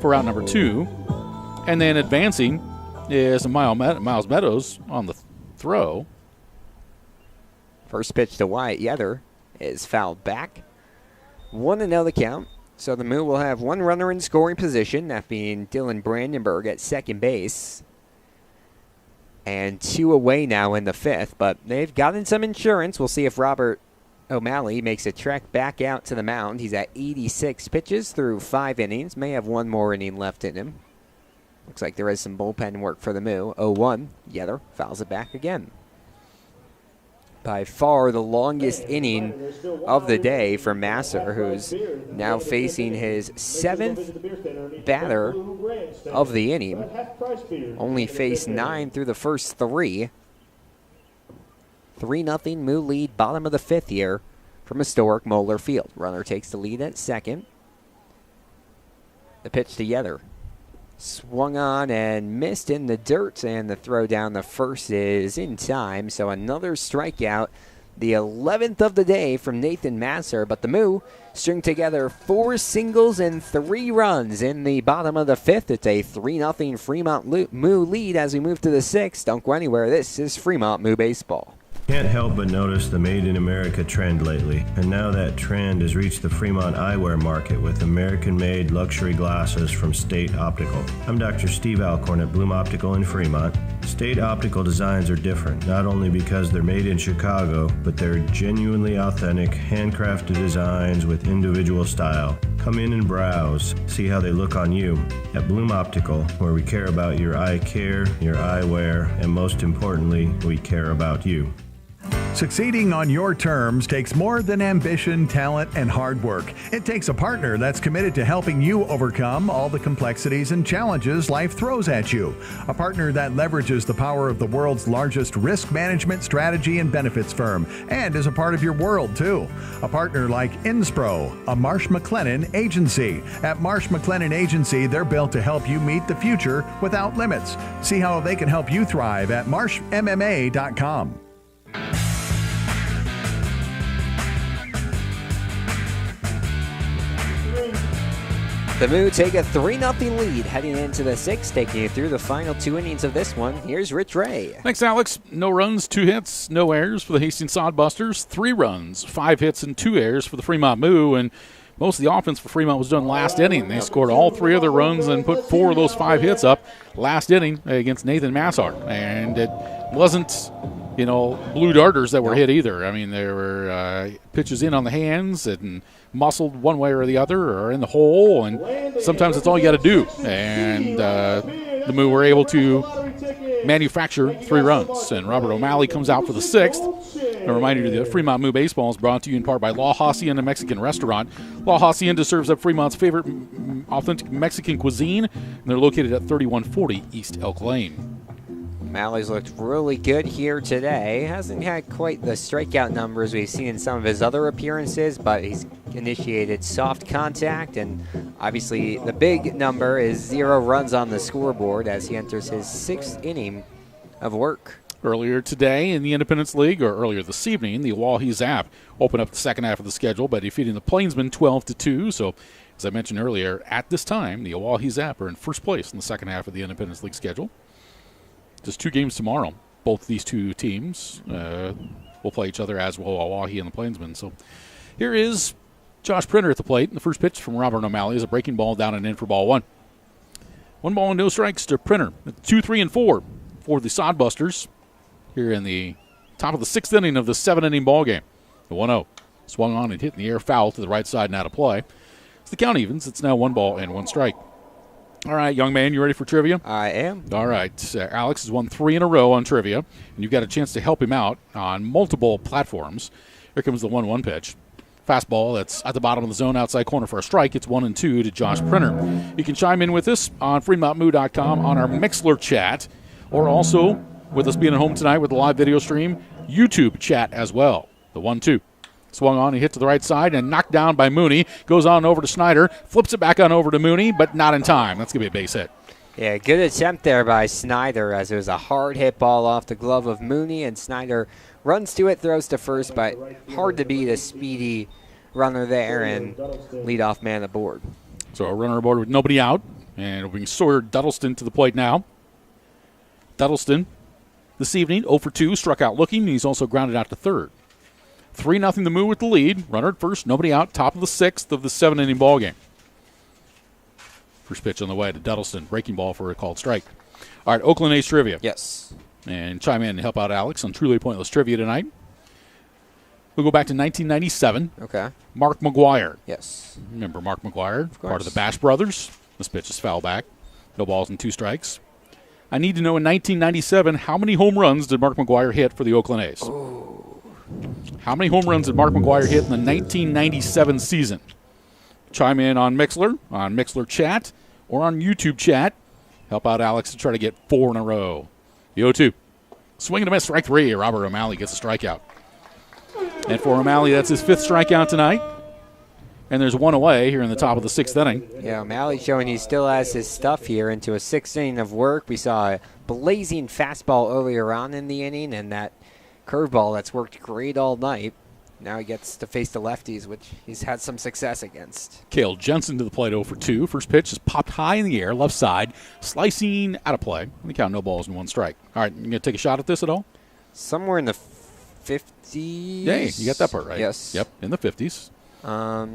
for out number 2. And then advancing is Miles Meadows on the throw. First pitch to Wyatt Yether. is fouled back. 1-0 the count. So the Moo will have one runner in scoring position, that being Dylan Brandenburg at second base. And 2 away now in the 5th, but they've gotten some insurance. We'll see if Robert O'Malley makes a trek back out to the mound. He's at 86 pitches through 5 innings. May have one more inning left in him. Looks like there is some bullpen work for the Moo. 0-1. Yetter fouls it back again. By far the longest inning of the day for Masser, who's now facing his 7th batter of the inning. Only faced 9 through the first 3. 3-0 Moo lead, bottom of the 5th here from historic Moeller Field. Runner takes the lead at second. The pitch to Yetter. Swung on and missed in the dirt, and the throw down the first is in time. So another strikeout, the 11th of the day from Nathan Masser. But the Moo string together 4 singles and 3 runs in the bottom of the 5th. It's a 3-0 Fremont Moo lead as we move to the 6th. Don't go anywhere. This is Fremont Moo Baseball. Can't help but notice the Made in America trend lately, and now that trend has reached the Fremont eyewear market with American-made luxury glasses from State Optical. I'm Dr. Steve Alcorn at Bloom Optical in Fremont. State Optical designs are different, not only because they're made in Chicago, but they're genuinely authentic, handcrafted designs with individual style. Come in and browse, see how they look on you. At Bloom Optical, where we care about your eye care, your eyewear, and most importantly, we care about you. Succeeding on your terms takes more than ambition, talent, and hard work. It takes a partner that's committed to helping you overcome all the complexities and challenges life throws at you. A partner that leverages the power of the world's largest risk management strategy and benefits firm and is a part of your world, too. A partner like Inspro, a Marsh McLennan agency. At Marsh McLennan Agency, they're built to help you meet the future without limits. See how they can help you thrive at marshmma.com. The Moo take a 3-0 lead heading into the 6th, taking you through the final 2 innings of this one. Here's Rich Ray. Thanks, Alex. No runs, 2 hits, no errors for the Hastings Sodbusters. 3 runs, 5 hits, and 2 errors for the Fremont Moo. And most of the offense for Fremont was done last inning. They scored all 3 of their runs and put 4 of those 5 hits up last inning against Nathan Masser. And it wasn't, blue darters that were hit either. I mean, there were pitches in on the hands and muscled one way or the other or in the hole, and sometimes that's all you got to do. And the Moo were able to manufacture 3 runs. And Robert O'Malley comes out for the 6th. A reminder that Fremont Moo Baseball is brought to you in part by La Hacienda Mexican Restaurant. La Hacienda serves up Fremont's favorite authentic Mexican cuisine, and they're located at 3140 East Elk Lane. O'Malley's looked really good here today. Hasn't had quite the strikeout numbers we've seen in some of his other appearances, but he's initiated soft contact, and obviously the big number is 0 runs on the scoreboard as he enters his 6th inning of work. Earlier today in the Independence League, or earlier this evening, the Oahe Zap opened up the second half of the schedule by defeating the Plainsmen 12-2. So, as I mentioned earlier, at this time, the Oahe Zap are in first place in the second half of the Independence League schedule. Just 2 games tomorrow. Both these 2 teams will play each other, as will Oahe and the Plainsmen. So here is Josh Printer at the plate. The first pitch from Robert O'Malley is a breaking ball down and in for ball 1. 1 ball and no strikes to Printer. 2, 3, and 4 for the Sodbusters here in the top of the 6th inning of the 7-inning ball game. The 1-0 swung on and hit in the air, foul to the right side and out of play. As the count evens, it's now 1 ball and 1 strike. All right, young man, you ready for trivia? I am. All right. Alex has won 3 in a row on trivia, and you've got a chance to help him out on multiple platforms. Here comes the 1-1 pitch. Fastball that's at the bottom of the zone, outside corner for a strike. It's 1-2 to Josh Printer. You can chime in with us on FremontMoo.com on our Mixler chat, or also with us being at home tonight with the live video stream, YouTube chat as well. The 1-2. Swung on, he hit to the right side and knocked down by Mooney. Goes on over to Snyder, flips it back on over to Mooney, but not in time. That's going to be a base hit. Yeah, good attempt there by Snyder as it was a hard hit ball off the glove of Mooney, and Snyder runs to it, throws to first, but hard to beat a speedy runner there and leadoff man aboard. So a runner aboard with nobody out, and we bring Sawyer Duddleston to the plate now. Duddleston this evening 0 for 2, struck out looking, and he's also grounded out to third. 3-0 the Moo with the lead. Runner at first, nobody out. Top of the 6th of the 7-inning ball game. First pitch on the way to Duddleston. Breaking ball for a called strike. All right, Oakland A's trivia. Yes. And chime in and help out Alex on Truly Pointless Trivia tonight. We'll go back to 1997. Okay. Mark McGuire. Yes. Remember Mark McGuire, Of course. part of the Bash Brothers. This pitch is foul back. No balls and 2 strikes. I need to know in 1997, how many home runs did Mark McGuire hit for the Oakland A's? How many home runs did Mark McGuire hit in the 1997 season? Chime in on Mixler chat, or on YouTube chat. Help out Alex to try to get 4 in a row. The 0-2. Swing and a miss, strike 3. Robert O'Malley gets a strikeout. And for O'Malley, that's his 5th strikeout tonight. And there's 1 away here in the top of the 6th inning. Yeah, O'Malley showing he still has his stuff here into a 6th inning of work. We saw a blazing fastball earlier on in the inning, and that curveball that's worked great all night. Now he gets to face the lefties, which he's had some success against. Cale Jensen to the plate 0 for 2. First pitch is popped high in the air, left side, slicing out of play. The count, no balls and 1 strike. All right, you going to take a shot at this at all? Somewhere in the 50s. Yeah, you got that part right. Yes. Yep, in the 50s. I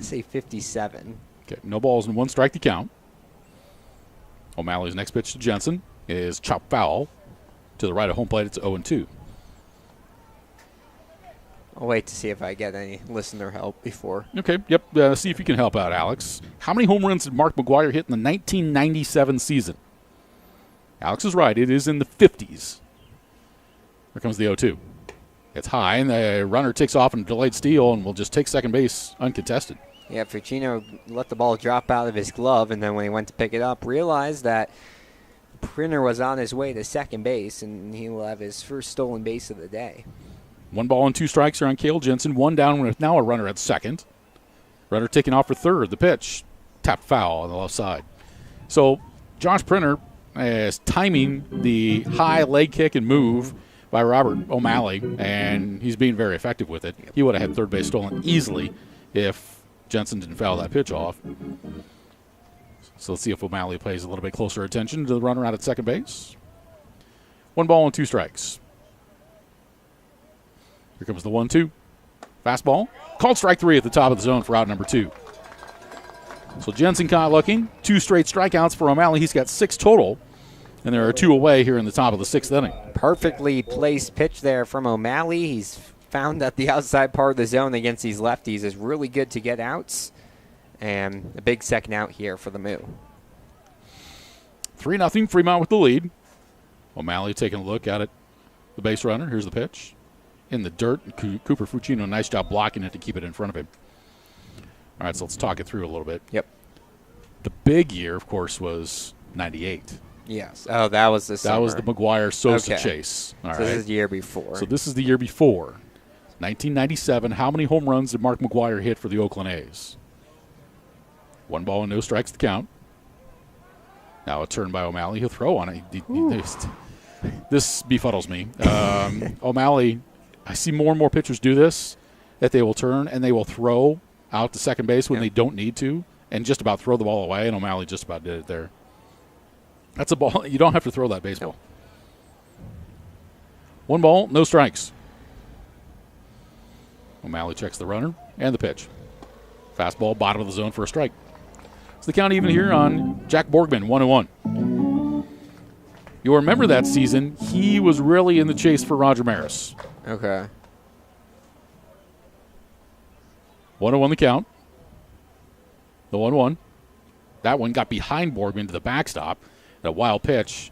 say 57. Okay, no balls and 1 strike to count. O'Malley's next pitch to Jensen is chopped foul to the right of home plate. It's 0-2. I'll wait to see if I get any listener help before. Okay, yep. See if you can help out, Alex. How many home runs did Mark McGuire hit in the 1997 season? Alex is right. It is in the 50s. Here comes the 0-2. It's high, and the runner takes off in a delayed steal and will just take second base uncontested. Yeah, Fucino let the ball drop out of his glove, and then when he went to pick it up, realized that Printer was on his way to second base, and he will have his first stolen base of the day. 1 ball and 2 strikes are on Cale Jensen. 1 down with now a runner at second. Runner taking off for third. The pitch, tapped foul on the left side. So Josh Printer is timing the high leg kick and move by Robert O'Malley, and he's being very effective with it. He would have had third base stolen easily if Jensen didn't foul that pitch off. So let's see if O'Malley pays a little bit closer attention to the runner out at second base. 1 ball and 2 strikes. Here comes the 1-2. Fastball. Called strike 3 at the top of the zone for out number 2. So Jensen caught looking. 2 straight strikeouts for O'Malley. He's got 6 total. And there are 2 away here in the top of the 6th inning. Perfectly placed pitch there from O'Malley. He's found that the outside part of the zone against these lefties is really good to get outs. And a big second out here for the Moo. 3-0, Fremont with the lead. O'Malley taking a look at the base runner. Here's the pitch. In the dirt. Cooper Fucino, nice job blocking it to keep it in front of him. All right, so let's talk it through a little bit. Yep. The big year, of course, was 98. Yes. Oh, that was the summer. That was the McGuire-Sosa Okay. chase. All So right. this is the year before. So this is the year before. 1997, how many home runs did Mark McGuire hit for the Oakland A's? 1 ball and no strikes to count. Now a turn by O'Malley. He'll throw on it. This befuddles me. O'Malley, I see more and more pitchers do this, that they will turn and they will throw out to second base when they don't need to and just about throw the ball away, and O'Malley just about did it there. That's a ball. You don't have to throw that baseball. 1 ball, no strikes. O'Malley checks the runner and the pitch. Fastball, bottom of the zone for a strike. So the count even here on Jack Borgman, 1-1. You'll remember that season, he was really in the chase for Roger Maris. Okay. 1-1 the count. The 1-1. That one got behind Borgman to the backstop. And a wild pitch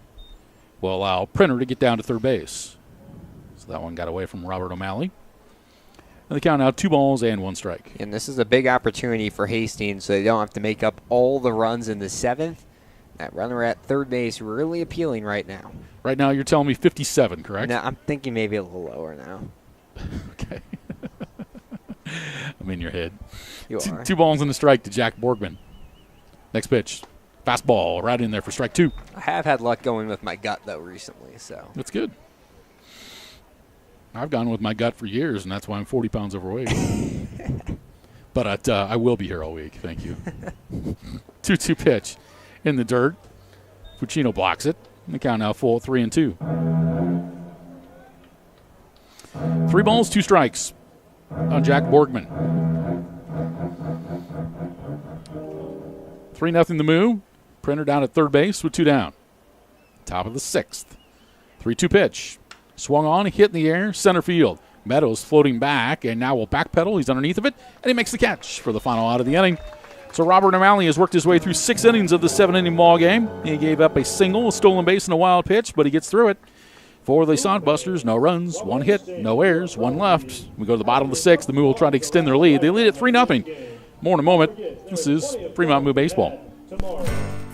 will allow Printer to get down to third base. So that one got away from Robert O'Malley. And the count now 2 balls and 1 strike. And this is a big opportunity for Hastings, so they don't have to make up all the runs in the 7th. That runner at third base really appealing right now. Right now you're telling me 57, correct? No, I'm thinking maybe a little lower now. Okay. I'm in your head. You are. 2 balls and a strike to Jack Borgman. Next pitch. Fastball right in there for strike 2. I have had luck going with my gut, though, recently. So That's good. I've gone with my gut for years, and that's why I'm 40 pounds overweight. But I will be here all week. Thank you. 2-2 pitch in the dirt. Fucino blocks it. And the count now full 3-2. 3 balls, 2 strikes on Jack Borgman. 3-0 the Moo. Printer down at third base with 2 down. Top of the 6th. 3-2 pitch. Swung on, hit in the air, center field. Meadows floating back, and now will backpedal. He's underneath of it, and he makes the catch for the final out of the inning. So Robert O'Malley has worked his way through 6 innings of the 7-inning ball game. He gave up a single, a stolen base, and a wild pitch, but he gets through it. For the Sodbusters, no runs, 1 hit, no errors, 1 left. We go to the bottom of the 6th. The Moo will try to extend their lead. They lead at 3-0. More in a moment. This is Fremont Moo Baseball.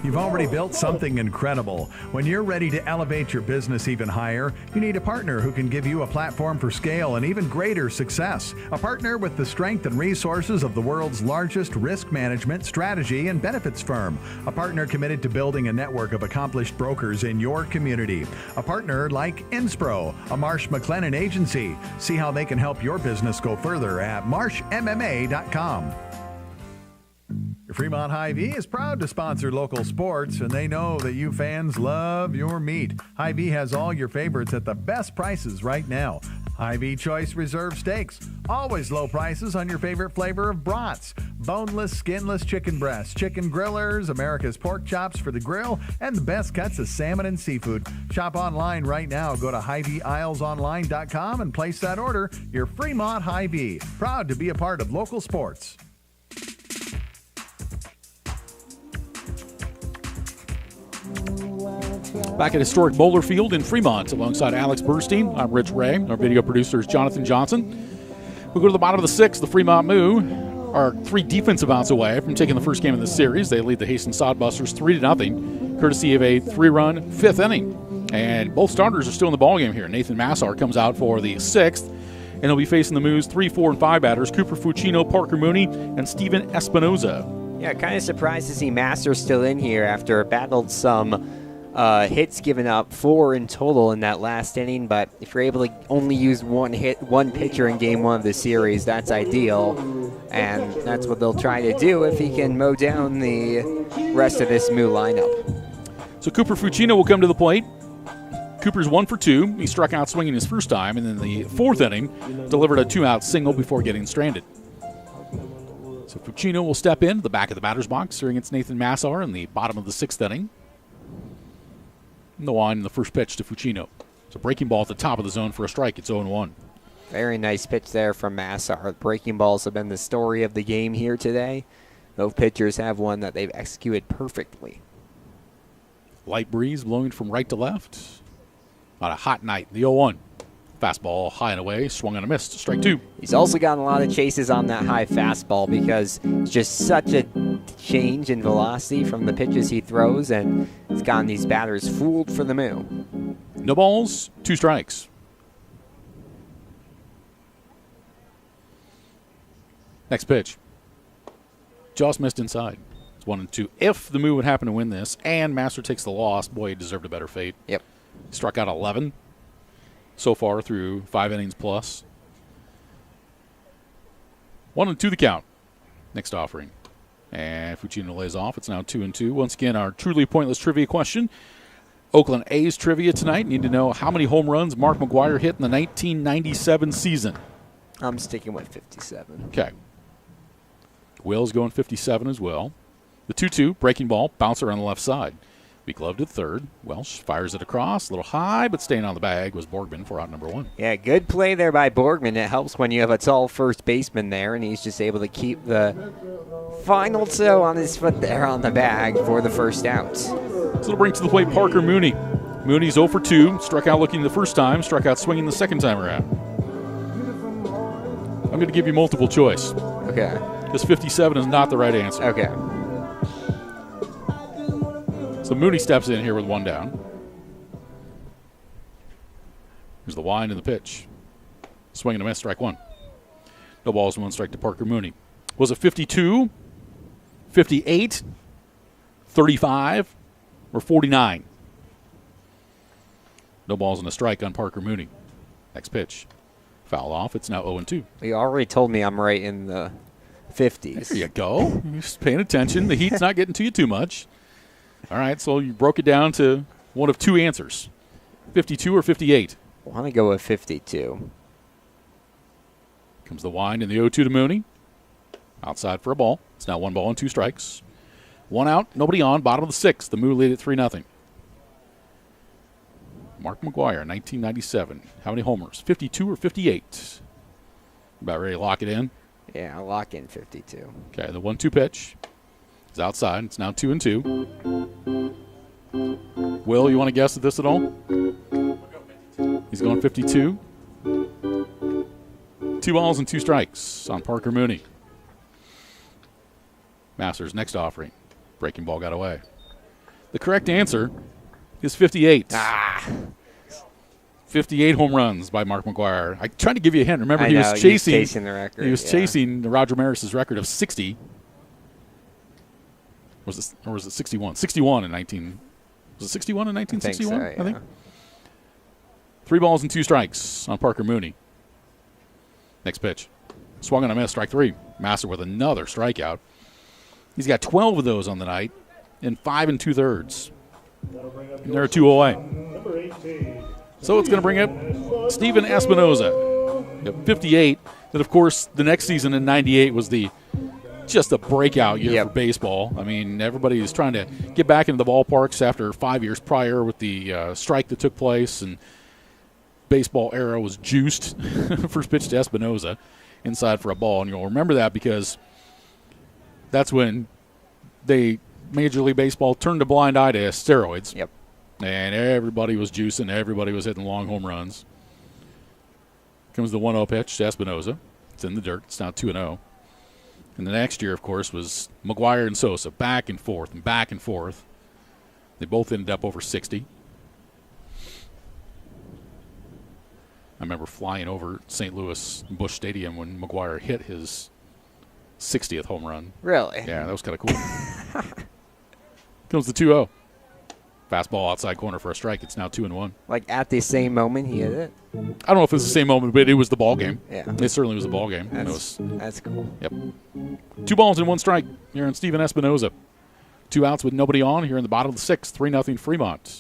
You've already built something incredible. When you're ready to elevate your business even higher, you need a partner who can give you a platform for scale and even greater success. A partner with the strength and resources of the world's largest risk management, strategy, and benefits firm. A partner committed to building a network of accomplished brokers in your community. A partner like Inspro, a Marsh McLennan agency. See how they can help your business go further at marshmma.com. Fremont Hy-Vee is proud to sponsor local sports, and they know that you fans love your meat. Hy-Vee has all your favorites at the best prices right now. Hy-Vee Choice Reserve Steaks. Always low prices on your favorite flavor of brats. Boneless, skinless chicken breasts, chicken grillers, America's pork chops for the grill, and the best cuts of salmon and seafood. Shop online right now. Go to HyVeeIslesOnline.com and place that order. Your Fremont Hy-Vee. Proud to be a part of local sports. Back at historic Bowler Field in Fremont alongside Alex Burstein. I'm Rich Ray. Our video producer is Jonathan Johnson. We go to the bottom of the 6th. The Fremont Moo are 3 defensive outs away from taking the first game of the series. They lead the Hastings Sodbusters 3-0, courtesy of a 3-run 5th inning. And both starters are still in the ballgame here. Nathan Massar comes out for the 6th, and he'll be facing the Moo's 3, 4, and 5 batters, Cooper Fucino, Parker Mooney, and Steven Espinoza. Yeah, kind of surprised to see Master still in here after battled some hits given up, 4 in total in that last inning, but if you're able to only use 1 pitcher in game 1 of the series, that's ideal, and that's what they'll try to do if he can mow down the rest of this Moo lineup. So Cooper Fucino will come to the plate. Cooper's 1 for 2. He struck out swinging his first time, and in the 4th inning, delivered a 2-out single before getting stranded. So Fucino will step in the back of the batter's box here against Nathan Massar in the bottom of the 6th inning. The line in the first pitch to Fucino. It's a breaking ball at the top of the zone for a strike. It's 0-1. Very nice pitch there from Massar. Breaking balls have been the story of the game here today. Both pitchers have one that they've executed perfectly. Light breeze blowing from right to left. On a hot night, the 0-1. Fastball high and away, swung and a miss. Strike 2. He's also gotten a lot of chases on that high fastball because it's just such a change in velocity from the pitches he throws, and it's gotten these batters fooled for the Moo. No balls, 2 strikes. Next pitch. Just missed inside. It's 1-2. If the Moo would happen to win this and Master takes the loss, boy, he deserved a better fate. Yep. Struck out 11 so far through 5 innings plus. 1-2 the count. Next offering. And Fucino lays off. It's now 2-2. Once again, our truly pointless trivia question. Oakland A's trivia tonight. Need to know how many home runs Mark McGwire hit in the 1997 season. I'm sticking with 57. Okay. Will's going 57 as well. The 2-2, breaking ball, bouncer on the left side. Be gloved at third. Welsh fires it across, a little high, but staying on the bag was Borgman for out number 1. Yeah, good play there by Borgman. It helps when you have a tall first baseman there, and he's just able to keep the final toe on his foot there on the bag for the first out. So it'll bring to the plate Parker Mooney. Mooney's 0 for 2, struck out looking the first time, struck out swinging the second time around. I'm going to give you multiple choice. Okay. Because 57 is not the right answer. Okay. So Mooney steps in here with 1 down. Here's the wind and the pitch. Swing and a miss, strike 1. No balls and 1 strike to Parker Mooney. Was it 52, 58, 35, or 49? No balls and a strike on Parker Mooney. Next pitch. Foul off. It's now 0-2. You already told me I'm right in the 50s. There you go. You're just paying attention. The heat's not getting to you too much. All right, so you broke it down to one of 2 answers. 52 or 58? I want to go with 52. Comes the wind and the 0-2 to Mooney. Outside for a ball. It's now 1 ball and 2 strikes. 1 out, nobody on. Bottom of the 6th. The Moo lead at 3-0. Mark McGuire, 1997. How many homers? 52 or 58? About ready to lock it in? Yeah, I'll lock in 52. Okay, the 1-2 pitch is outside. It's now 2-2. Will, you want to guess at this at all? He's going 52. 2 balls and 2 strikes on Parker Mooney. Masters' next offering. Breaking ball got away. The correct answer is 58. 58 home runs by Mark McGuire. I tried to give you a hint. Remember, he was chasing the record. He was chasing Roger Maris's record of 60. Was it 61? 61 in 19. Was it 61 in 1961? I think so, yeah. 3 balls and 2 strikes on Parker Mooney. Next pitch. Swung on a miss, strike 3. Master with another strikeout. He's got 12 of those on the night in 5 2/3. And they're 2 away. So it's going to bring up Steven Espinoza at 58. Then, of course, the next season in 98 was just a breakout year for baseball. I mean, everybody is trying to get back into the ballparks after 5 years prior with the strike that took place, and baseball era was juiced. First pitch to Espinoza, inside for a ball. And you'll remember that because that's when Major League Baseball turned a blind eye to steroids. Yep. And everybody was juicing. Everybody was hitting long home runs. Comes the 1-0 pitch to Espinoza. It's in the dirt. It's now 2-0. And the next year, of course, was McGuire and Sosa, back and forth and back and forth. They both ended up over 60. I remember flying over St. Louis Busch Stadium when McGuire hit his 60th home run. Really? Yeah, that was kind of cool. Comes the 2-0. Fastball outside corner for a strike. It's now 2-1. Like at the same moment he hit it? I don't know if it's the same moment, but it was the ball game. Yeah. It certainly was the ball game. That's cool. Yep. 2 balls and 1 strike here on Steven Espinoza. 2 outs with nobody on here in the bottom of the 6th. 3-0 Fremont.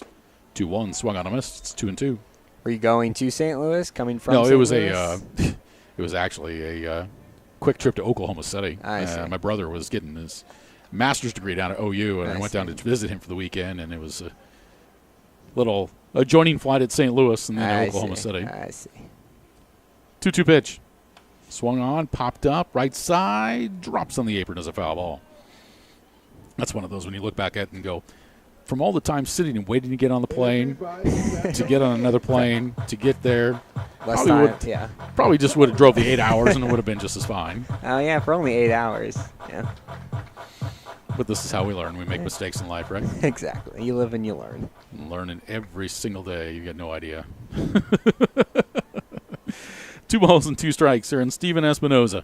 2-1 swung on a miss. It's 2-2. Were you going to St. Louis? Coming from No, St. it was Louis? it was actually a quick trip to Oklahoma City. I see. My brother was getting his master's degree down at OU, and I went down to visit him for the weekend, and it was a little adjoining flight at St. Louis and then Oklahoma City. I see. 2-2 pitch. Swung on, popped up, right side, drops on the apron as a foul ball. That's one of those when you look back at it and go, from all the time sitting and waiting to get on the plane, to get on another plane, to get there, probably just would have drove the 8 hours and it would have been just as fine. Oh, yeah, for only 8 hours. Yeah. But this is how we learn. We make mistakes in life, right? Exactly. You live and you learn. Learning every single day. You get no idea. 2 balls and 2 strikes here in Steven Espinoza.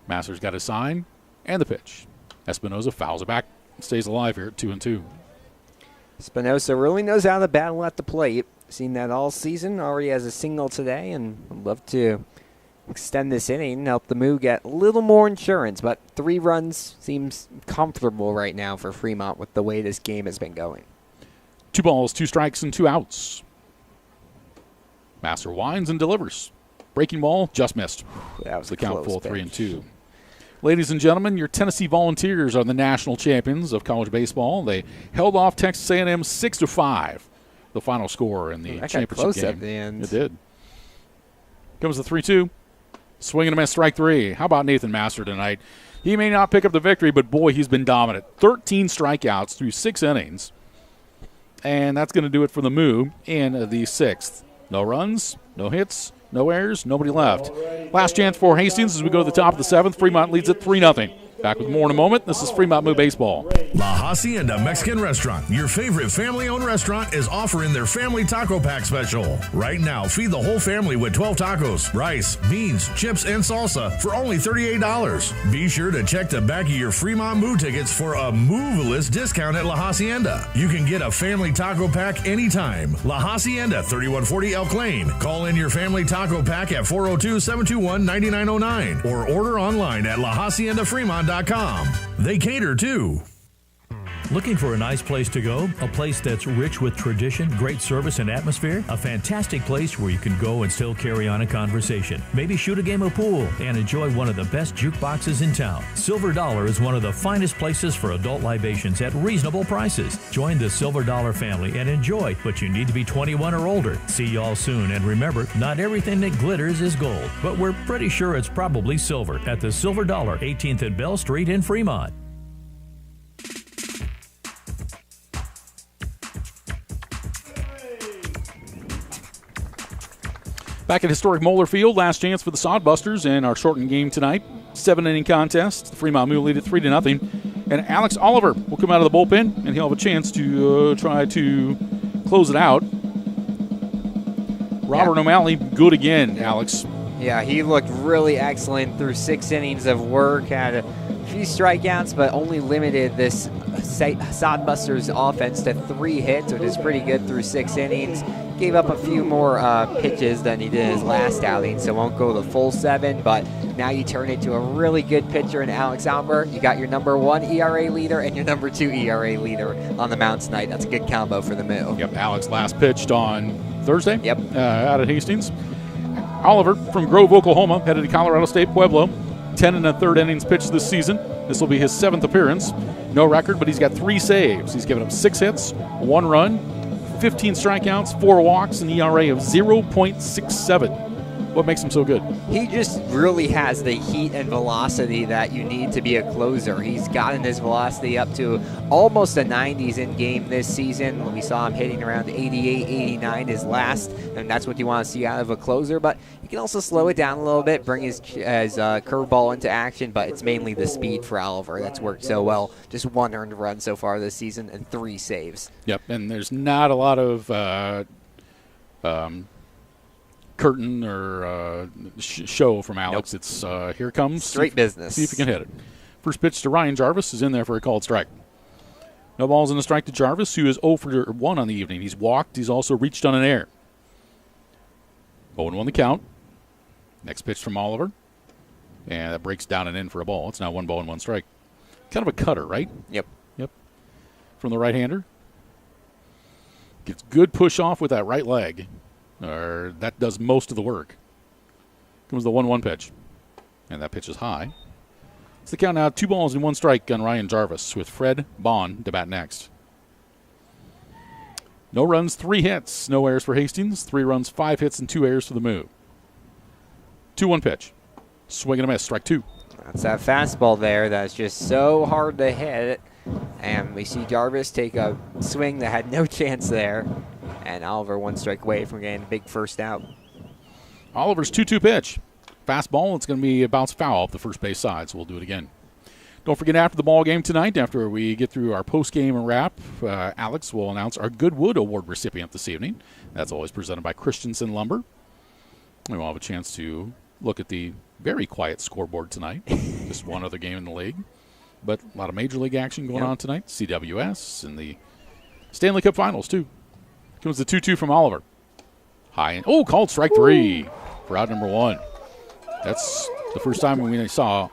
Masters got his sign and the pitch. Espinoza fouls it back. Stays alive here at 2-2. Espinoza really knows how to battle at the plate. Seen that all season. Already has a single today, and I'd love to extend this inning and help the Moo get a little more insurance. But 3 runs seems comfortable right now for Fremont with the way this game has been going. 2 balls, 2 strikes, and 2 outs. Master winds and delivers. Breaking ball, just missed. That was the count full, pitch. 3-2. Ladies and gentlemen, your Tennessee Volunteers are the national champions of college baseball. They held off Texas A&M 6-5, the final score in the championship close game. at the end. It did. Comes the 3-2. Swing and a miss, strike 3. How about Nathan Master tonight? He may not pick up the victory, but boy, he's been dominant. 13 strikeouts through 6 innings. And that's going to do it for the Moo in the 6th. No runs, no hits, no errors, nobody left. Last chance for Hastings as we go to the top of the 7th. Fremont leads at 3-0. Back with more in a moment. This is Fremont Moo Baseball. La Hacienda Mexican Restaurant, your favorite family-owned restaurant, is offering their family taco pack special. Right now, feed the whole family with 12 tacos, rice, beans, chips, and salsa for only $38. Be sure to check the back of your Fremont Moo tickets for a Moveless discount at La Hacienda. You can get a family taco pack anytime. La Hacienda, 3140 Elk Lane. Call in your family taco pack at 402-721-9909 or order online at lahaciendafremont.com. They cater too. Looking for a nice place to go? A place that's rich with tradition, great service, and atmosphere? A fantastic place where you can go and still carry on a conversation. Maybe shoot a game of pool and enjoy one of the best jukeboxes in town. Silver Dollar is one of the finest places for adult libations at reasonable prices. Join the Silver Dollar family and enjoy, but you need to be 21 or older. See y'all soon, and remember, not everything that glitters is gold, but we're pretty sure it's probably silver at the Silver Dollar, 18th and Bell Street in Fremont. Back at historic Moeller Field, last chance for the Sodbusters in our shortened game tonight. 7-inning contest. The Fremont Moo lead it 3-0. And Alex Oliver will come out of the bullpen, and he'll have a chance to try to close it out. Robert O'Malley, good again, Alex. Yeah, he looked really excellent through 6 innings of work. Had a few strikeouts, but only limited this Sodbusters offense to 3 hits, which is pretty good through 6 innings. Gave up a few more pitches than he did in his last outing, so won't go the full 7, but now you turn into a really good pitcher in Alex Albert. You got your number 1 ERA leader and your number 2 ERA leader on the mound tonight. That's a good combo for the Moo. Yep, Alex last pitched on Thursday. Yep. Out at Hastings. Oliver from Grove, Oklahoma, headed to Colorado State Pueblo. 10 1/3 innings pitched this season. This will be his 7th appearance. No record, but he's got 3 saves. He's given up 6 hits, 1 run, 15 strikeouts, 4 walks, an ERA of 0.67. What makes him so good? He just really has the heat and velocity that you need to be a closer. He's gotten his velocity up to almost the 90s in game this season. We saw him hitting around 88, 89 his last, and that's what you want to see out of a closer. But you can also slow it down a little bit, bring his curveball into action, but it's mainly the speed for Oliver that's worked so well. Just 1 earned run so far this season and 3 saves. Yep, and there's not a lot of curtain or show from Alex. Nope. It's here comes. Straight business. See if he can hit it. First pitch to Ryan Jarvis is in there for a called strike. No balls in a strike to Jarvis, who is 0 for 1 on the evening. He's walked. He's also reached on an error. 0-1 the count. Next pitch from Oliver. And that breaks down and in for a ball. It's now 1 ball and 1 strike. Kind of a cutter, right? Yep. From the right-hander. Gets good push off with that right leg. Or that does most of the work. Comes the 1-1 pitch. And that pitch is high. It's the count now, 2 balls and 1 strike on Ryan Jarvis with Fred Bond to bat next. No runs, 3 hits. No errors for Hastings. 3 runs, 5 hits, and 2 errors for the Moo. 2-1 pitch. Swing and a miss, strike 2. That's that fastball there that's just so hard to hit. And we see Jarvis take a swing that had no chance there. And Oliver 1 strike away from getting a big first out. Oliver's 2-2 pitch. Fastball, it's going to be a bounce foul off the first base side, so we'll do it again. Don't forget, after the ball game tonight, after we get through our post-game wrap, Alex will announce our Goodwood Award recipient this evening. That's always presented by Christensen Lumber. And we'll have a chance to look at the very quiet scoreboard tonight. Just one other game in the league. But a lot of Major League action going on tonight. CWS and the Stanley Cup Finals, too. Comes the 2-2 from Oliver. High and called strike 3 for out number 1. That's the first time we saw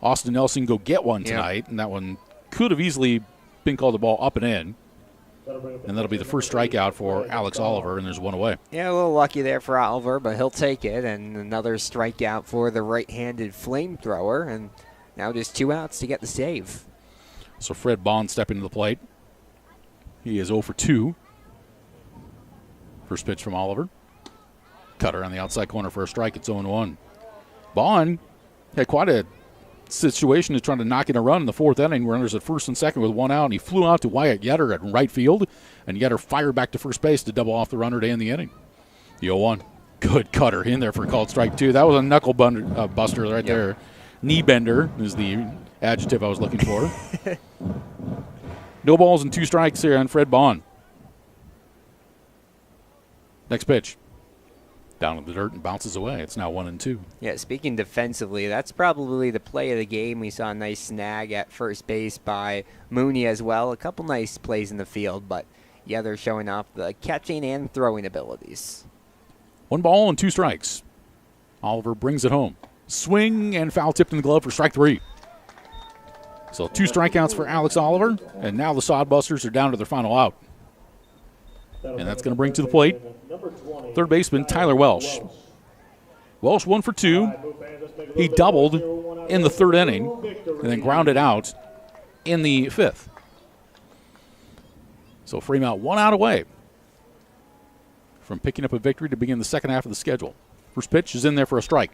Austin Nelson go get one tonight, and that one could have easily been called the ball up and in. And that'll be the first strikeout for Alex Oliver, and there's 1 away. Yeah, a little lucky there for Oliver, but he'll take it. And another strikeout for the right-handed flamethrower, and now just 2 outs to get the save. So Fred Bond stepping to the plate. He is 0 for 2. First pitch from Oliver. Cutter on the outside corner for a strike. It's 0-1. Bond had quite a situation to try to knock in a run in the 4th inning. Runners at first and second with 1 out, and he flew out to Wyatt Yetter at right field, and Yetter fired back to first base to double off the runner to end the inning. The 0-1. Good cutter in there for a called strike 2. That was a knuckle buster right there. Knee bender is the adjective I was looking for. No balls and 2 strikes here on Fred Bond. Next pitch. Down in the dirt and bounces away. It's now 1-2. Yeah, speaking defensively, that's probably the play of the game. We saw a nice snag at first base by Mooney as well. A couple nice plays in the field, but yeah, they're showing off the catching and throwing abilities. 1 ball and 2 strikes. Oliver brings it home. Swing and foul tipped in the glove for strike 3. So 2 strikeouts for Alex Oliver, and now the Sodbusters are down to their final out. And that's going to bring to the plate third baseman Tyler Welsh. Welsh 1 for 2. He doubled in the 3rd inning and then grounded out in the 5th. So Fremont 1 out away from picking up a victory to begin the second half of the schedule. First pitch is in there for a strike.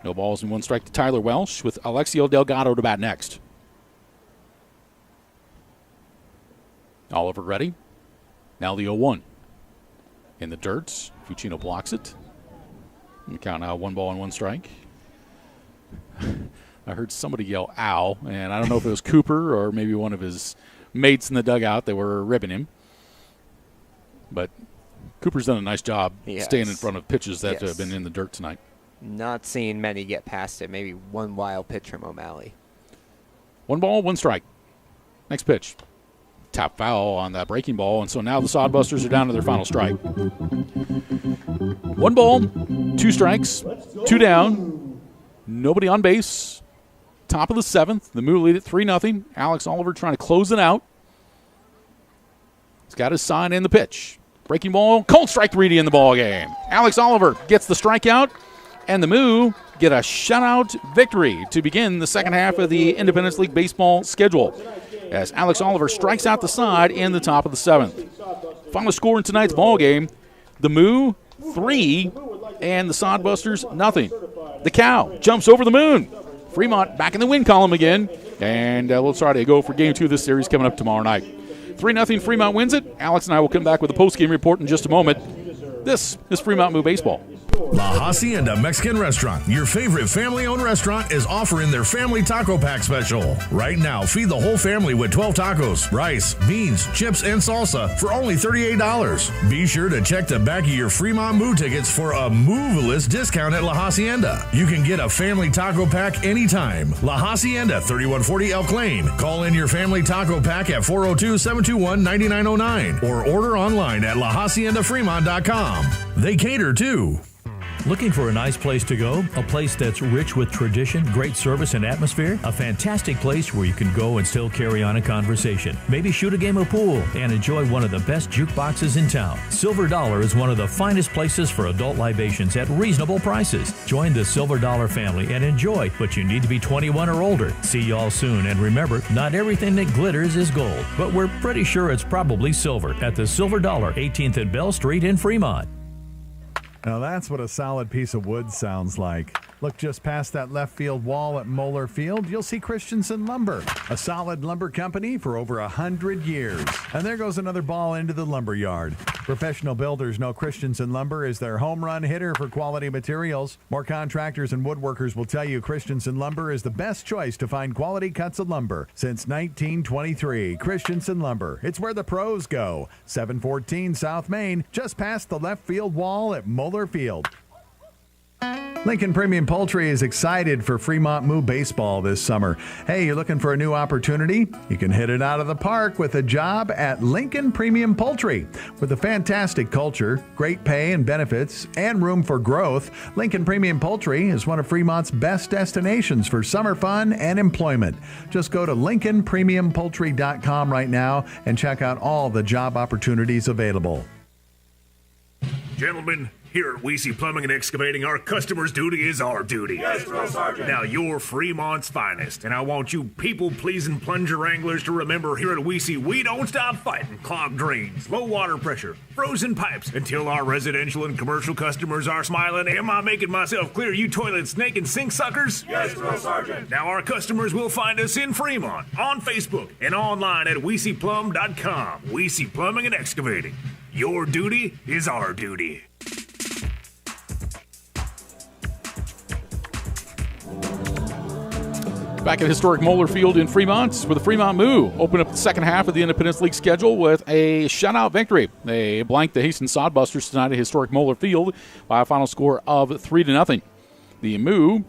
No balls and 1 strike to Tyler Welsh with Alexio Delgado to bat next. Oliver ready. Now the 0-1. In the dirt, Fucino blocks it. And the count now 1 ball and 1 strike. I heard somebody yell, ow, and I don't know if it was Cooper or maybe one of his mates in the dugout that were ribbing him. But Cooper's done a nice job staying in front of pitches that have been in the dirt tonight. Not seeing many get past it. Maybe 1 wild pitch from O'Malley. 1 ball, 1 strike. Next pitch. Tap foul on that breaking ball, and so now the Sodbusters are down to their final strike. 1 ball, 2 strikes, 2 down, nobody on base. Top of the 7th, the Moo lead at 3-0. Alex Oliver trying to close it out. He's got his sign in the pitch. Breaking ball, cold strike 3 in the ball game. Alex Oliver gets the strikeout, and the Moo get a shutout victory to begin the second half of the Independence League baseball schedule, as Alex Oliver strikes out the side in the top of the 7th. Final score in tonight's ball game: the Moo 3 and the Sodbusters 0. The Cow jumps over the moon. Fremont back in the win column again, and we'll try to go for Game 2 of this series coming up tomorrow night. 3-0 Fremont wins it. Alex and I will come back with a post-game report in just a moment. This is Fremont Moo Baseball. La Hacienda Mexican Restaurant, your favorite family-owned restaurant, is offering their family taco pack special. Right now, feed the whole family with 12 tacos, rice, beans, chips, and salsa for only $38. Be sure to check the back of your Fremont Moo tickets for a Moveless discount at La Hacienda. You can get a family taco pack anytime. La Hacienda, 3140 Elk Lane. Call in your family taco pack at 402-721-9909 or order online at lahaciendafremont.com. They cater too. Looking for a nice place to go? A place that's rich with tradition, great service, and atmosphere? A fantastic place where you can go and still carry on a conversation. Maybe shoot a game of pool and enjoy one of the best jukeboxes in town. Silver Dollar is one of the finest places for adult libations at reasonable prices. Join the Silver Dollar family and enjoy, but you need to be 21 or older. See y'all soon, and remember, not everything that glitters is gold, but we're pretty sure it's probably silver at the Silver Dollar, 18th and Bell Street in Fremont. Now that's what a solid piece of wood sounds like. Look just past that left field wall at Moeller Field, you'll see Christensen Lumber, a solid lumber company for over 100 years. And there goes another ball into the lumber yard. Professional builders know Christensen Lumber is their home run hitter for quality materials. More contractors and woodworkers will tell you Christensen Lumber is the best choice to find quality cuts of lumber. Since 1923, Christensen Lumber, it's where the pros go. 714 South Main, just past the left field wall at Moeller Field. Lincoln Premium Poultry is excited for Fremont Moo Baseball this summer. Hey, you're looking for a new opportunity? You can hit it out of the park with a job at Lincoln Premium Poultry. With a fantastic culture, great pay and benefits, and room for growth, Lincoln Premium Poultry is one of Fremont's best destinations for summer fun and employment. Just go to LincolnPremiumPoultry.com right now and check out all the job opportunities available. Gentlemen, here at Weesey Plumbing and Excavating, our customer's duty is our duty. Yes, Drill Sergeant. Now, you're Fremont's finest, and I want you people-pleasing plunger wranglers to remember here at Weesey, we don't stop fighting clogged drains, low water pressure, frozen pipes, until our residential and commercial customers are smiling. Am I making myself clear, you toilet snake and sink suckers? Yes, Drill Sergeant. Now, our customers will find us in Fremont, on Facebook, and online at WeeseyPlum.com. Weesey Plumbing and Excavating. Your duty is our duty. Back at historic Moeller Field in Fremont, where the Fremont Moo open up the second half of the Independence League schedule with a shutout victory. They blanked the Hastings Sodbusters tonight at historic Moeller Field by a final score of 3-0. The Moo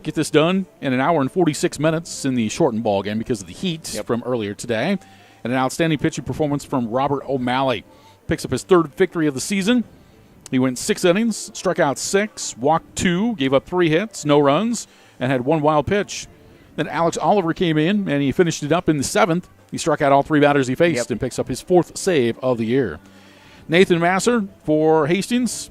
get this done in an hour and 46 minutes in the shortened ball game because of the heat from earlier today. And an outstanding pitching performance from Robert O'Malley. Picks up his third victory of the season. He went 6 innings, struck out 6, walked 2, gave up 3 hits, no runs, and had 1 wild pitch. Then Alex Oliver came in, and he finished it up in the 7th. He struck out all 3 batters he faced and picks up his 4th save of the year. Nathan Masser for Hastings,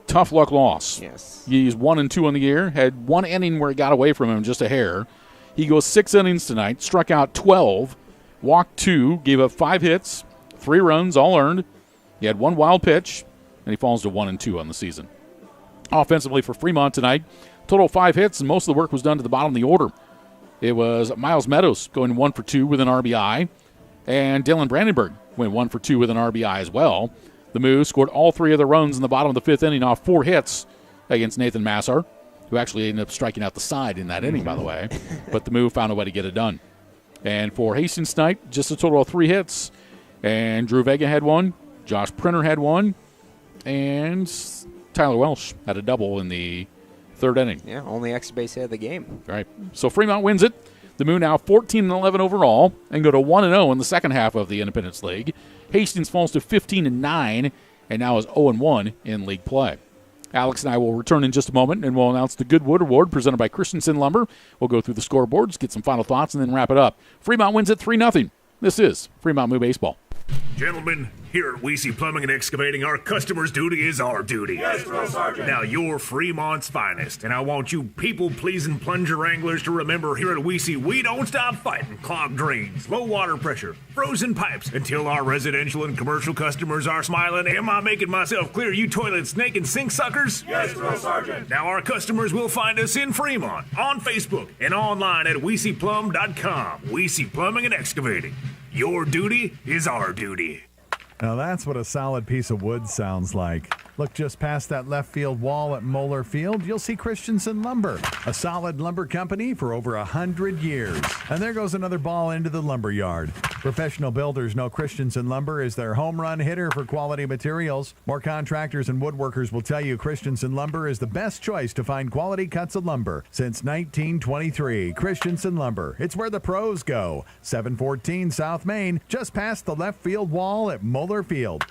tough luck loss. Yes. He's 1-2 on the year, had 1 inning where it got away from him, just a hair. He goes 6 innings tonight, struck out 12, walked 2, gave up 5 hits, 3 runs, all earned. He had 1 wild pitch, and he falls to 1-2 on the season. Offensively for Fremont tonight, total 5 hits, and most of the work was done to the bottom of the order. It was Miles Meadows going 1 for 2 with an RBI, and Dylan Brandenburg went 1 for 2 with an RBI as well. The Moo scored all 3 of the runs in the bottom of the 5th inning off 4 hits against Nathan Massar, who actually ended up striking out the side in that inning, by the way. But the Moo found a way to get it done. And for Hastings tonight, just a total of 3 hits. And Drew Vega had 1, Josh Printer had 1, and Tyler Welsh had a double in the 3rd inning. Yeah, only extra base hit of the game. Right. So Fremont wins it. The Moo now 14-11 overall and go to 1-0 in the second half of the Independence League. Hastings falls to 15-9 and now is 0-1 in league play. Alex and I will return in just a moment, and we'll announce the Goodwood Award presented by Christensen Lumber. We'll go through the scoreboards, get some final thoughts, and then wrap it up. Fremont wins at 3-0. This is Fremont Moo Baseball. Gentlemen, here at Weesey Plumbing and Excavating, our customer's duty is our duty. Yes, Drill Sergeant. Now, you're Fremont's finest, and I want you people-pleasing plunger anglers to remember here at Weesey, we don't stop fighting clogged drains, low water pressure, frozen pipes, until our residential and commercial customers are smiling. Am I making myself clear, you toilet snake and sink suckers? Yes, Drill Sergeant. Now, our customers will find us in Fremont, on Facebook, and online at WeeseyPlum.com. Weesey Plumbing and Excavating. Your duty is our duty. Now that's what a solid piece of wood sounds like. Look just past that left field wall at Moeller Field, you'll see Christensen Lumber, a solid lumber company for over 100 years. And there goes another ball into the lumber yard. Professional builders know Christensen Lumber is their home run hitter for quality materials. More contractors and woodworkers will tell you Christensen Lumber is the best choice to find quality cuts of lumber. Since 1923, Christensen Lumber. It's where the pros go. 714 South Main, just past the left field wall at Moeller Field.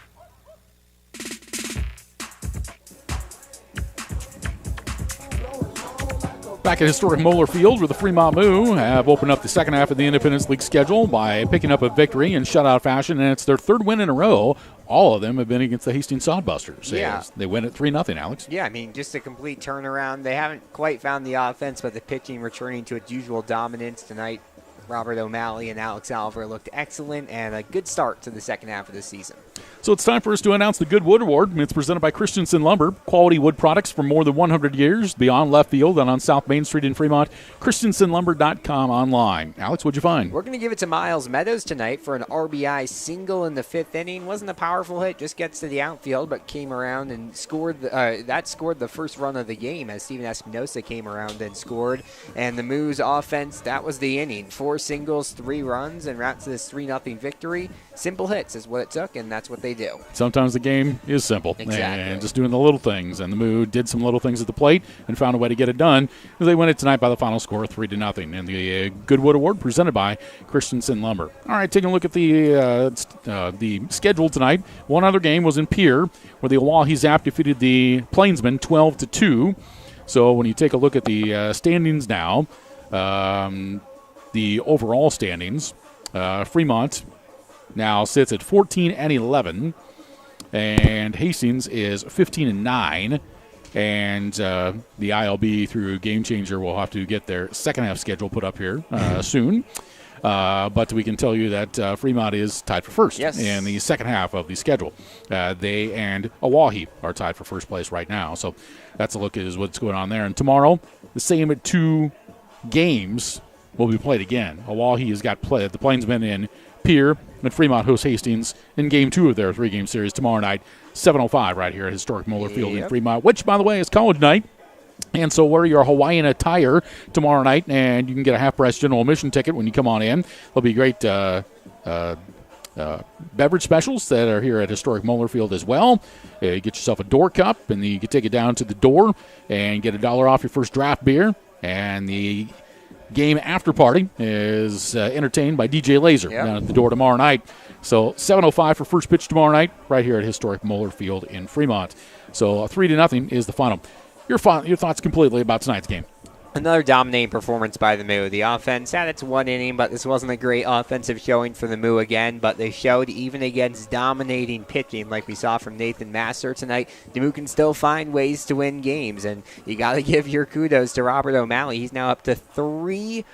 Back at historic Moeller Field, where the Fremont Moo have opened up the second half of the Independence League schedule by picking up a victory in shutout fashion, and it's their 3rd win in a row. All of them have been against the Hastings Sodbusters. Yeah. They win at 3-0, Alex. Yeah, I mean, just a complete turnaround. They haven't quite found the offense, but the pitching returning to its usual dominance tonight. Robert O'Malley and Alex Oliver looked excellent, and a good start to the second half of the season. So it's time for us to announce the Goodwood Award. It's presented by Christensen Lumber, quality wood products for more than 100 years, beyond left field and on South Main Street in Fremont. ChristensenLumber.com online. Alex, what'd you find? We're going to give it to Miles Meadows tonight for an RBI single in the 5th inning. Wasn't a powerful hit, just gets to the outfield, but came around and scored. That scored the first run of the game as Steven Espinosa came around and scored. And the Moo's offense, that was the inning. 4 singles, 3 runs, and wraps this 3-0 victory. Simple hits is what it took, and that's what they do. Sometimes the game is simple. Exactly. And just doing the little things. And the Moo did some little things at the plate and found a way to get it done. They win it tonight by the final score of 3-0. And the Goodwood Award presented by Christensen Lumber. All right, taking a look at the schedule tonight. One other game was in Pierre, where the Oahe Zap defeated the Plainsmen 12-2. So when you take a look at the standings now, the overall standings, Fremont now sits at 14-11, and Hastings is 15-9, and the ILB through Game Changer will have to get their second half schedule put up here soon. But we can tell you that Fremont is tied for first in the second half of the schedule. They and Oahe are tied for first place right now. So that's a look at what's going on there. And tomorrow, the same 2 games will be played again. Oahe has got the Plainsmen in Pierre, and Fremont hosts Hastings in Game 2 of their 3-game series tomorrow night, 7:05 right here at historic Moeller Field in Fremont, which, by the way, is college night. And so wear your Hawaiian attire tomorrow night, and you can get a half-price general admission ticket when you come on in. There'll be great beverage specials that are here at historic Moeller Field as well. You get yourself a door cup, and you can take it down to the door and get $1 off your first draft beer. And the game after party is entertained by DJ Laser down at the door tomorrow night. So 7:05 for first pitch tomorrow night right here at historic Moeller Field in Fremont. So 3-0 is the final. Your thoughts completely about tonight's game? Another dominating performance by the Moo. The offense had its one inning, but this wasn't a great offensive showing for the Moo again. But they showed even against dominating pitching like we saw from Nathan Masser tonight, the Moo can still find ways to win games. And you got to give your kudos to Robert O'Malley. He's now up to 3-0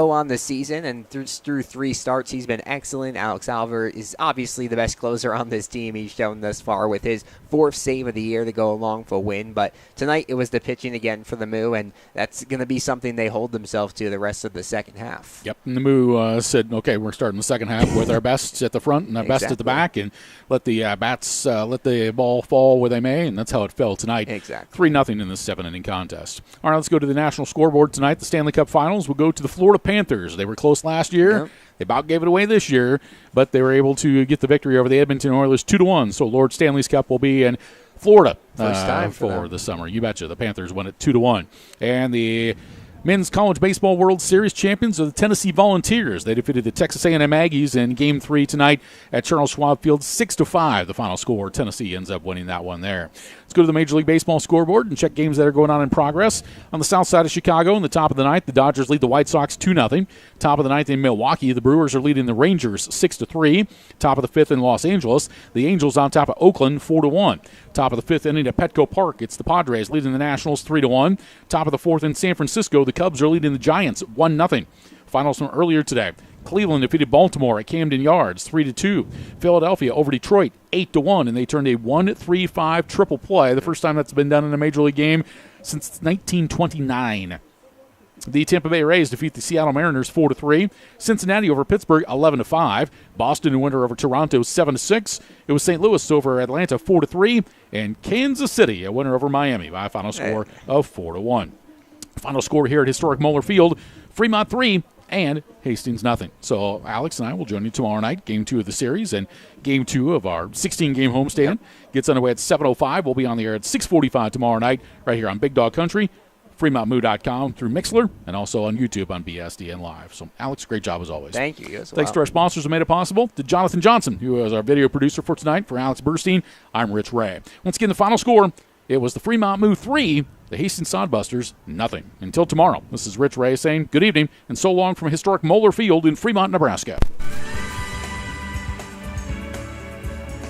on the season, and through 3 starts, he's been excellent. Alex Alver is obviously the best closer on this team. He's shown thus far with his 4th save of the year to go along for a win. But tonight it was the pitching again for the Moo, and that's going to be something they hold themselves to the rest of the second half. Yep, and the Moo said, okay, we're starting the second half with our best at the front and our best at the back, and let the bats let the ball fall where they may, and that's how it fell tonight. Exactly. 3-0 in this 7-inning contest. All right, let's go to the national scoreboard tonight. The Stanley Cup Finals will go to the Florida Panthers. They were close last year. Yep. They about gave it away this year, but they were able to get the victory over the Edmonton Oilers 2-1. So Lord Stanley's Cup will be in Florida First time for the summer. You betcha. The Panthers won it 2-1. And the Men's College Baseball World Series champions are the Tennessee Volunteers. They defeated the Texas A&M Aggies in Game 3 tonight at Charles Schwab Field, 6-5. The final score. Tennessee ends up winning that one there. Let's go to the Major League Baseball scoreboard and check games that are going on in progress. On the south side of Chicago, in the top of the ninth, the Dodgers lead the White Sox 2-0. Top of the ninth in Milwaukee, the Brewers are leading the Rangers 6-3. Top of the fifth in Los Angeles, the Angels on top of Oakland 4-1. Top of the fifth inning at Petco Park, it's the Padres leading the Nationals 3-1. Top of the fourth in San Francisco, the Cubs are leading the Giants 1-0. Finals from earlier today. Cleveland defeated Baltimore at Camden Yards 3-2. Philadelphia over Detroit 8-1, and they turned a 1-3-5 triple play, the first time that's been done in a Major League game since 1929. The Tampa Bay Rays defeat the Seattle Mariners 4-3. Cincinnati over Pittsburgh 11-5. Boston and winter over Toronto 7-6. It was St. Louis over Atlanta 4-3, and Kansas City a winner over Miami by a final score of 4-1. Final score here at historic Moeller Field: Fremont 3 and Hastings 0. So Alex and I will join you tomorrow night, Game 2 of the series, and Game 2 of our 16-game homestand gets underway at 7:05. We'll be on the air at 6:45 tomorrow night right here on Big Dog Country, FremontMoo.com through Mixler, and also on YouTube on BSDN Live. So, Alex, great job as always. Thank you. Thanks to our sponsors who made it possible. To Jonathan Johnson, who is our video producer for tonight. For Alex Burstein, I'm Rich Ray. Once again, the final score, it was the Fremont Moo 3, the Hastings Sodbusters 0. Until tomorrow, this is Rich Ray saying good evening and so long from historic Moeller Field in Fremont, Nebraska.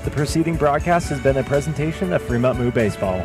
The preceding broadcast has been a presentation of Fremont Moo Baseball.